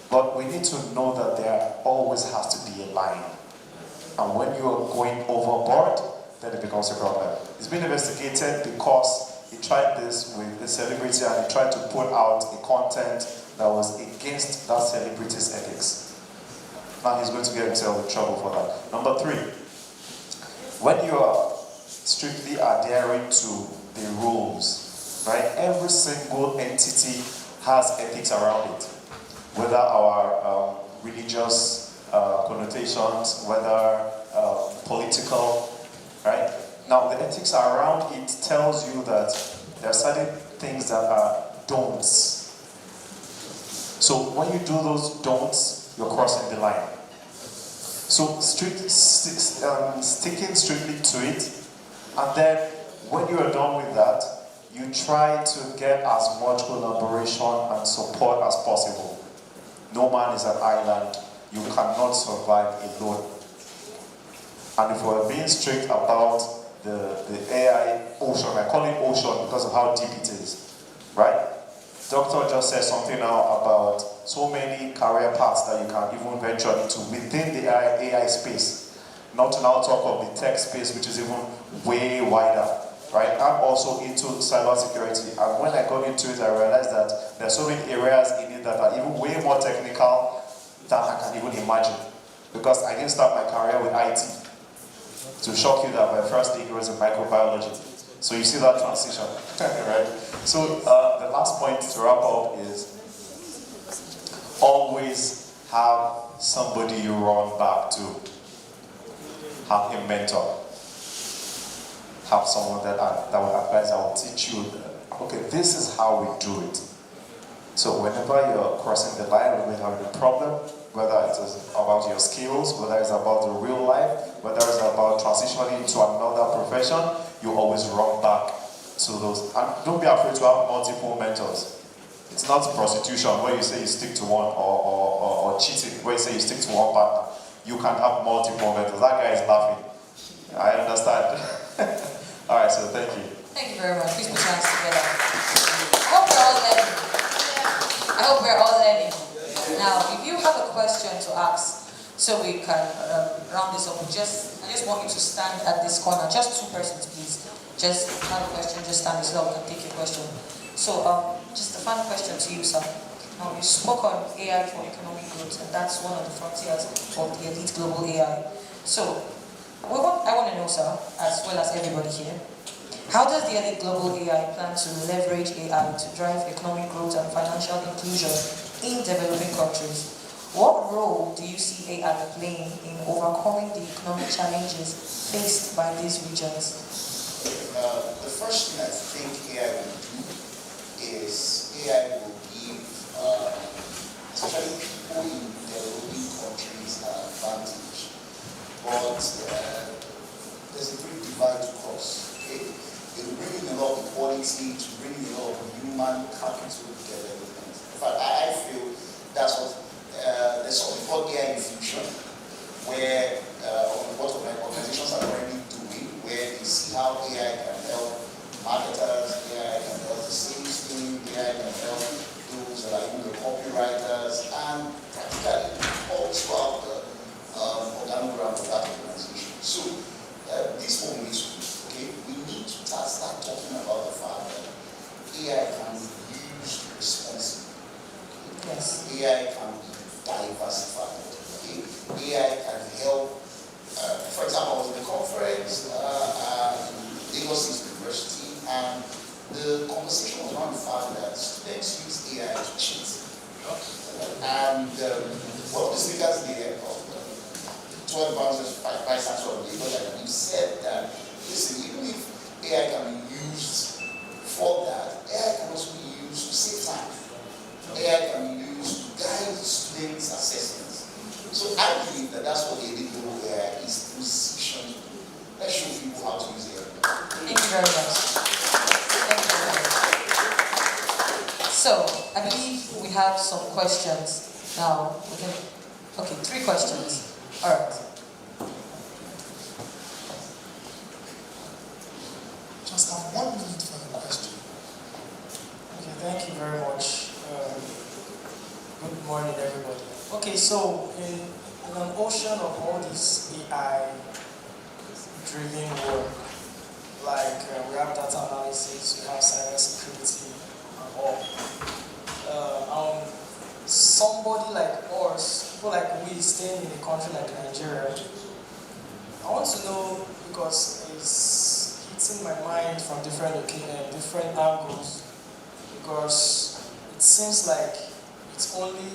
But we need to know that there always has to be a line. And when you are going overboard, then it becomes a problem. It's been investigated because he tried this with a celebrity and he tried to put out a content that was against that celebrity's ethics. Now he's going to get himself in trouble for that. Number 3, when you are strictly adhering to the rules, right? Every single entity has ethics around it. Whether our religious connotations, whether political, right? Now the ethics around it tells you that there are certain things that are don'ts. So when you do those don'ts, you're crossing the line. So sticking strictly to it, and then when you are done with that, you try to get as much collaboration and support as possible. No man is an island. You cannot survive alone. And if we're being strict about the AI ocean, I call it ocean because of how deep it is, right? Doctor just said something now about so many career paths that you can even venture into within the AI space. Not to now talk of the tech space, which is even way wider, right? I'm also into cybersecurity, and when I got into it, I realized that there are so many areas in it that are even way more technical than I can even imagine. Because I didn't start my career with IT. To shock you that my first degree was in microbiology. So you see that transition, right? So the last point to wrap up is always have somebody you run back to. Have a mentor. Have someone that will advise, that will teach you, okay, this is how we do it. So whenever you're crossing the line, when you're having a problem, whether it is about your skills, whether it's about the real life, whether it's about transitioning to another profession, you always run back to those. And don't be afraid to have multiple mentors. It's not prostitution where you say you stick to one, or cheating where you say you stick to one partner. You can have multiple mentors. That guy is laughing. I understand. All right, so thank you.
Thank you very much. Please put your hands together. I hope we're all learning. I hope we're all learning. Now, if you have a question to ask, so we can round this up, I just want you to stand at this corner. Just 2 persons, please. Just have a question, just stand this level and take your question. So, just a final question to you, sir. Now, you spoke on AI for economic growth, and that's one of the frontiers of the elite global AI. So, I want to know, sir, as well as everybody here, how does the elite global AI plan to leverage AI to drive economic growth and financial inclusion in developing countries? What role do you see AI playing in overcoming the economic challenges faced by these regions?
The first thing I think AI will do is AI will give, especially people in developing countries, an advantage. But there's a great divide to cross. Okay? It will bring in a lot of equality, to bring in a lot of human capital development. In fact, I feel that's what there's something called AI infusion, where what organizations are already doing, where they see how AI can help marketers, AI can help the sales team, AI can help those that are even the copywriters, and practically all throughout the organogram of that organization. So this one needs to be, okay, we need to start talking about the fact that AI can be used responsibly. Okay? Yes. AI can be diversified. Okay? AI can help. For example, I was in a conference in Lagos University, and the conversation was around the fact that students use AI to cheat. And one of the speakers there, 12 bounces by Chancellor of Lagos, you said that, listen, even if AI can be used for that, AI can also be used to save time. AI can be used to guide students' assessments. So I believe that that's what the elite global AI is positioned to do. Let's show people how to use AI.
Thank you very much. Thank you very much. So, I believe we have some questions now. Okay, 3 questions. All right.
Just have 1 minute for the question.
Okay, thank you very much. Good morning, everybody. Okay, so in an ocean of all this AI-driven work, like we have data analysis, we have cybersecurity, and all. Somebody like us, people like we, staying in a country like Nigeria, I want to know, because it's hitting my mind from different angles, because it seems like it's only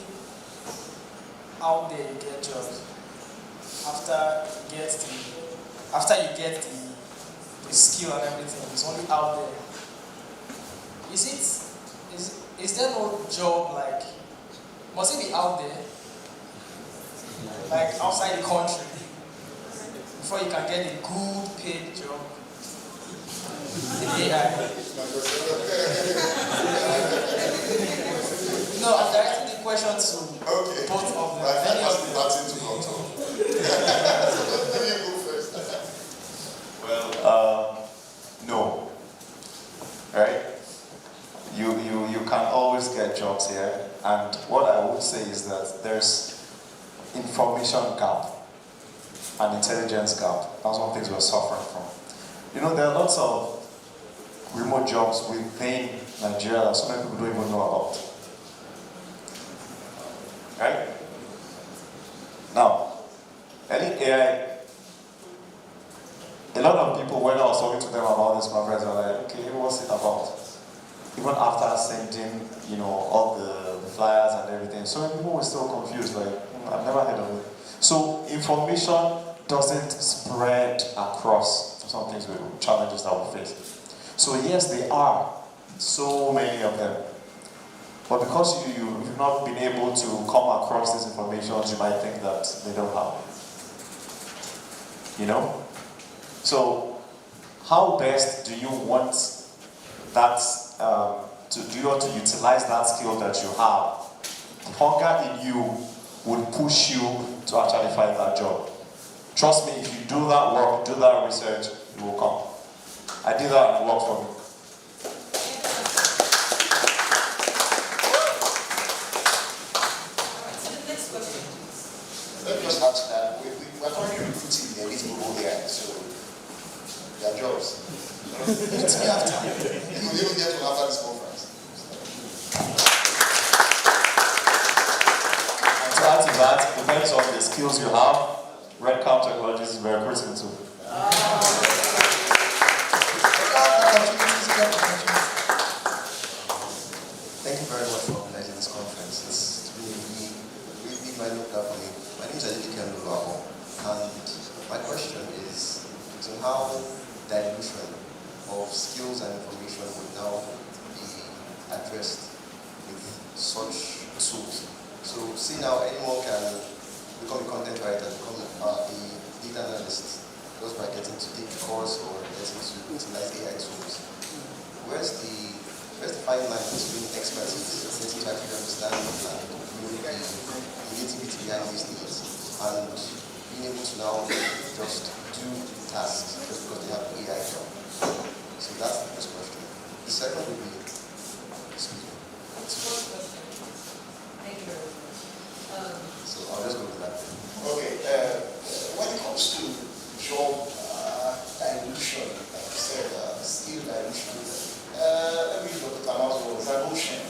out there you get jobs. After you get the skill and everything, it's only out there. Is there no job, like, must it be out there, like outside the country, before you can get a good paid job in AI? No, I'm directing the question to both of them.
I think that's the batting to go to. Let me go first.
Well, no. Right? You can always get jobs here, and what I would say is that there's information gap and intelligence gap. That's one of the things we're suffering from. You know, there are lots of remote jobs within Nigeria that so many people don't even know about. Right? Now, I think AI, a lot of people, when I was talking to them about this conference, were like, okay, what's it about? Even after sending, you know, all the flyers and everything, so many people were still confused, like, I've never heard of it. So information doesn't spread across some things, challenges that we face. So yes, there are so many of them. But because you've not been able to come across these information, you might think that they don't have. You know? So, how best do you want that, do you want to utilize that skill that you have? The hunger in you would push you to actually find that job. Trust me, if you do that work, do that research, it will come. I did that and it worked for me.
Let me just add to that. We're currently recruiting the elite people here, so their jobs. It's me after. You will even get to after this conference.
And to add to that, depends on the skills you have. Redcam Technologies is very critical too.
Thank you very much for organizing this conference. It's really mind opener for me. My name is Aditi Kendulabo, and my question is to how dilution of skills and information would now be addressed with such tools. So see now anyone can become a content writer, become a data analyst, just by getting to take the course or getting to utilize AI tools. Where's the fine line between expertise, getting to actually understand and know the creativity behind these things, and being able to now just do tasks just because they have AI job? So that's the first question. The second would be, excuse me.
Thank you.
So I'll just go with that.
Okay, when it comes to job dilution, like you said, skill dilution, let me look at Kamal's words, evolution.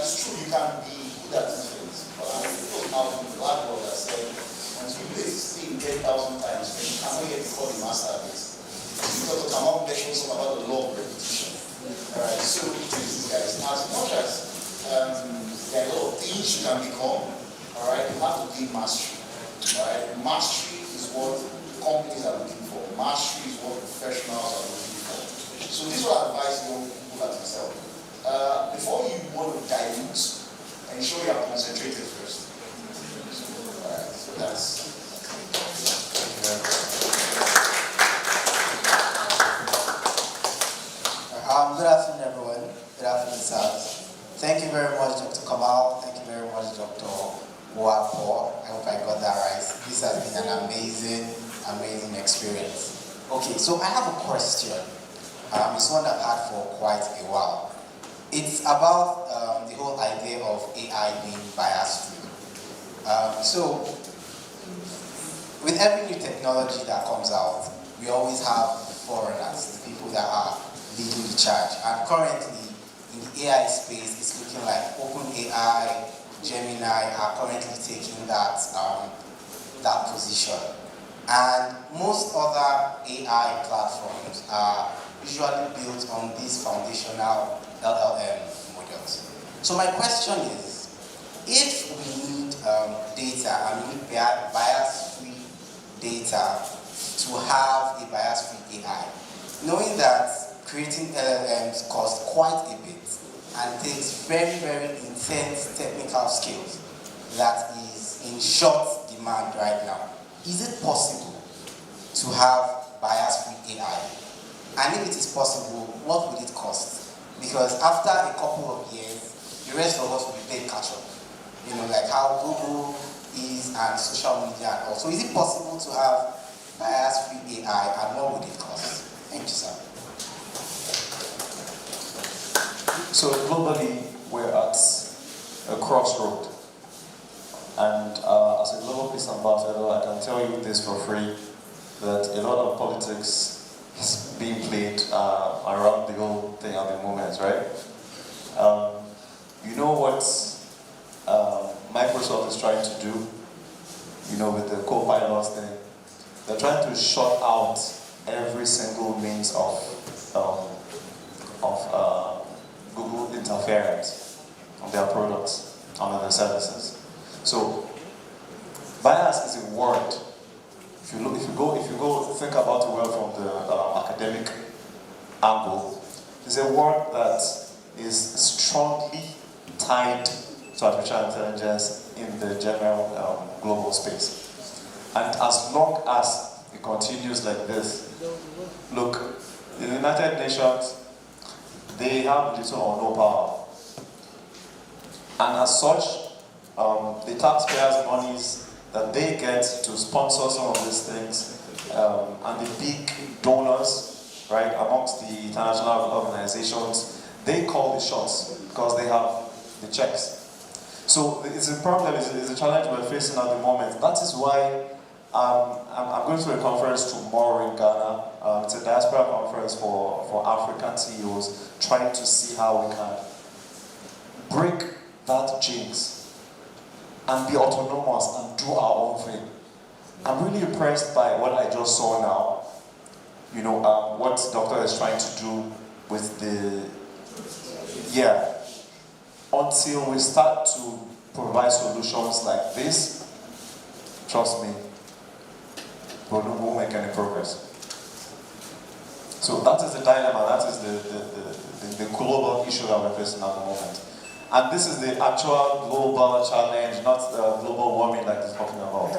It's true you can be good at these things, but I mean, people now in the black world that said, once you do this thing 10,000 times, then you cannot get called a master at it. Because Kamal mentioned something about the law of repetition. Alright, so it is, guys, as much as there are a lot of things you can become, alright, you have to gain mastery. Alright, mastery is what companies are looking for. Mastery is what professionals are looking for. So this will advise young people like yourself. Before you want to dilute, ensure you are concentrated first. Alright, so that's.
Good afternoon, everyone. Good afternoon, sirs. Thank you very much, Dr. Kamal. Thank you very much, Dr. Wapo. I hope I got that right. This has been an amazing experience. Okay, so I have a question. It's one I've had for quite a while. It's about the whole idea of AI being bias-free. So, with every new technology that comes out, we always have foreigners, the people that are leading the charge. And currently, in the AI space, it's looking like OpenAI, Gemini are currently taking that position. And most other AI platforms are usually built on these foundational LLM models. So my question is, if we need data, and we need bias-free data to have a bias-free AI, knowing that creating LLMs costs quite a bit and takes very, very intense technical skills that is in short demand right now, is it possible to have bias-free AI? And if it is possible, what would it cost? Because after a couple of years, the rest of us will be playing catch-up. You know, like how Google is and social media and all. So is it possible to have bias-free AI, and what would it cost? Thank you, sir.
So globally, we're at a crossroad. And as a global peace ambassador, I can tell you this for free, that a lot of politics is being played around the whole thing at the moment, right? You know what Microsoft is trying to do, you know, with the Copilot thing? They're trying to shut out every single means of Google interference on their products, on their services. So, bias is a word. If you go think about the word from the academic angle, it's a word that is strongly tied to artificial intelligence in the general global space. And as long as it continues like this, look, the United Nations, they have little or no power. And as such, the taxpayers' monies that they get to sponsor some of these things, and the big donors, right, amongst the international organizations, they call the shots because they have the checks. So it's a problem, it's a challenge we're facing at the moment. That is why I'm going to a conference tomorrow in Ghana. It's a diaspora conference for African CEOs, trying to see how we can break that jinx and be autonomous and do our own thing. I'm really impressed by what I just saw now. You know, what Doctor is trying to do with the, until we start to provide solutions like this, trust me, we won't make any progress. So that is the dilemma, that is the global issue that we're facing at the moment. And this is the actual global challenge, not the global warming like he's talking about.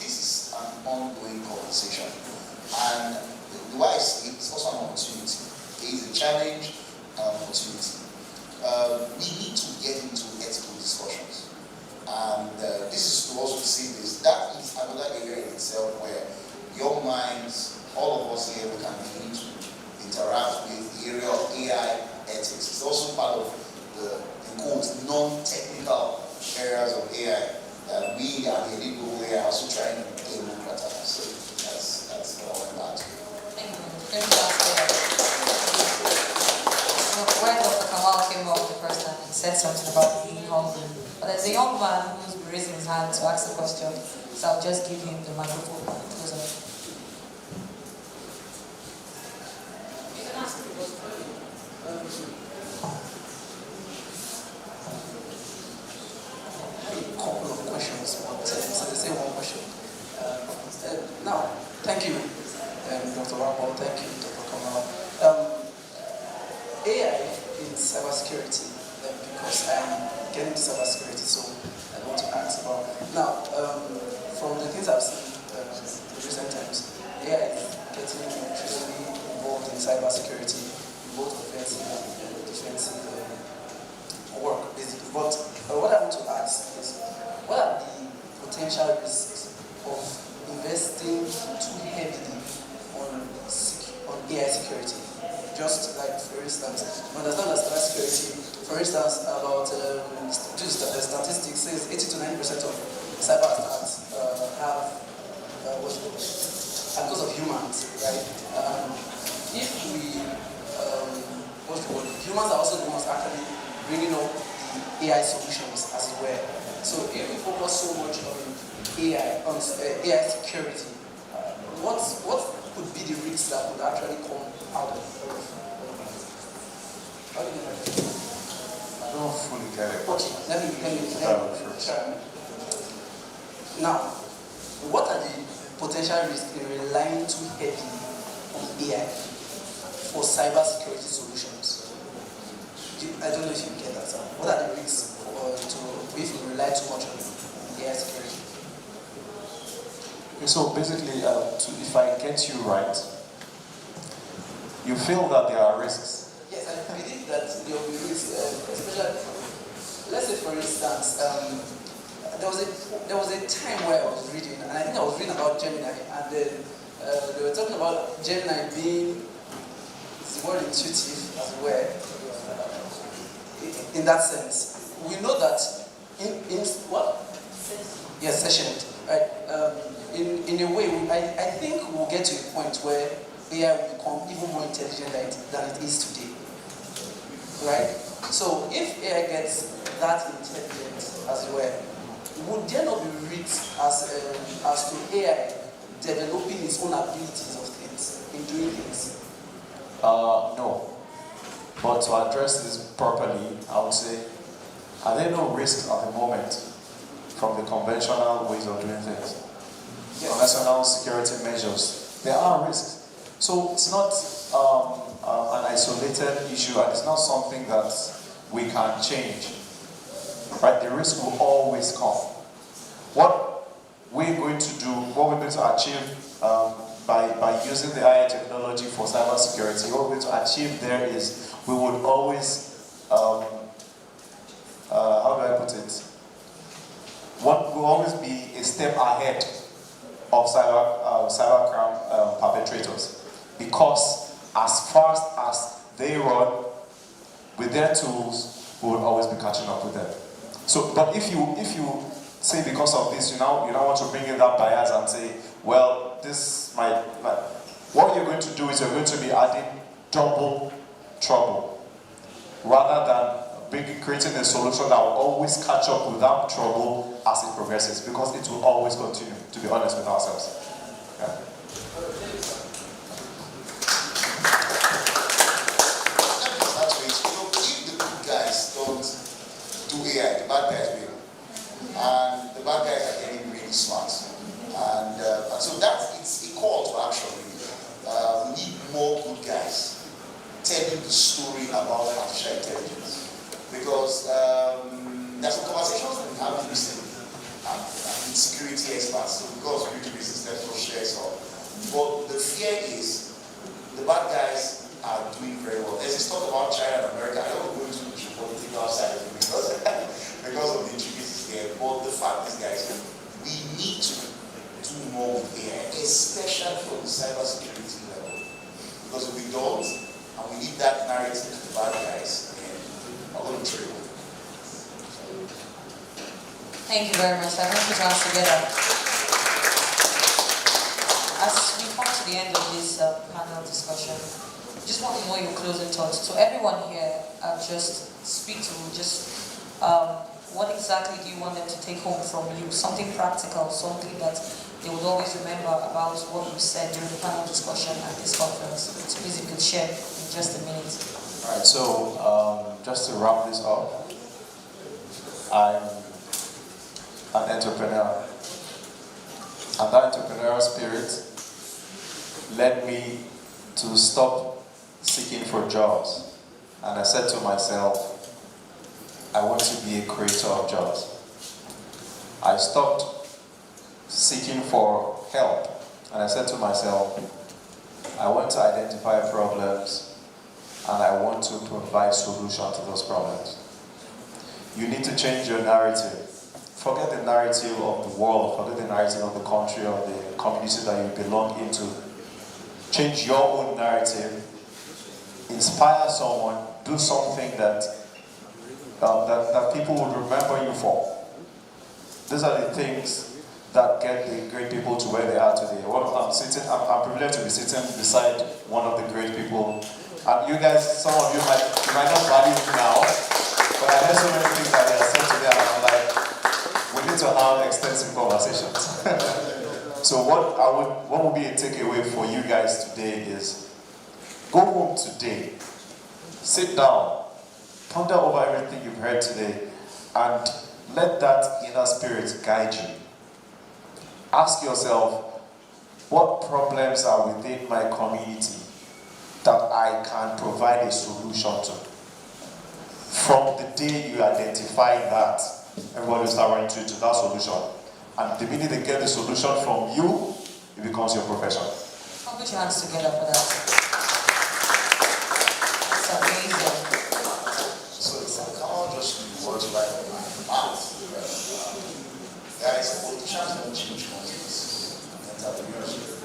This is an ongoing conversation. And the way I see it, it's also an opportunity. It is a challenge and an opportunity. We need to get into ethical discussions. And this is to also see this. That is another area in itself where young minds, all of us here, we can begin to interact with the area of AI ethics. It's also part of the quote, non-technical areas of AI that we and the elite global AI are also trying to democratize. So that's what I want to add to.
Thank you. When Dr. Kamal came up the first time, he said something about being hungry. But there's a young man who's raising his hand to ask the question, so I'll just give him the microphone.
Couple of questions, but so they say one question. Now, thank you, Dr. Wapol, thank you, Dr. Kamal. AI in cybersecurity, because I'm getting into cybersecurity, so I want to ask about. Now, from the things I've seen in recent times, AI is getting increasingly involved in cybersecurity, both offensive and defensive work, basically. But what I want to ask is, what are the potential risks of investing too heavily on AI security? Just like, for instance, we understand that cybersecurity, for instance, about the statistics says 80 to 90% of cyber attacks have because of humans, right? If we, humans are also the ones actually bringing up the AI solutions as it were. So if we focus so much on AI, AI security, what could be the risks that would actually come out of it? How do you know?
I don't fully get it.
Okay, let me try. Now, what are the potential risks in relying too heavily on AI for cybersecurity solutions? I don't know if you get that. What are the risks if we rely too much on AI security?
Okay, so basically, if I get you right, you feel that there are risks.
Yes, I believe that there will be risks, especially, let's say for instance, there was a time where I was reading, and I think I was reading about Gemini, and then they were talking about Gemini being more intuitive as well. In that sense, we know that in what? Yes, session, right? In a way, I think we'll get to a point where AI will become even more intelligent than it is today, right? So if AI gets that intelligent as well, would there not be risks as to AI developing its own abilities of things, in doing things?
No. But to address this properly, I would say, are there no risks at the moment from the conventional ways of doing things? Yes. Conventional security measures There are risks. So it's not an isolated issue, and it's not something that we can change. Right? The risk will always come. What we're going to do, what we're going to achieve by using the AI technology for cybersecurity, what we're going to achieve there is we would always, how do I put it? What will always be a step ahead of cybercrime perpetrators, because as fast as they run with their tools, we will always be catching up with them. So, but if you say because of this, you now want to bring in that bias and say, well, this might, what you're going to do is you're going to be adding double trouble, rather than creating a solution that will always catch up with that trouble as it progresses, because it will always continue, to be honest with ourselves. Yeah.
If the good guys don't do AI, the bad guys will. And the bad guys are getting really smart. And so it's a call to action, really. We need more good guys telling the story about artificial intelligence. Because there's some conversations that we have recently with security experts, so because we do systems for shares. But the fear is the bad guys are doing very well. There's this talk about China and America. I don't go into the geopolitical side of it because of the intricacies there. But the fact is, guys, we need to do more with AI, especially for the cybersecurity level. Because if we don't, and we leave that narrative to the bad guys, then we're going to trickle.
Thank you very much. I want to put us together. As we come to the end of this panel discussion, just want to know your closing thoughts. So everyone here, just speak to what exactly do you want them to take home from you? Something practical, something that they would always remember about what you said during the panel discussion at this conference. So please, if you could share in just a minute.
All right, so just to wrap this up, I'm an entrepreneur. And that entrepreneurial spirit led me to stop seeking for jobs. And I said to myself, I want to be a creator of jobs. I stopped seeking for help. And I said to myself, I want to identify problems and I want to provide solutions to those problems. You need to change your narrative. Forget the narrative of the world, forget the narrative of the country or the community that you belong into. Change your own narrative. Inspire someone. Do something that people would remember you for. These are the things that get the great people to where they are today. I'm privileged to be sitting beside one of the great people. And you guys, some of you might not value me now, but I heard so many things that they are saying today, and I'm like, we need to have extensive conversations. So what would be a takeaway for you guys today is, go home today, sit down, ponder over everything you've heard today, and let that inner spirit guide you. Ask yourself, what problems are within my community that I can provide a solution to? From the day you identify that, everybody will start running to that solution. And the minute they get the solution from you, it becomes your profession.
I'll put your hands together for that. It's amazing.
So if I can't just words right on my mouth, guys, politicians don't change countries. Entrepreneurship.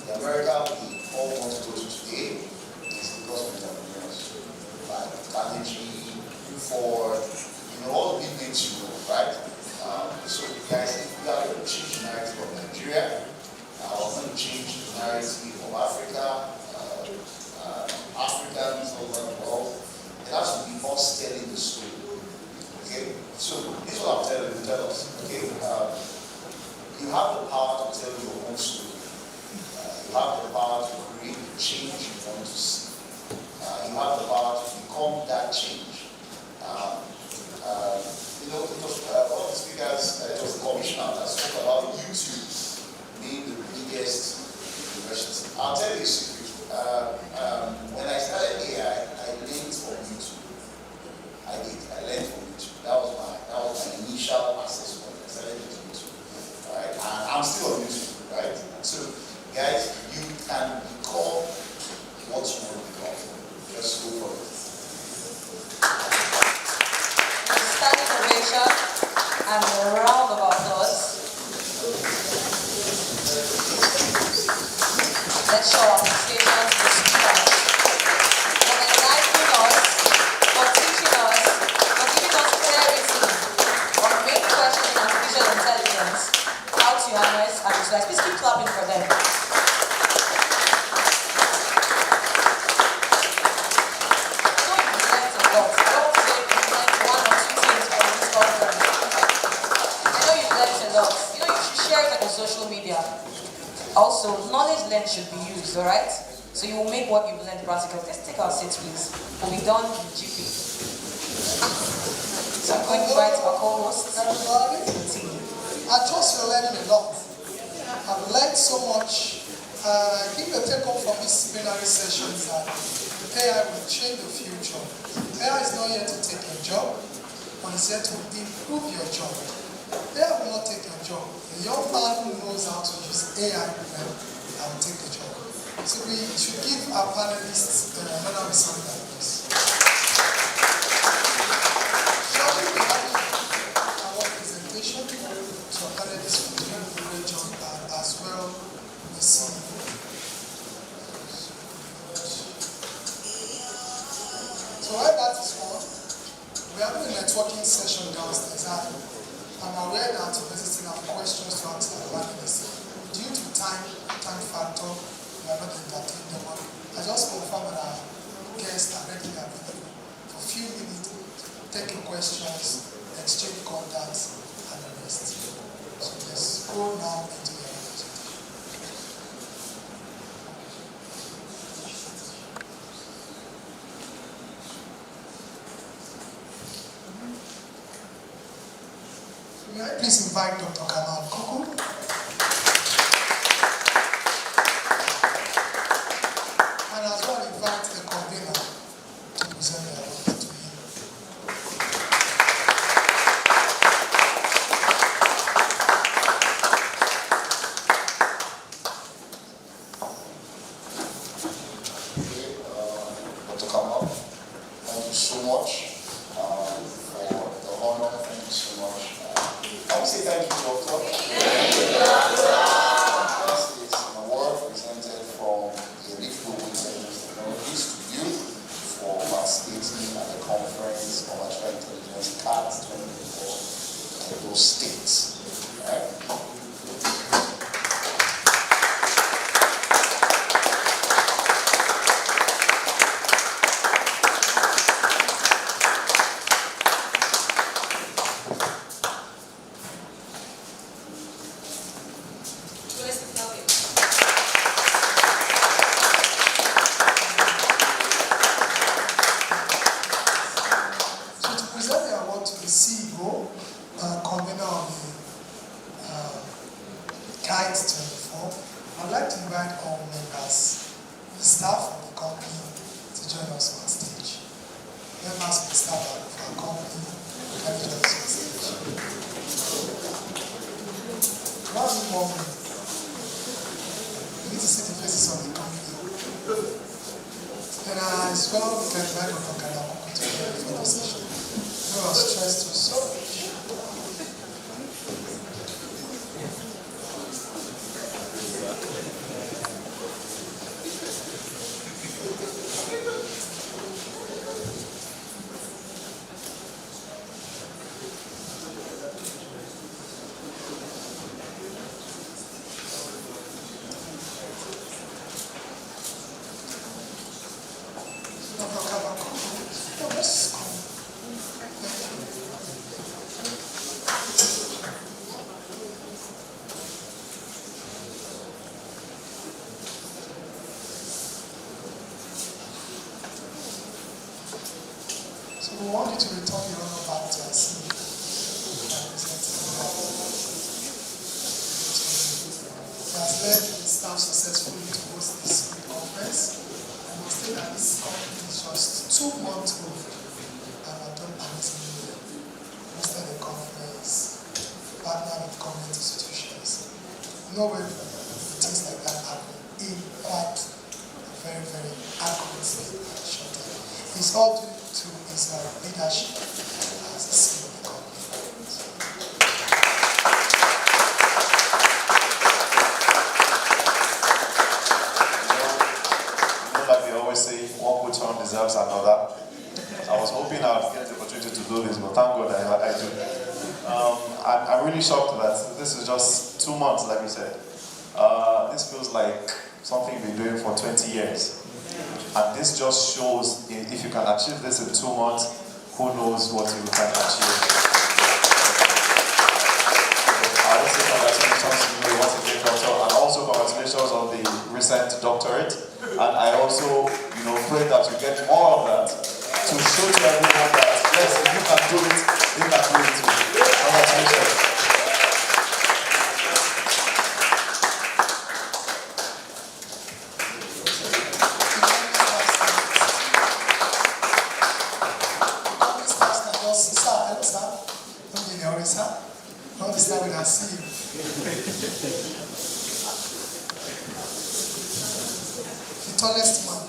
The America we all want to go to today is because of entrepreneurs. Like Carnegie, Ford, all the big names you know, right? So guys, if we are going to change the narrative of Nigeria, we're going to change the narrative of Africa, Africans all over the world, it has to be us telling the story. Okay? So this is what I'm telling you, tell us. Okay? You have the power to tell your own story. You have the power to create the change you want to see. You have the power to become that change. All the speakers, it was the commissioner that spoke about YouTube being the biggest I'll tell you a secret. When I started AI, I learned from YouTube. I learned from YouTube. That was my initial access point. I started using YouTube. Right? And I'm still on YouTube, right? So, guys, you can become what you want to become. Just go for it.
Standing ovation and a round of applause. Let's show our appreciation to the speakers for enlightening us, for teaching us, for giving us clarity on main questions in artificial intelligence, how to harness and utilize. Please keep clapping for them. Social media. Also, knowledge learned should be used, alright? So you will make what you've learned practical. Let's take our seats, please. We'll be done with GP. So I'm going to invite our co-host.
Everybody, I trust you're learning a lot. I've learned so much. I think the take home from this seminary session is that AI will change the future. AI is not here to take your job, but it's here to improve your job. AI will not take your job. The young man who knows how to use AI will take the job. So we should give our panelists another resounding applause. Shortly we have our presentation to our panelists for doing a great job as well. We see. So while that is on, we're having a networking session downstairs. I'm aware that visiting have questions to ask our panelists. Due to time factor, we are not entertaining them. I just confirm that our guests are ready available for a few minutes to take your questions, exchange contacts, and the rest. So let's go now into the presentation. May I please invite Dr. Kamal Kuku? And as well invite the convener to present the award to him.
Dr. Kamal, thank you so much for the honor. Thank you so much. I would say thank you, Doctor. Thank you, Doctor. This is an award presented from the Elite Global Intelligence Technologies to you for participating at the conference on artificial intelligence CAT 2024 in those states. Right?
We want you to return your honor back to us. He has led the staff successfully to host this 2 months old, and I've done amazingly well. Hosted a conference, partnered with government institutions. No way things like that happen in quite a very, very accurate short time. It's all due to his leadership as a CEO of the company.
Like they always say, one good turn deserves another. I was hoping I'd get the opportunity to do this, but thank God I do. I'm really shocked that this is just 2 months, like you said. This feels like something you've been doing for 20 years. And this just shows if you can achieve this in 2 months, who knows what you can achieve. I will say congratulations to you once again, Doctor, and also congratulations on the recent doctorate. And I also, pray that you get more of that to show to everyone that, yes, if you can do it, they can do it too. Congratulations.
The tallest man.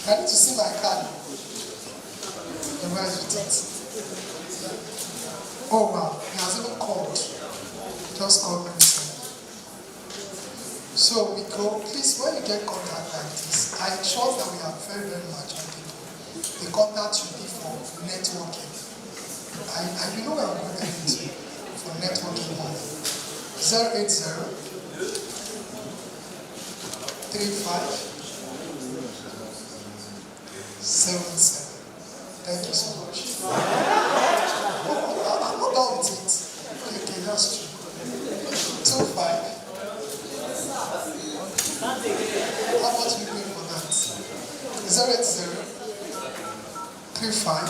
I need to see my card. And where is it? Oh wow, he has even called. Just called me recently. So we go, please, when you get contact like this, I trust that we are very, very mature people. The contact should be for networking. You know where I'm going into for networking only. 080 35 77. Thank you so much. I'm not done with it. Okay, that's true. 25. How much we pay for that? 080 35.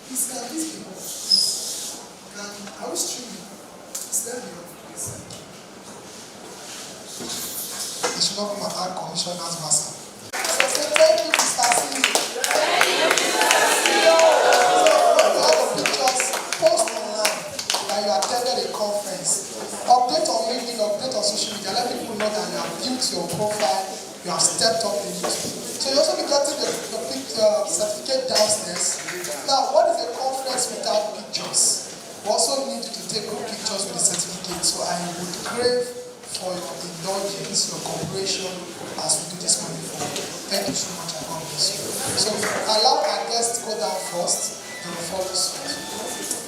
These people. I was streaming. Stand here. They should not come and add commissioners master. Thank you, Mr. CEO. Thank you, Mr. CEO. So, when you have the pictures, post online that you attended a conference. Update on LinkedIn, update on social media. Let people know that you have built your profile, you have stepped up in YouTube. So you also be getting the certificate downstairs. Now, what is a conference without pictures? We also need you to take good pictures with the certificate. So I would crave for your indulgence, your cooperation as we do this moving forward. Thank you so much, and God bless you. So allow our guests to go down first, and we'll follow suit.